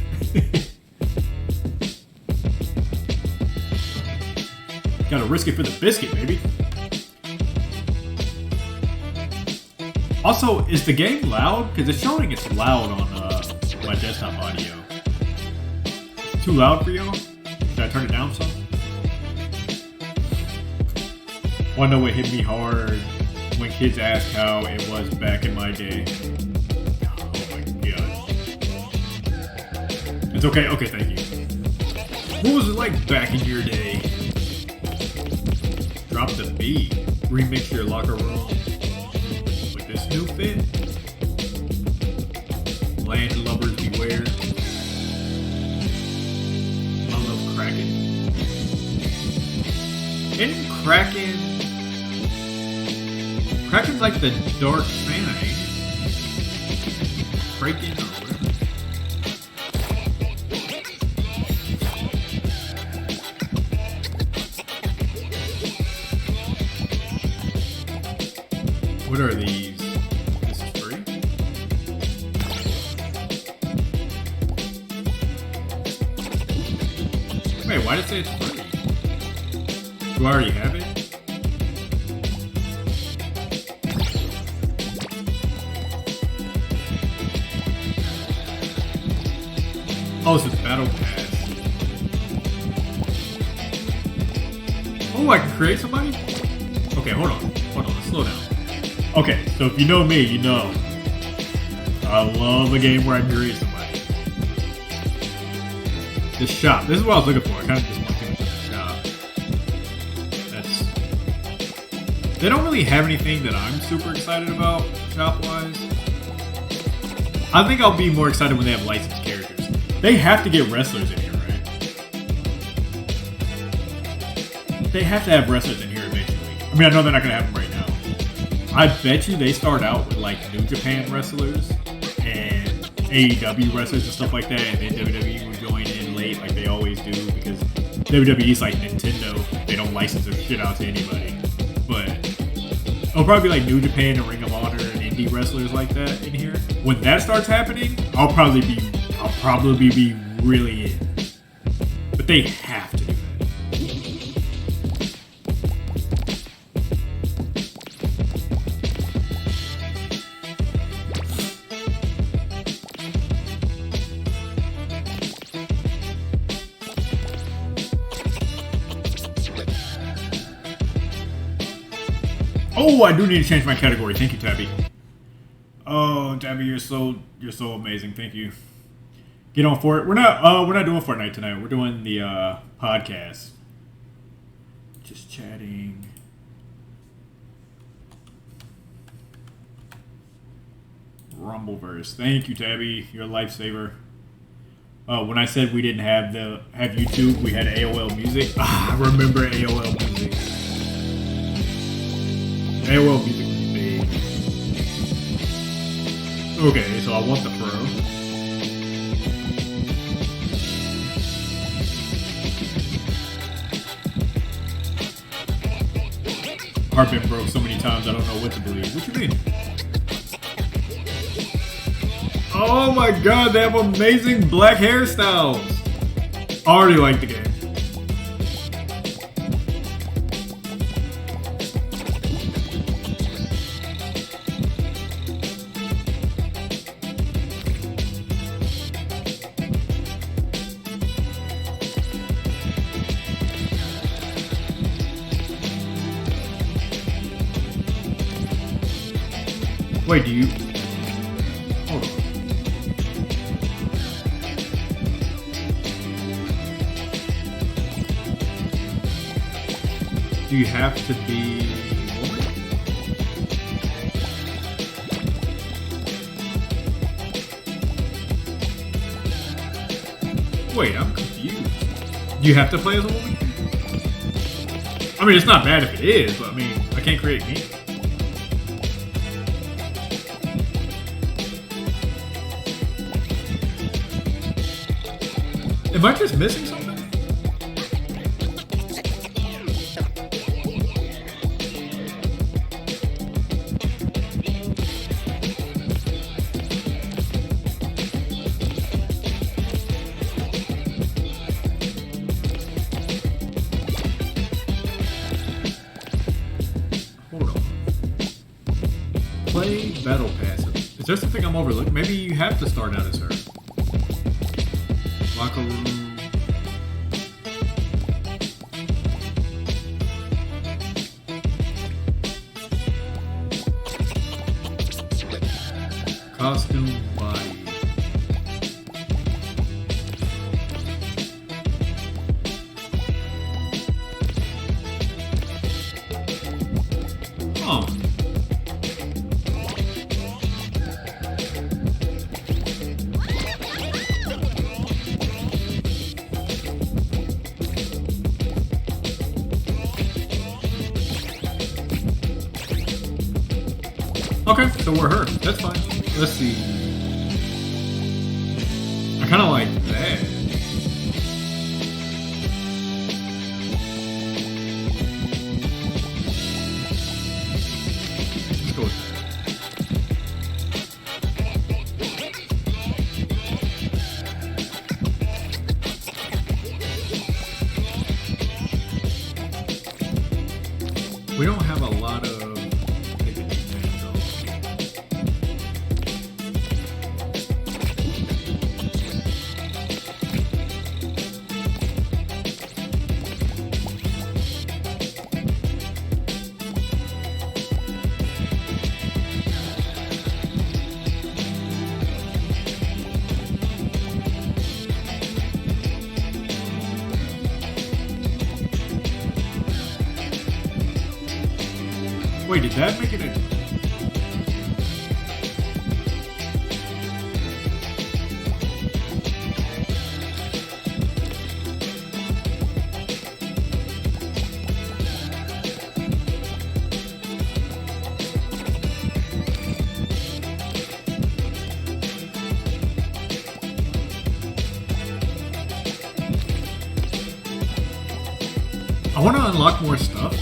Gotta risk it for the biscuit, baby. Also, is the game loud? Because it's showing it's loud on my desktop audio. Too loud for y'all? Should I turn it down some? Wanna know what hit me hard when kids ask how it was back in my day? Oh my god. It's okay, okay, thank you. What was it like back in your day? Drop the beat. Remix your locker room with this new fit. Landlubbers beware. I love Kraken. Isn't Kraken... Kraken's like the dark Santa, ain't it? Kraken or whatever. What are these? This is free? Wait, why did it say it's free? Do I already have it? Oh, this is Battle Pass. Oh, I can create somebody? Okay, hold on. Hold on, let's slow down. Okay, so if you know me, you know I love a game where I can create somebody. The shop. This is what I was looking for. I kind of just want to finish the shop. They don't really have anything that I'm super excited about, shop-wise. I think I'll be more excited when they have licensed characters. They have to get wrestlers in here, right? They have to have wrestlers in here eventually. I mean, I know they're not going to have them right now. I bet you they start out with like New Japan wrestlers and AEW wrestlers and stuff like that, and then WWE will join in late like they always do because WWE's like Nintendo. They don't license their shit out to anybody. But it'll probably be like New Japan and Ring of Honor and indie wrestlers like that in here. When that starts happening, I'll probably be really in. But they have to do that. Oh, I do need to change my category. Thank you, Tabby. Oh, Tabby, you're so amazing. Thank you. Get on for it. We're not doing Fortnite tonight. We're doing the podcast. Just chatting. Rumbleverse. Thank you, Tabby. You're a lifesaver. When I said we didn't have YouTube, we had AOL Music. I remember AOL Music. AOL Music was big. Okay, so I want the Pro. Heart been broke so many times I don't know what to believe. What you mean? Oh my god, they have amazing black hairstyles. I already like the game. Wait, do you? Hold on. Do you have to be woman? Wait, I'm confused. Do you have to play as a woman? I mean, it's not bad if it is, but I mean, I can't create me. Am I just missing something? Hold on. Play battle passive. Is there something I'm overlooking? Maybe you have to start out as her. Locker room. Costume body. Oh. Okay, so we're her. That's fine. Let's see. I kind of like that. Let's go with that. We don't have a lot of. Wait, did that make it a... I want to unlock more stuff now.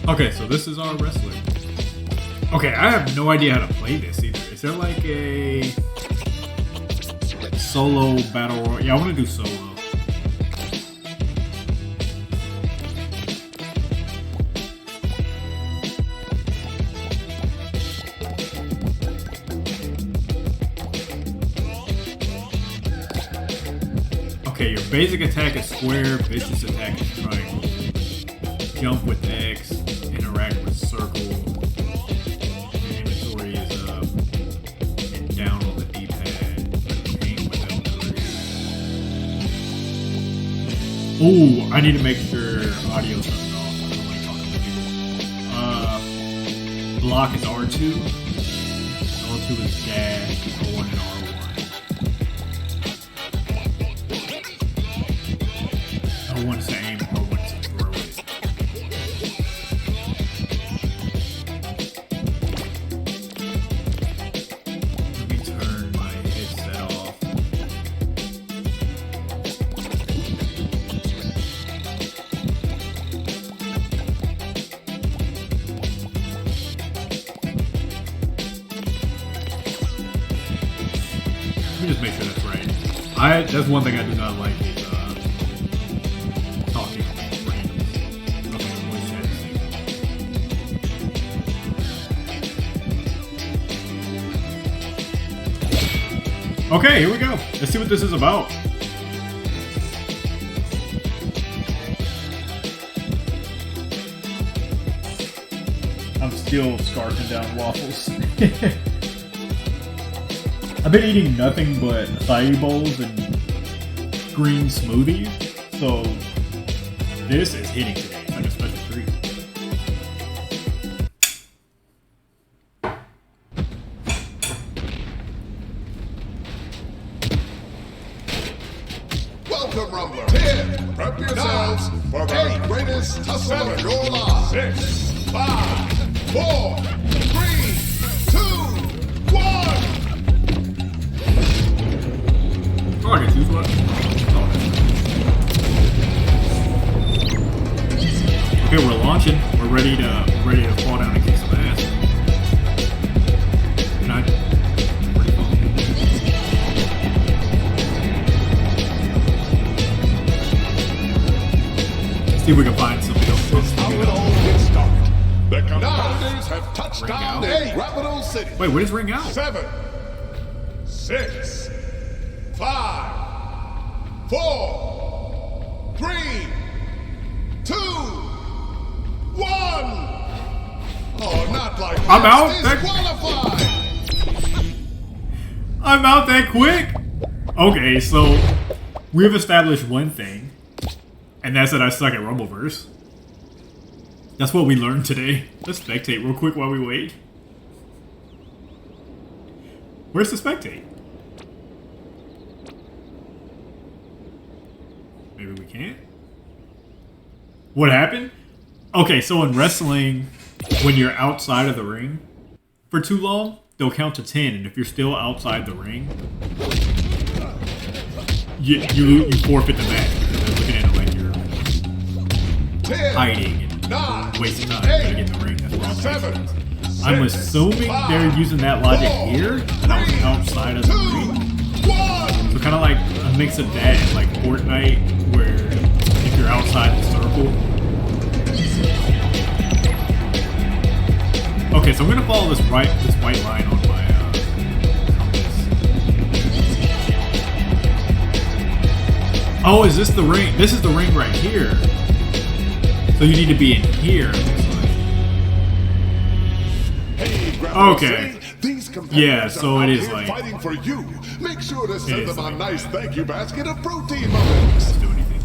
Okay, so this is our wrestler. Okay, I have no idea how to play this either. Is there like a solo battle royale? Yeah, I want to do solo. Okay, your basic attack is square, vicious attack is triangle. Jump with X, interact with circle, inventory is up, and down on the D-pad, aim with L3. Ooh, I need to make sure audio's turned off. I don't like talking to people. Block is R2, L2 is dash, R1 and R1. L1 is to aim, R1 is to throw it. Let me turn my headset off. Let me just make sure that's right. That's one thing I do not like is talking random. Okay, voice chat. Okay, here we go. Let's see what this is about. I'm still scarfing down waffles. I've been eating nothing but acai bowls and green smoothies, so this is hitting today. It's like a special treat. Welcome, Rumbler. 10. Prep yourselves for the greatest tussle of your lives. 6, 5, 4, 3, 2, 1. Oh, I can choose one. Oh. Okay, we're launching. We're ready to fall down and kick some ass. Can I? Pretty cool. Let's see if we can find some. This is how it all gets started. The competitors have touched down in Capital City. Wait, where does ring out? 7, 6, 5, 4, 3, 2, 1. Oh, not like this. I'm out. Disqualified. I'm out that quick. Okay, so we've established one thing, and that's that I suck at Rumbleverse. That's what we learned today. Let's spectate real quick while we wait. Where's the spectate? Maybe we can't? What happened? Okay, so in wrestling, when you're outside of the ring for too long, they'll count to 10, and if you're still outside the ring, you forfeit the match. They're looking at it like you're 10, hiding and 9, wasting time 8, to get in the ring. That's wrong. 7, I'm 6, assuming 5, they're using that logic 4, here, that I was outside of the 2, ring. 1. So kind of like a mix of that and like Fortnite, where if you're outside the circle. Okay, so I'm gonna follow this white line on my compass. Oh, is this the ring? This is the ring right here. So you need to be in here. Hey, Okay. These Yeah, so are it out is here like- fighting for you. Make sure to send is them a like nice that. thank you basket of protein muffins. Does it do anything?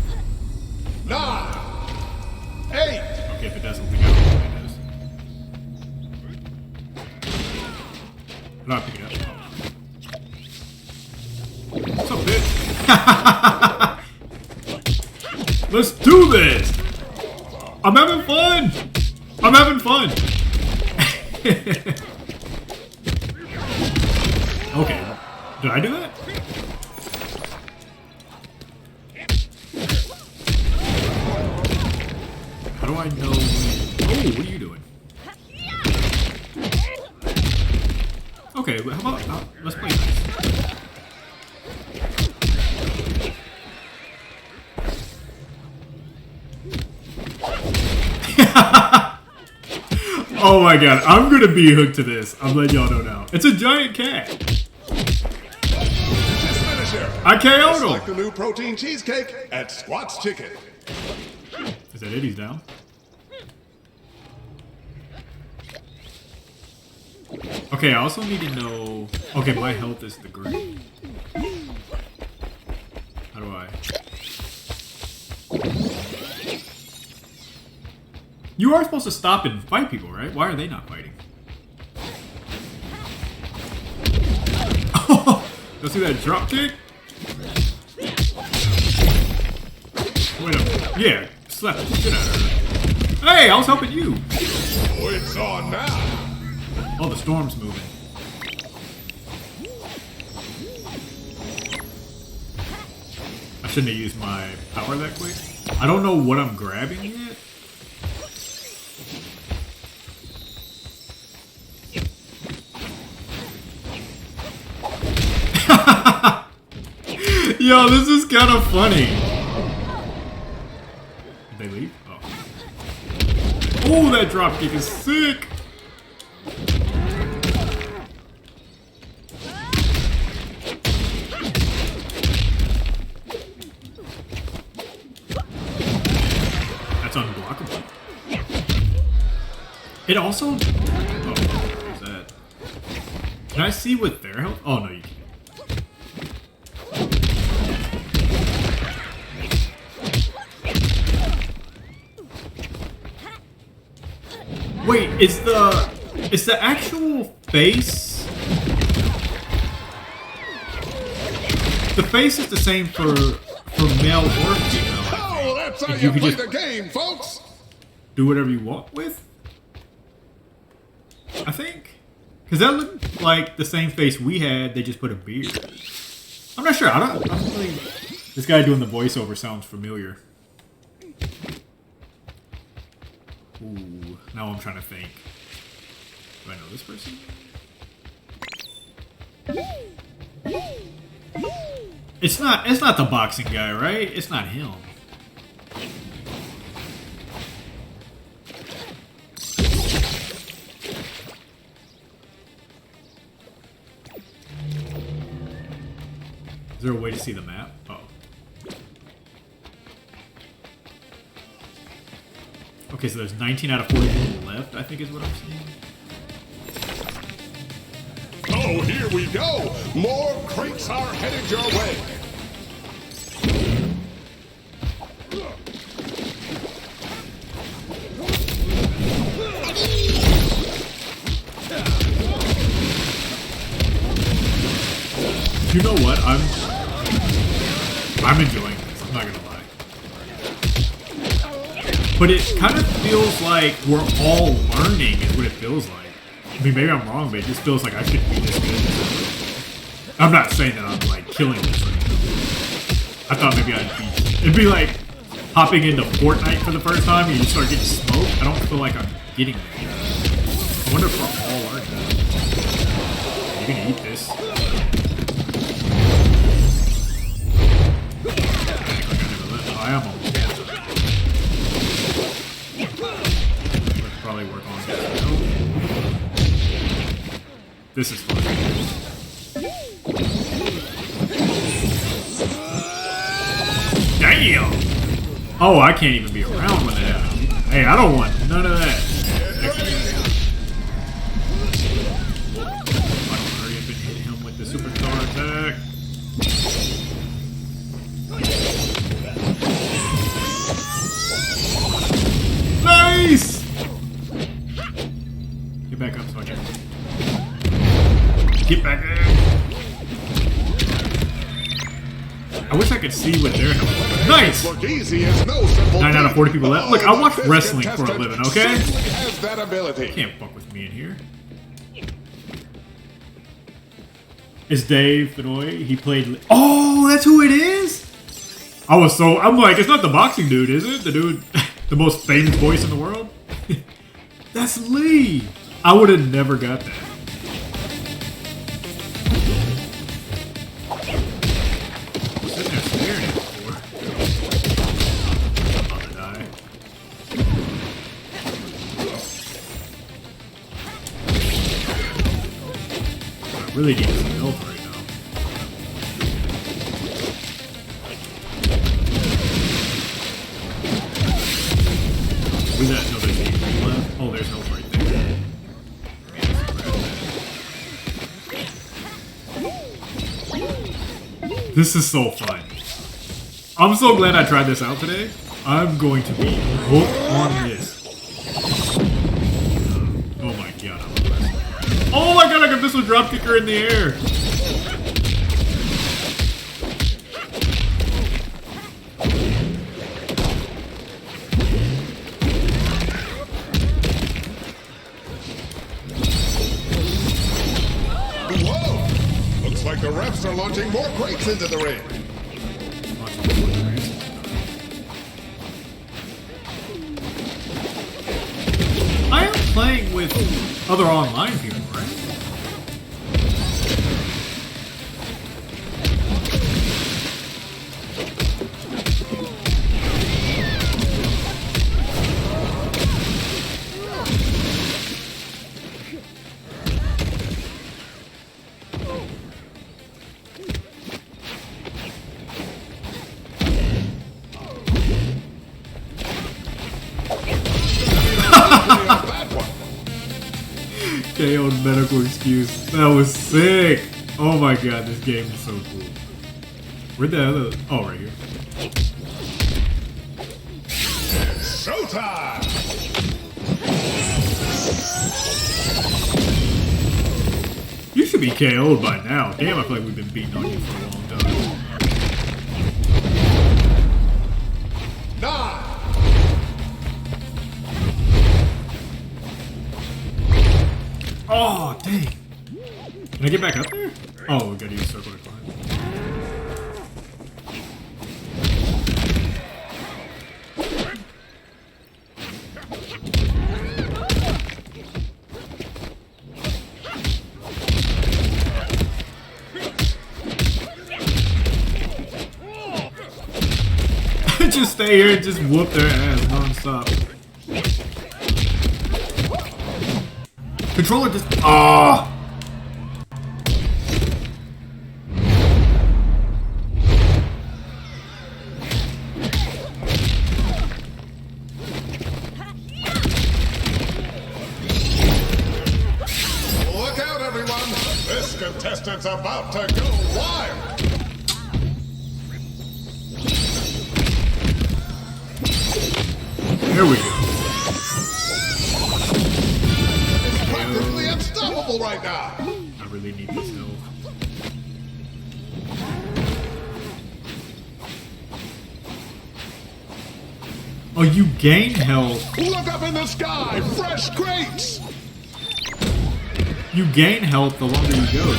9, 8. Okay, if it doesn't, we got what it does. I'm not picking it up. What's up, bitch? Let's do this! I'm having fun! I'm having fun! Okay. Did I do that? How do I know? Oh, what are you doing? Okay, how about let's play this. Oh my god, I'm gonna be hooked to this. I'm letting y'all know now. It's a giant cat. Just finisher. I KO'd Just him. like the new protein cheesecake at Squat's Chicken. Is that it? He's down? Okay, I also need to know... Okay, my health is the green. How do I... You are supposed to stop and fight people, right? Why are they not fighting? Oh! Let's see that drop kick? Wait a minute. Yeah, slap the shit out of her. Hey, I was helping you! Oh, it's on now. Oh, the storm's moving. I shouldn't have used my power that quick. I don't know what I'm grabbing yet. Yo, this is kind of funny. Did they leave? Oh. Oh, that dropkick is sick. That's unblockable. It also... Oh, what's that? Can I see what their health... Oh, no, you can't. Wait, is the actual face... The face is the same for male or female. Oh, that's how you play the game, folks! Do whatever you want with? I think. Because that looked like the same face we had, they just put a beard. I'm not sure, I don't really... This guy doing the voiceover sounds familiar. Ooh, now I'm trying to think. Do I know this person? It's not the boxing guy, right? It's not him. Is there a way to see the map? Oh. Okay, so there's 19 out of 40 people left, I think is what I'm saying. Oh, here we go! More crates are headed your way! You know what? I'm enjoying this, I'm not gonna lie. But it kind of feels like we're all learning is what it feels like. I mean, maybe I'm wrong, but it just feels like I shouldn't be this good. I'm not saying that I'm, like, killing this right now. I thought maybe it'd be like hopping into Fortnite for the first time and you start getting smoked. I don't feel like I'm getting there. I wonder if we're all learning. You can eat this. I am almost. Let's probably work on this. This is fun. Damn! Oh, I can't even be around when that happens. Hey, I don't want none of that. I don't hurry up and hit him with the superstar attack. Nice! Get back up so I can... Get back in! I wish I could see what their health was. Nice! 9 out of 40 people left. Look, I watch wrestling for a living, okay? You can't fuck with me in here. It's Dave Fenoy. He played... Oh, that's who it is? I'm like, it's not the boxing dude, is it? The dude... The most famous voice in the world? That's Lee! I would have never got that. I'm sitting there staring at it before. I'm about to die. I really need some health right now. Was that another team left? Oh, there's health right there. This is so fun. I'm so glad I tried this out today. I'm going to be hooked on this. Oh my god, I love this. Oh my god, I got missile drop kicker in the air. Like the refs are launching more crates into the ring. I am playing with other online people, right? medical excuse. That was sick. Oh my god, this game is so cool. Where'd the other... Oh, right here. Showtime! You should be KO'd by now. Damn, I feel like we've been beating on you for a long time. 9. Oh, dang. Can I get back up there? Oh, we gotta use circle to climb. Just stay here and just whoop their ass non-stop. Controller just... Ah! Look out, everyone! This contestant's about to go wild! Here we go. It's practically unstoppable right now! I really need this help. Oh, you gain health. Look up in the sky! Fresh crates! You gain health the longer you go.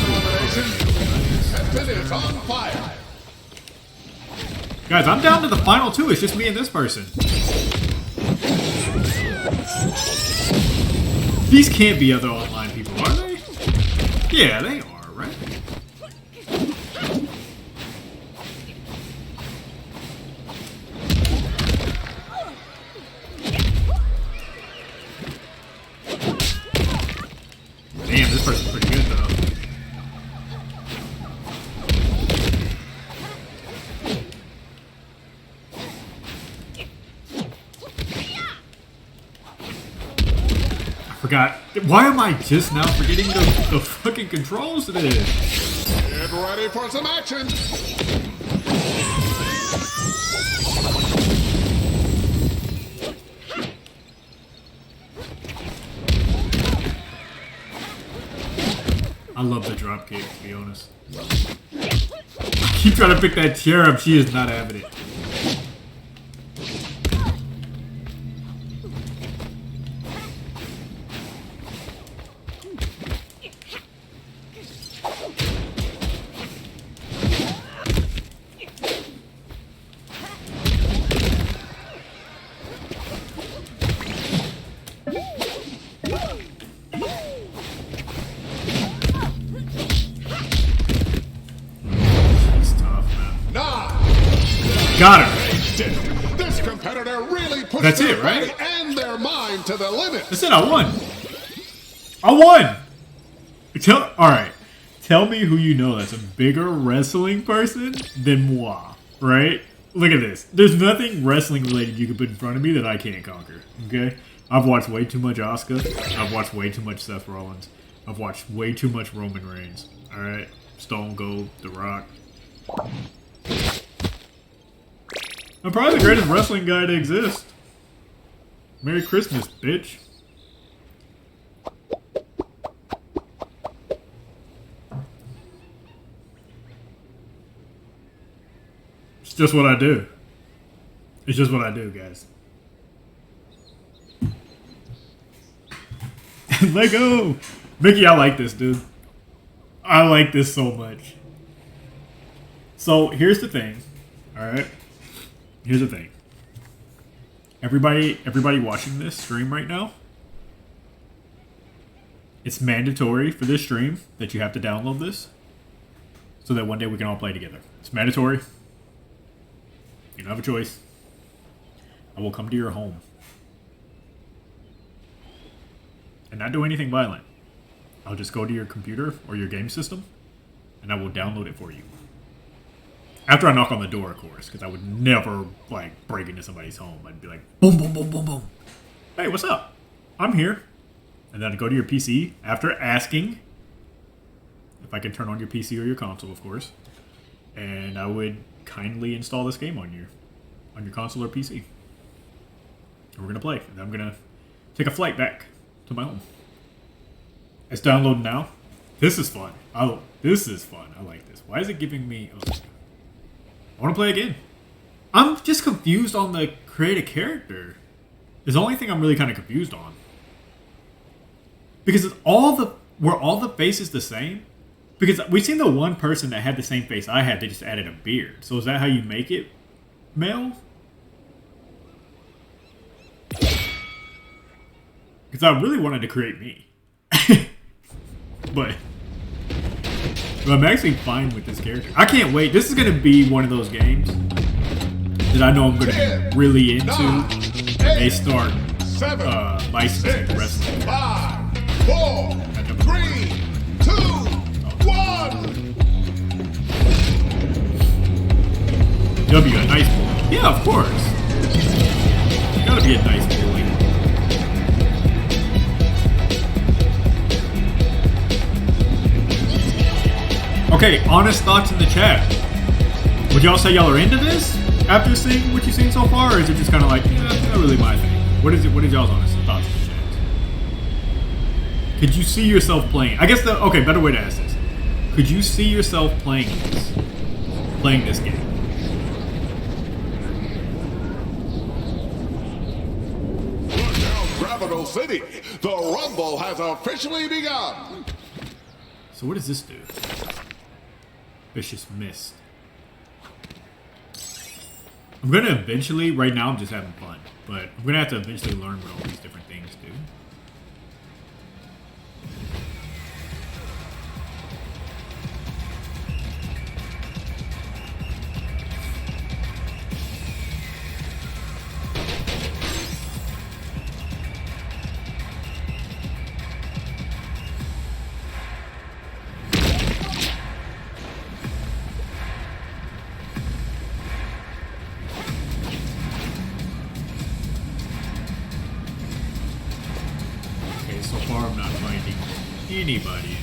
Contestant is on fire! Guys, I'm down to the final 2. It's just me and this person. These can't be other online people, are they? Yeah, they are, right? Damn, this person's pretty good, though. Forgot. Why am I just now forgetting the fucking controls to this? Get ready for some action! I love the drop kick, to be honest. I keep trying to pick that chair up. She is not having it. Got her. This competitor really pushed That's their it, right? body and their mind to the limit. That's it. I won. I won. All right. Tell me who you know that's a bigger wrestling person than moi. Right? Look at this. There's nothing wrestling related you can put in front of me that I can't conquer. Okay? I've watched way too much Asuka. I've watched way too much Seth Rollins. I've watched way too much Roman Reigns. All right? Stone Cold, The Rock. I'm probably the greatest wrestling guy to exist. Merry Christmas, bitch. It's just what I do. It's just what I do, guys. Let go! Mickey, I like this, dude. I like this so much. So, here's the thing. Alright? Here's the thing. Everybody watching this stream right now, it's mandatory for this stream that you have to download this so that one day we can all play together. It's mandatory. You don't have a choice. I will come to your home and not do anything violent. I'll just go to your computer or your game system and I will download it for you. After I knock on the door, of course, because I would never, like, break into somebody's home. I'd be like, boom, boom, boom, boom, boom. Hey, what's up? I'm here. And then go to your PC after asking if I can turn on your PC or your console, of course. And I would kindly install this game on your console or PC. And we're gonna play. And I'm gonna take a flight back to my home. It's downloading now. This is fun. This is fun. I like this. Why is it giving me... Oh, I want to play again. I'm just confused on the create a character. It's the only thing I'm really kind of confused on. Because were all the faces the same? Because we've seen the one person that had the same face I had, they just added a beard. So is that how you make it male? Because I really wanted to create me. But I'm actually fine with this character. I can't wait. This is going to be one of those games that I know I'm going to be really into when they start licensing the rest of it. 5, 4, 3, 2, 1. W, a nice boy. Yeah, of course. Gotta be a nice boy. Okay, honest thoughts in the chat. Would y'all say y'all are into this after seeing what you've seen so far, or is it just kind of like, yeah, not really my thing? What is y'all's honest thoughts in the chat? Could you see yourself playing? I guess better way to ask this. Could you see yourself playing this game? Capital City, the Rumble has officially begun. So what does this do? Vicious Mist. I'm gonna eventually, right now I'm just having fun, but I'm gonna have to eventually learn what all these different things do. Anybody.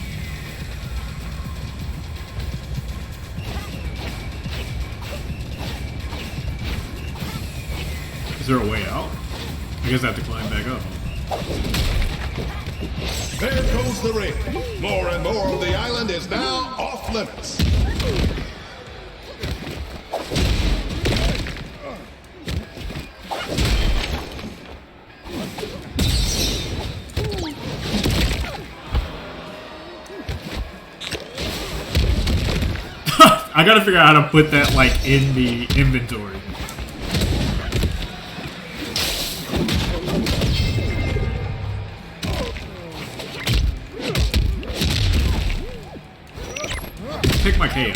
Is there a way out? I guess I have to climb back up. There goes the ring. More and more of the island is now off limits. I gotta figure out how to put that, like, in the inventory. Pick my KO.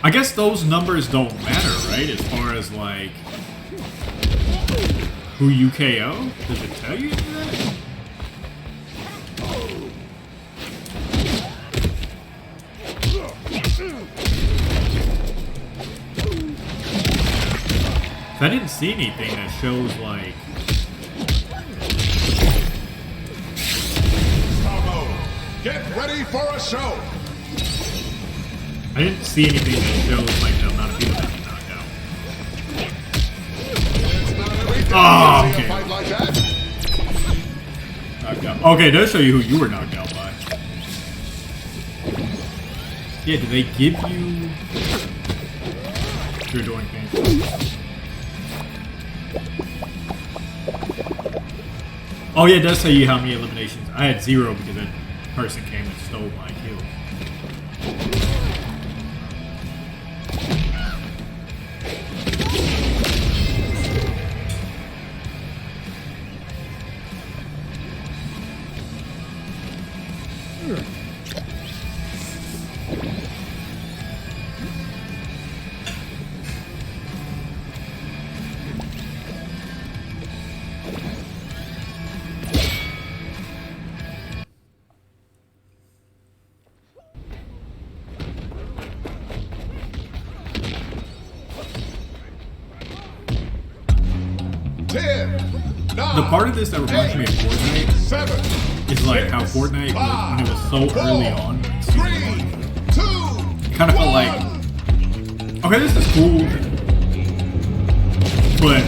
I guess those numbers don't matter, right? As far as, like, who you KO? Does it tell you that? I didn't see anything that shows, like... Bravo! Get ready for a show! I didn't see anything that shows, like, the amount of people that you knocked out. Oh, okay. Fight like that. Knocked out. Okay, it does show you who you were knocked out by. Yeah, do they give you... You're doing things. Oh yeah, it does tell you how many eliminations. I had 0 because that person came and stole my kill. The part of this that reminds me of Fortnite is like how Fortnite, when it was so early on in season 1, it kind of felt like, okay, this is cool, but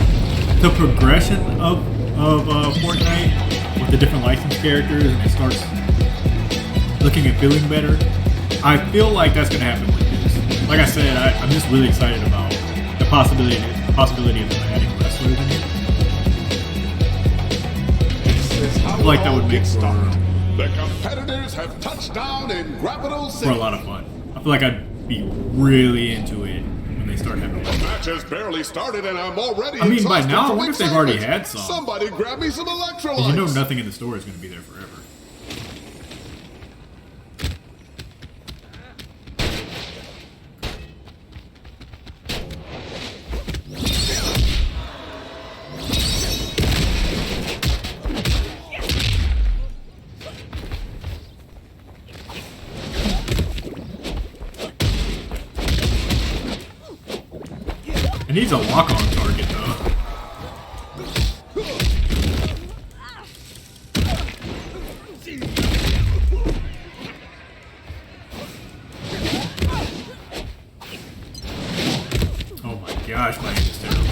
the progression of Fortnite with the different licensed characters, and it starts looking and feeling better. I feel like that's gonna happen with this. Like I said, I'm just really excited about the possibility of them adding wrestlers in it. I feel like that would make for the competitors have touched down in Capital City. For a lot of fun. I feel like I'd be really into it when they start having it. The match has barely started and I'm already I mean, by now, I wonder if they've already had some. Somebody grab me some electrolytes. You know nothing in the store is going to be there forever. It needs a lock-on target, though. Oh my gosh, my aim is terrible.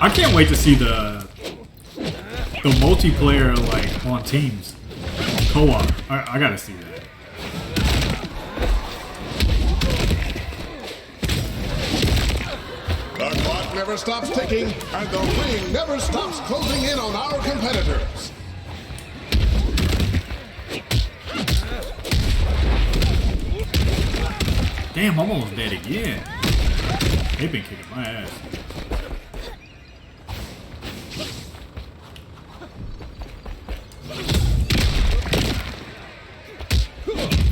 I can't wait to see the multiplayer, like, on teams. Co-op. I gotta see that. The clock never stops ticking, and the ring never stops closing in on our competitors. Damn, I'm almost dead again. They've been kicking my ass.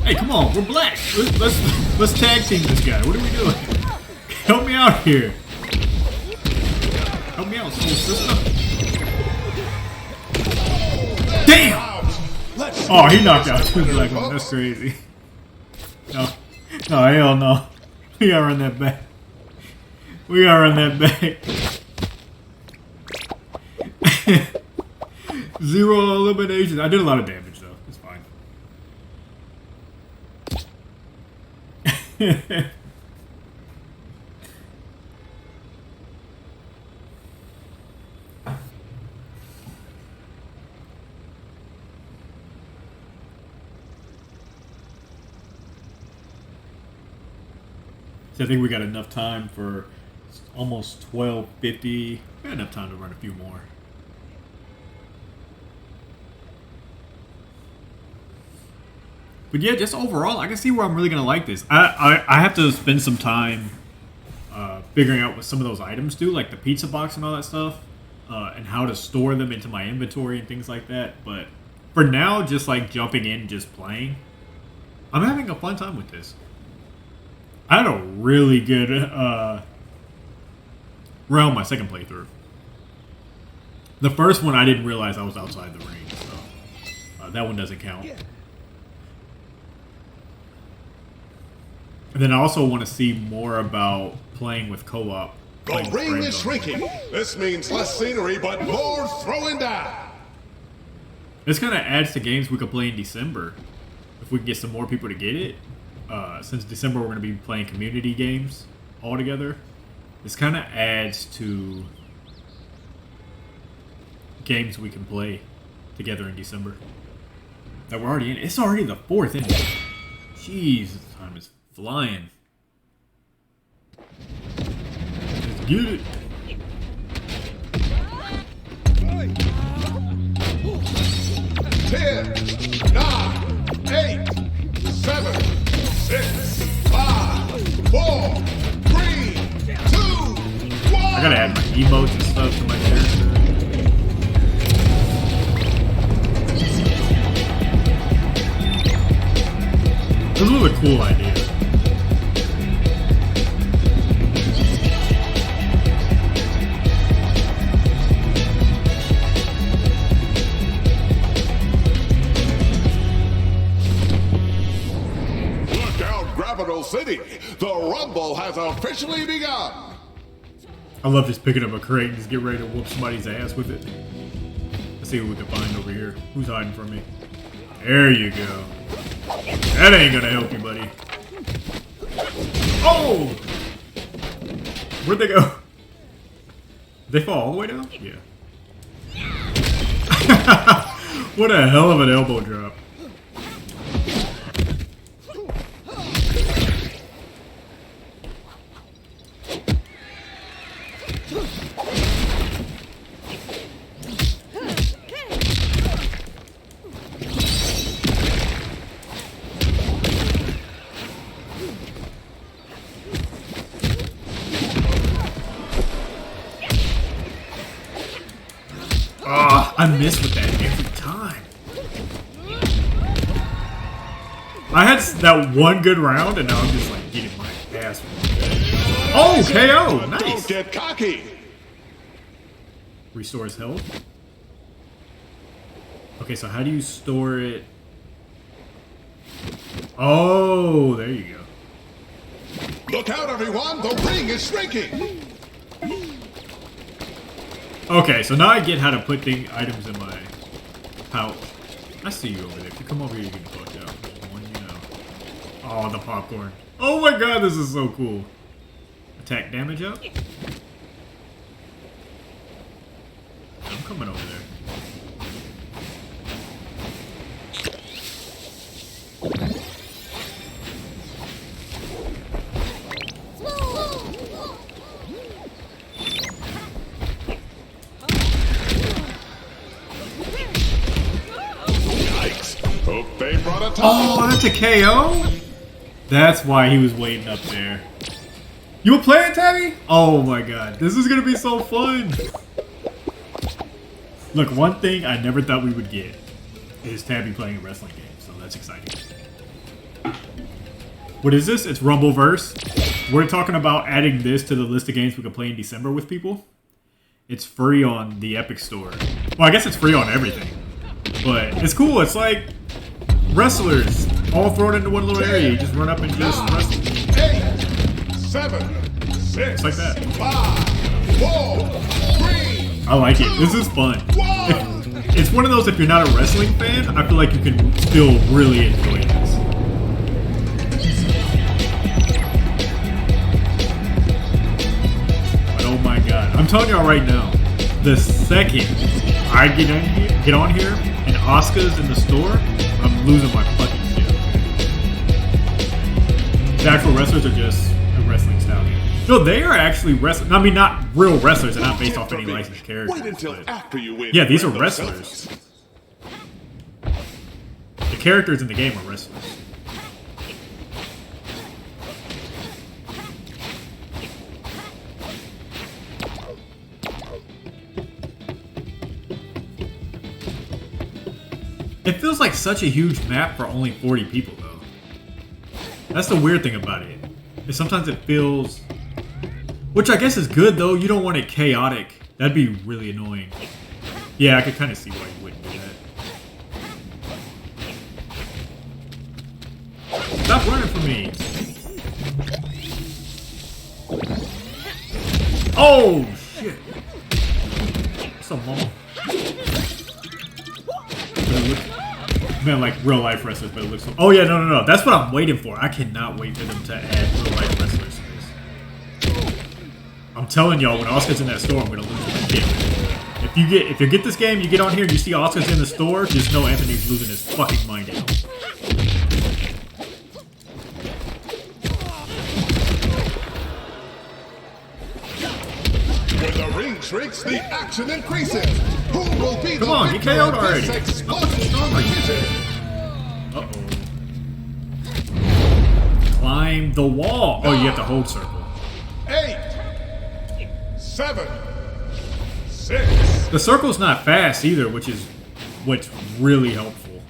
Hey, come on, we're black. Let's tag team this guy. What are we doing? Help me out here. Help me out, soul sister. Damn! Oh, he knocked out two black ones. That's crazy. No, hell no. We gotta run that back. We gotta run that back. 0 eliminations. I did a lot of damage though. It's fine. So I think we got enough time for almost 12:50. We got enough time to run a few more. But yeah, just overall, I can see where I'm really gonna like this. I have to spend some time figuring out what some of those items do, like the pizza box and all that stuff, and how to store them into my inventory and things like that. But for now, just like jumping in, just playing, I'm having a fun time with this. I had a really good round my second playthrough. The first one, I didn't realize I was outside the ring, so that one doesn't count. And then I also want to see more about playing with co-op. The ring is shrinking. This means less scenery, but more throwing down. This kind of adds to games we could play in December. If we can get some more people to get it. Since December we're going to be playing community games all together. This kind of adds to games we can play together in December. That we're already in. It's already the 4th inning. Jeez, this time is flying. Let's get it. Ten, 9, 8, 7, 6, 5, 4, 3, 2, 1. I gotta add my emotes and stuff to my character. This was a cool idea. Look out, Capital City! The Rumble has officially begun. I love just picking up a crate and just get ready to whoop somebody's ass with it. Let's see what we can find over here. Who's hiding from me? There you go. That ain't gonna help you, buddy. Oh! Where'd they go? Did they fall all the way down? Yeah. What a hell of an elbow drop. I miss with that every time. I had that one good round, and now I'm just like getting my ass. Oh, KO! Nice. Don't get cocky. Restores health. Okay, so how do you store it? Oh, there you go. Look out, everyone! The ring is shrinking. Okay, so now I get how to put items in my pouch. I see you over there. If you come over here, you can fucked out. One, you know. Oh, the popcorn. Oh my god, this is so cool. Attack damage up. I'm coming over there. Oh, that's a KO? That's why he was waiting up there. You were playing, Tabby? Oh my god, this is gonna be so fun. Look, one thing I never thought we would get is Tabby playing a wrestling game, so that's exciting. What is this? It's Rumbleverse. We're talking about adding this to the list of games we can play in December with people. It's free on the Epic Store. Well, I guess it's free on everything. But it's cool. It's like wrestlers all thrown into one little area. You just run up and just wrestle. 8, 7, 6, It's like that. 5, 4, 3. I like it. This is fun. It's one of those, if you're not a wrestling fan, I feel like you can still really enjoy this. But oh my god. I'm telling y'all right now, the second I get on here and Asuka's in the store, I'm losing my fucking shit. The actual wrestlers are just a wrestling style game. No, they are actually wrestlers. I mean, not real wrestlers. They're not based off any licensed characters. Wait until after you win. Yeah, these are wrestlers. The characters in the game are wrestlers. It feels like such a huge map for only 40 people, though. That's the weird thing about it. Is sometimes it feels... Which I guess is good, though. You don't want it chaotic. That'd be really annoying. Yeah, I could kind of see why you wouldn't do that. Stop running from me! Oh, shit! What's up, mama? Man, like real life wrestlers, but it looks so... Oh yeah, no. That's what I'm waiting for. I cannot wait for them to add real life wrestlers to this. I'm telling y'all, when Asuka's in that store, I'm gonna lose my shit. If you get this game, you get on here and you see Asuka's in the store, just know Anthony's losing his fucking mind now. When the ring shrinks, the action increases. Who will be Come on, get KO'd already. Uh-oh. Climb the wall. Oh, you have to hold circle. 8, 7, 6. The circle's not fast either, which is what's really helpful.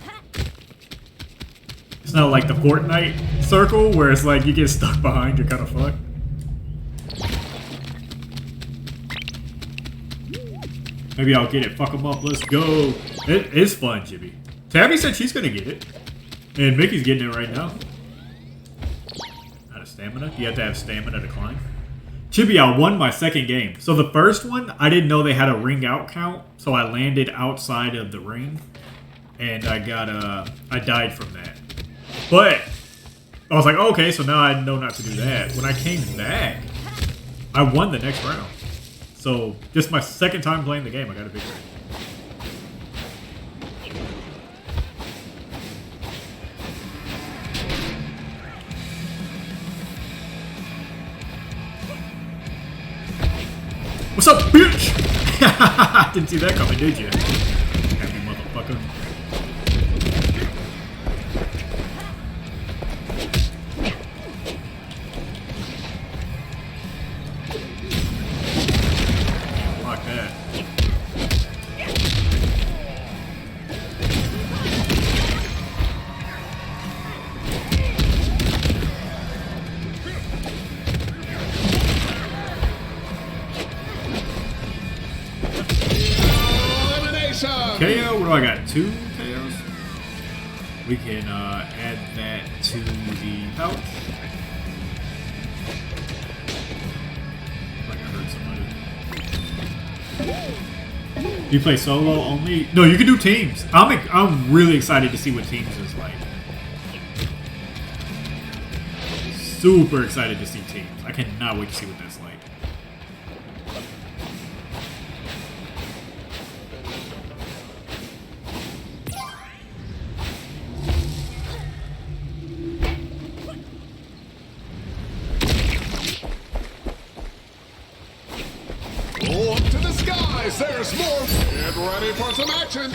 It's not like the Fortnite circle where it's like you get stuck behind, you're kind of fucked. Maybe I'll get it. Fuck them up. Let's go. It is fun, Jibby. Tabby said she's gonna get it. And Mickey's getting it right now. Out of Stamina? You have to have stamina to climb? Chibi, I won my second game. So the first one, I didn't know they had a ring out count, so I landed outside of the ring, and I died from that. But I was like, oh, okay, so now I know not to do that. When I came back, I won the next round. So just my second time playing the game, I got a victory. What's up, bitch? Didn't see that coming, did you? Happy motherfucker. Block that. KO? What do I got? 2 KOs? We can add that to the pouch. Like I heard somebody. Do you play solo only? No, you can do teams. I'm really excited to see what teams is like. Super excited to see teams. I cannot wait to see what that's like. There's more! Get ready for some action!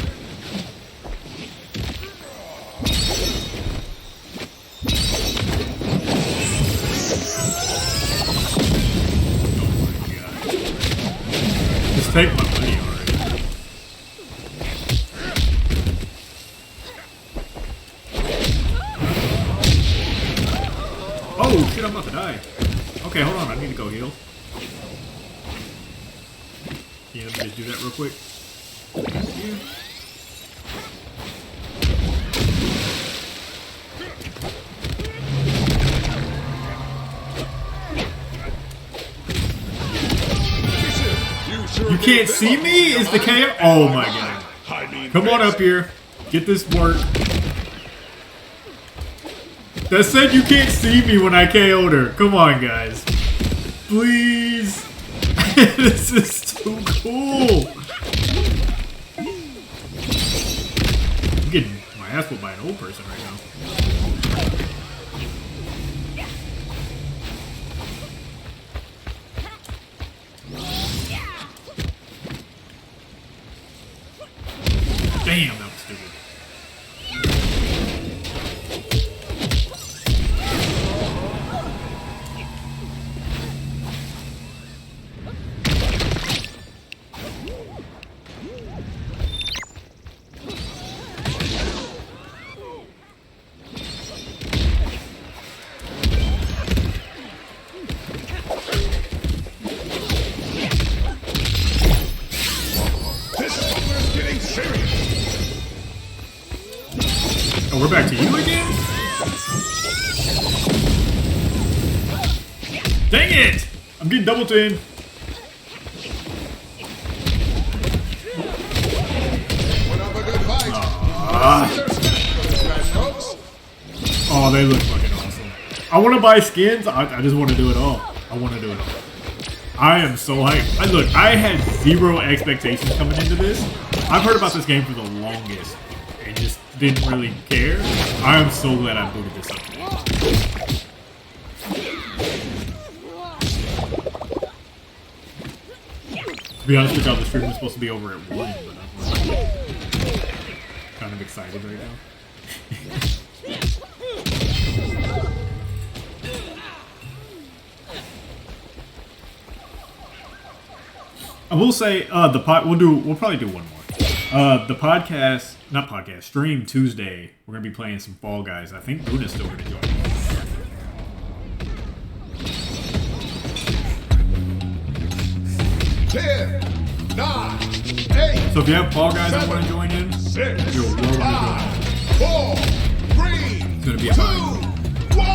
Oh my god. Just take my money already. Oh shit, I'm about to die. Okay, hold on, I need to go heal. Can you let me just do that real quick? Thank you. You can't see me? Is the KO? Oh my god. Come on up here. Get this work. That said you can't see me when I KO'd her. Come on, guys. Please. This is too cool. I'm getting my ass whooped by an old person right now. Damn, that was stupid. Oh, we're back to you again? Dang it! I'm getting double teamed. Oh, they look fucking awesome. I want to buy skins. I just want to do it all. I want to do it all. I am so hyped. Look, I had zero expectations coming into this. I've heard about this game for the longest and just didn't really care. I am so glad I booted this up. To be honest with y'all, the stream was supposed to be over at 1, but I'm kind of excited right now. I will say we'll probably do one more. The stream Tuesday. We're gonna be playing some Fall Guys. I think Luna's still gonna join. 10, 9, 8. So if you have Fall Guys that want to join in, 6, you're welcome to join. 4, 3, It's gonna be a 2, fun. 1.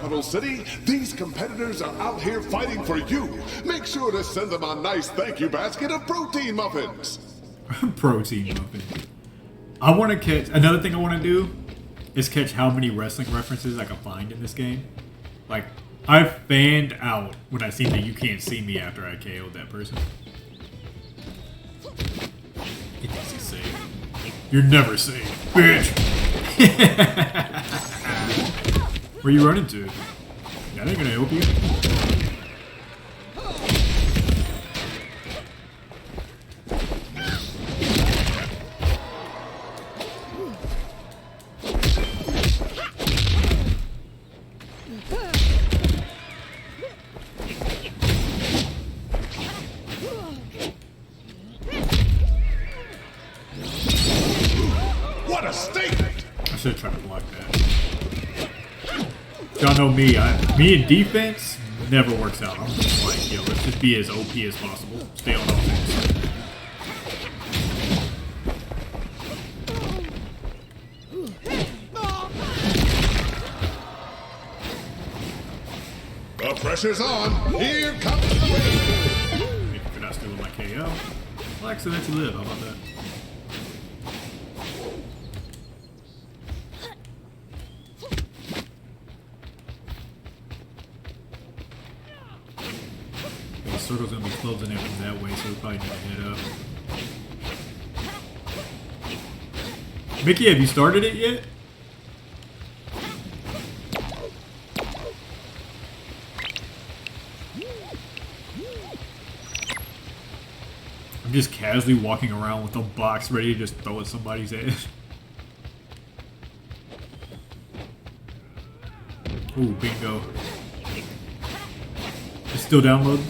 capital city, these competitors are out here fighting for you. Make sure to send them a nice thank you basket of protein muffins. Protein muffin. I want to catch... Another thing I want to do is catch how many wrestling references I can find in this game. Like, I fanned out when I seen that you can't see me after I KO'd that person. He thinks he's safe. You're never safe, bitch! Where you running to? That ain't gonna help you. What a statement! I should try to block that. Y'all know me. Me in defense never works out. I'm just like, yo, let's just be as OP as possible. Stay on offense. The pressure's on. Here comes the win. Maybe you're not stealing my KO. Well, actually, let you live. How about that? The circle's gonna be closing it from that way, so we probably need to head up. Mickey, have you started it yet? I'm just casually walking around with a box ready to just throw at somebody's head. Ooh, bingo. It's still downloading.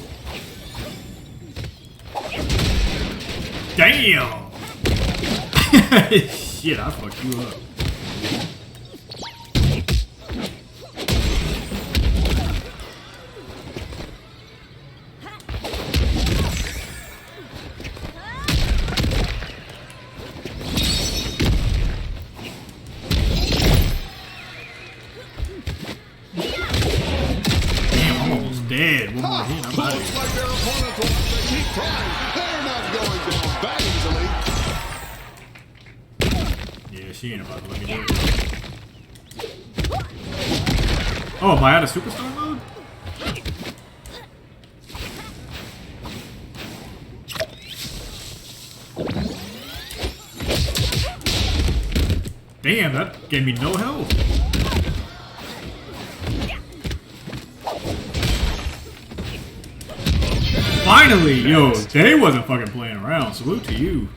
Damn! Shit, I fucked you up. Damn, I'm almost dead. One more hit, I'm out of Looks here. like their opponents will have to keep trying. They're not going down that easily. Yeah, she ain't about to let me do it. Oh, am I out of superstar mode? Damn, that gave me no health. Finally, yo, they wasn't fucking playing around. Salute to you.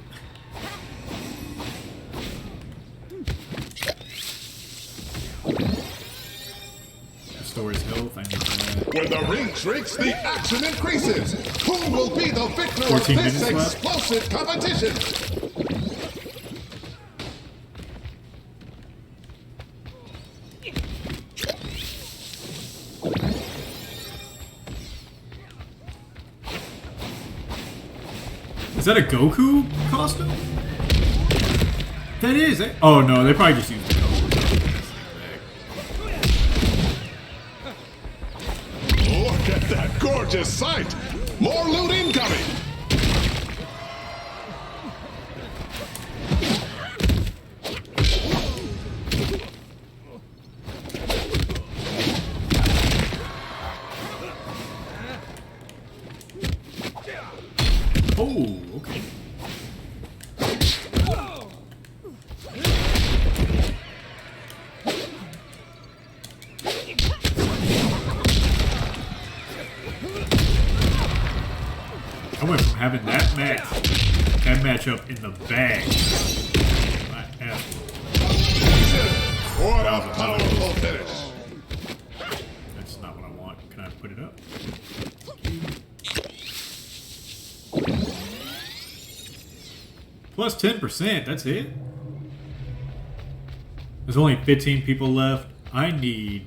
Restore his health. I need that. When the ring shrinks, the action increases. Who will be the victor of 14 this minutes left. explosive competition? Is that a Goku costume? That is. Oh no, they probably just used the Goku. Look at that gorgeous sight. More loot incoming. Oh, okay. I went from having that matchup in the bag. My ass. What a powerful finish. That's not what I want. Can I put it up? Plus 10%, that's it? There's only 15 people left. I need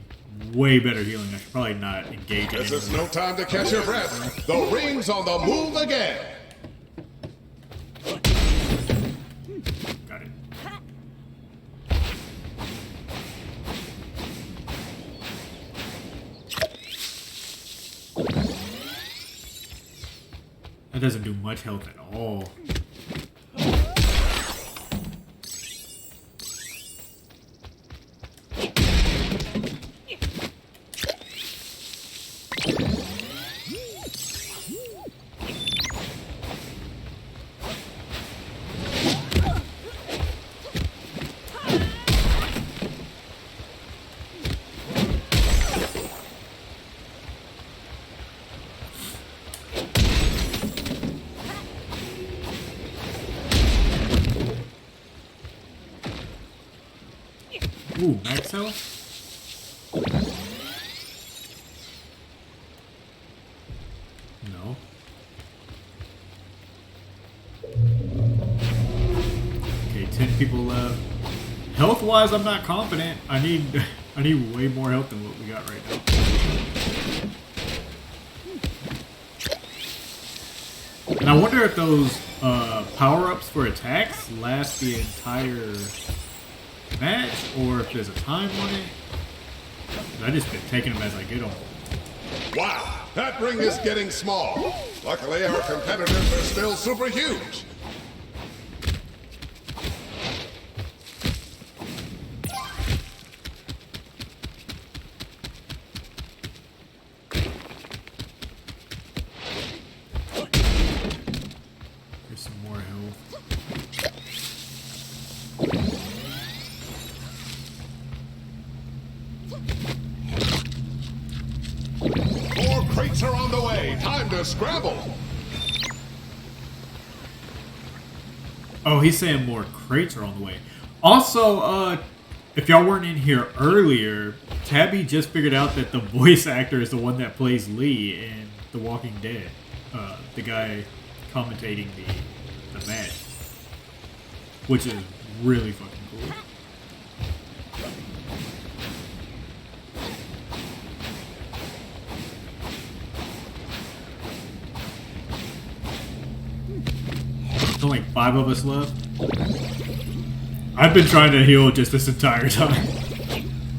way better healing. I should probably not engage in This is anymore. no time to catch your breath. The ring's on the move again. Got it. That doesn't do much health at all. Ooh, max health? No. Okay, 10 people left. Health-wise, I'm not confident. I need way more health than what we got right now. And I wonder if those power-ups for attacks last the entire match, or if there's a time on it. I just been taking them as I get them. Wow, that ring is getting small. Luckily, our competitors are still super huge. There's some more health. More crates are on the way. Time to scramble. Oh, he's saying more crates are on the way. Also, if y'all weren't in here earlier, Tabby just figured out that the voice actor is the one that plays Lee in The Walking Dead. The guy commentating the match. Which is really fucking cool. There's only 5 of us left. I've been trying to heal just this entire time.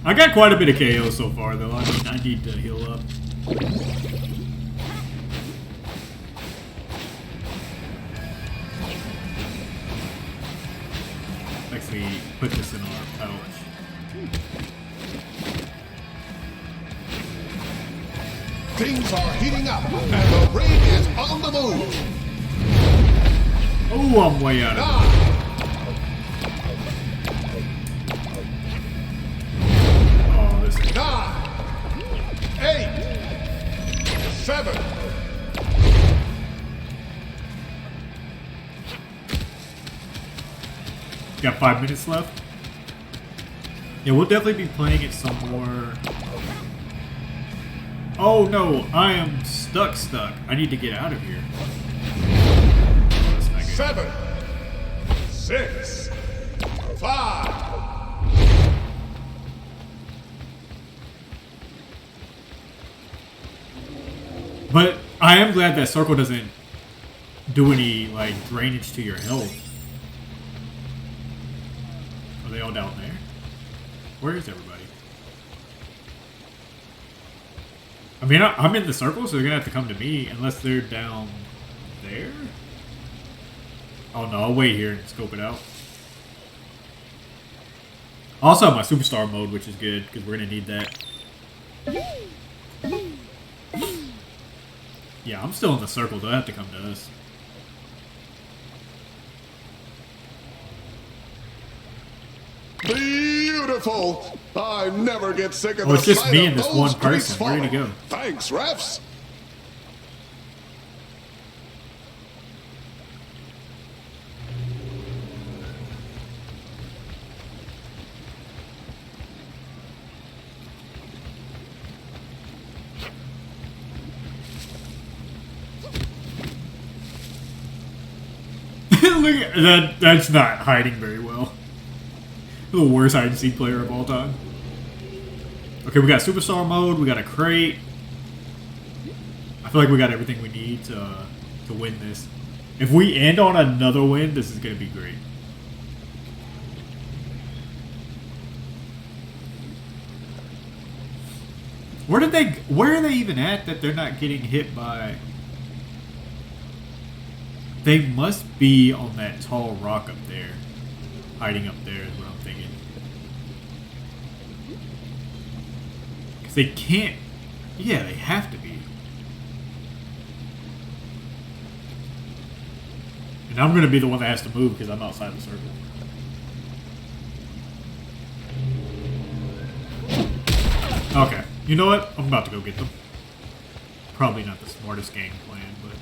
I got quite a bit of KO so far, though. I mean, I need to heal up. Actually, put this in our pouch. Things are heating up, and the ring is on the move. Oh, I'm way out of it. 9, 8, 7. Got 5 minutes left. Yeah, we'll definitely be playing it some more. Oh no, I am stuck. I need to get out of here. That's not good. 7, 6, 5. But I am glad that circle doesn't do any like drainage to your health. Are they all down there? Where is everybody? I mean, I'm in the circle, so they're gonna have to come to me unless they're down there. Oh no, I'll wait here and scope it out. I also have my superstar mode, which is good because we're gonna need that. Yeah, I'm still in the circle. They'll have to come to us. Beautiful. I never get sick of Oh, the it's just sight me of and this those one crates person. Where'd he falling. go? Thanks, refs. Look at that. That's not hiding very well. The worst hide and seek player of all time. Okay, we got superstar mode. We got a crate. I feel like we got everything we need to win this. If we end on another win, this is gonna be great. Where are they even at that they're not getting hit by? They must be on that tall rock up there. Hiding up there is what I'm thinking. Because they can't... Yeah, they have to be. And I'm going to be the one that has to move because I'm outside the circle. Okay. You know what? I'm about to go get them. Probably not the smartest game plan, but...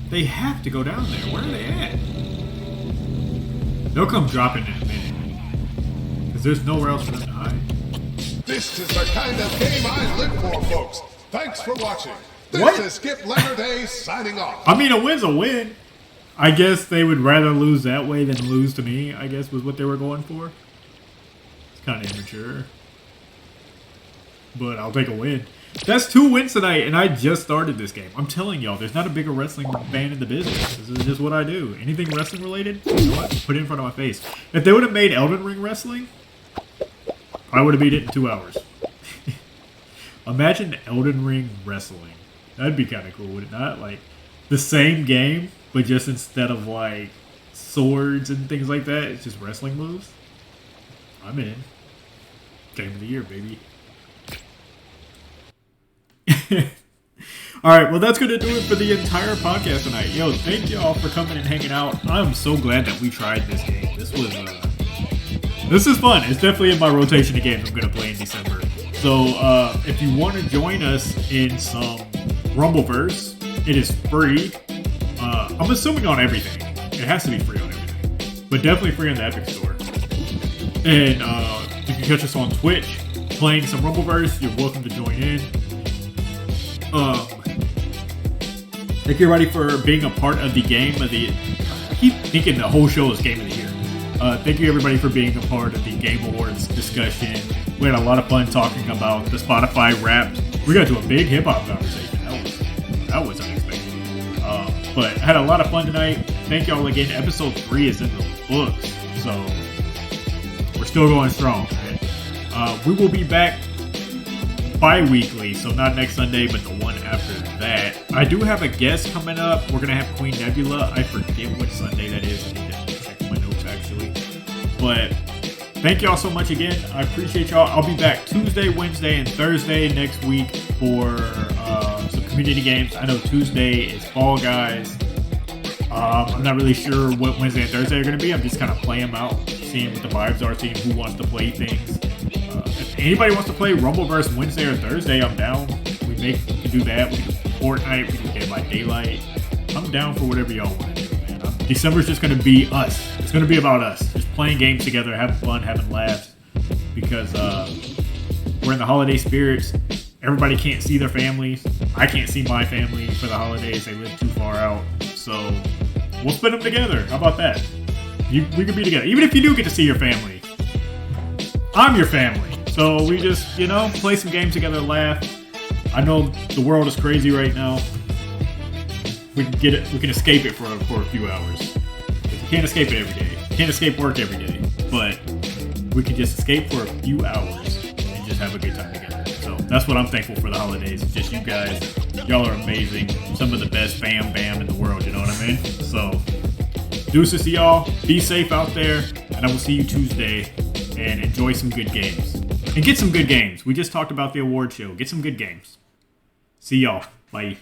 They have to go down there. Where are they at? They'll come dropping in a minute. Because there's nowhere else for them to hide. This is the kind of game I live for, folks. Thanks for watching. This What? is Skip Leonard A. signing off. I mean, a win's a win. I guess they would rather lose that way than lose to me, I guess was what they were going for. It's kind of immature. But I'll take a win. That's 2 wins tonight, and I just started this game. I'm telling y'all, there's not a bigger wrestling fan in the business. This is just what I do. Anything wrestling related, you know what? Put it in front of my face. If they would have made Elden Ring wrestling, I would have beat it in 2 hours. Imagine Elden Ring wrestling. That'd be kind of cool, would it not? Like, the same game, but just instead of, like, swords and things like that, it's just wrestling moves. I'm in. Game of the year, baby. Alright, well that's going to do it for the entire podcast tonight. Yo, thank y'all for coming and hanging out. I'm so glad that we tried this game. This is fun. It's definitely in my rotation of games I'm going to play in December. So, if you want to join us in some Rumbleverse, it is free. I'm assuming on everything. It has to be free on everything. But definitely free on the Epic Store. And you can catch us on Twitch playing some Rumbleverse. You're welcome to join in. Thank you everybody for being a part of the game of the... I keep thinking the whole show is Game of the Year. Thank you everybody for being a part of the Game Awards discussion. We had a lot of fun talking about the Spotify Wrapped. We got to a big hip-hop conversation. That was unexpected. But I had a lot of fun tonight. Thank y'all again. Episode 3 is in the books. So, we're still going strong. Right? We will be back bi-weekly, so not next Sunday, but the one after that. I do have a guest coming up. We're going to have Queen Nebula. I forget which Sunday that is. I need to check my notes, actually. But thank y'all so much again. I appreciate y'all. I'll be back Tuesday, Wednesday, and Thursday next week for some community games. I know Tuesday is Fall Guys. I'm not really sure what Wednesday and Thursday are going to be. I'm just kind of playing them out, seeing what the vibes are, seeing who wants to play things. If anybody wants to play Rumbleverse Wednesday or Thursday, I'm down. We can do that. We can do Fortnite. We can do Dead by Daylight. I'm down for whatever y'all want to do, man. December's just going to be us. It's going to be about us. Just playing games together, having fun, having laughs. Because we're in the holiday spirits. Everybody can't see their families. I can't see my family for the holidays. They live too far out. So we'll spend them together. How about that? We could be together. Even if you do get to see your family, I'm your family. So we just, play some games together, laugh. I know the world is crazy right now. We can escape it for a few hours. You can't escape it every day. You can't escape work every day. But we can just escape for a few hours and just have a good time together. So that's what I'm thankful for the holidays. Just you guys. Y'all are amazing. Some of the best bam in the world, you know what I mean? So, deuces to y'all. Be safe out there. And I will see you Tuesday. And enjoy some good games. And get some good games. We just talked about the award show. Get some good games. See y'all. Bye.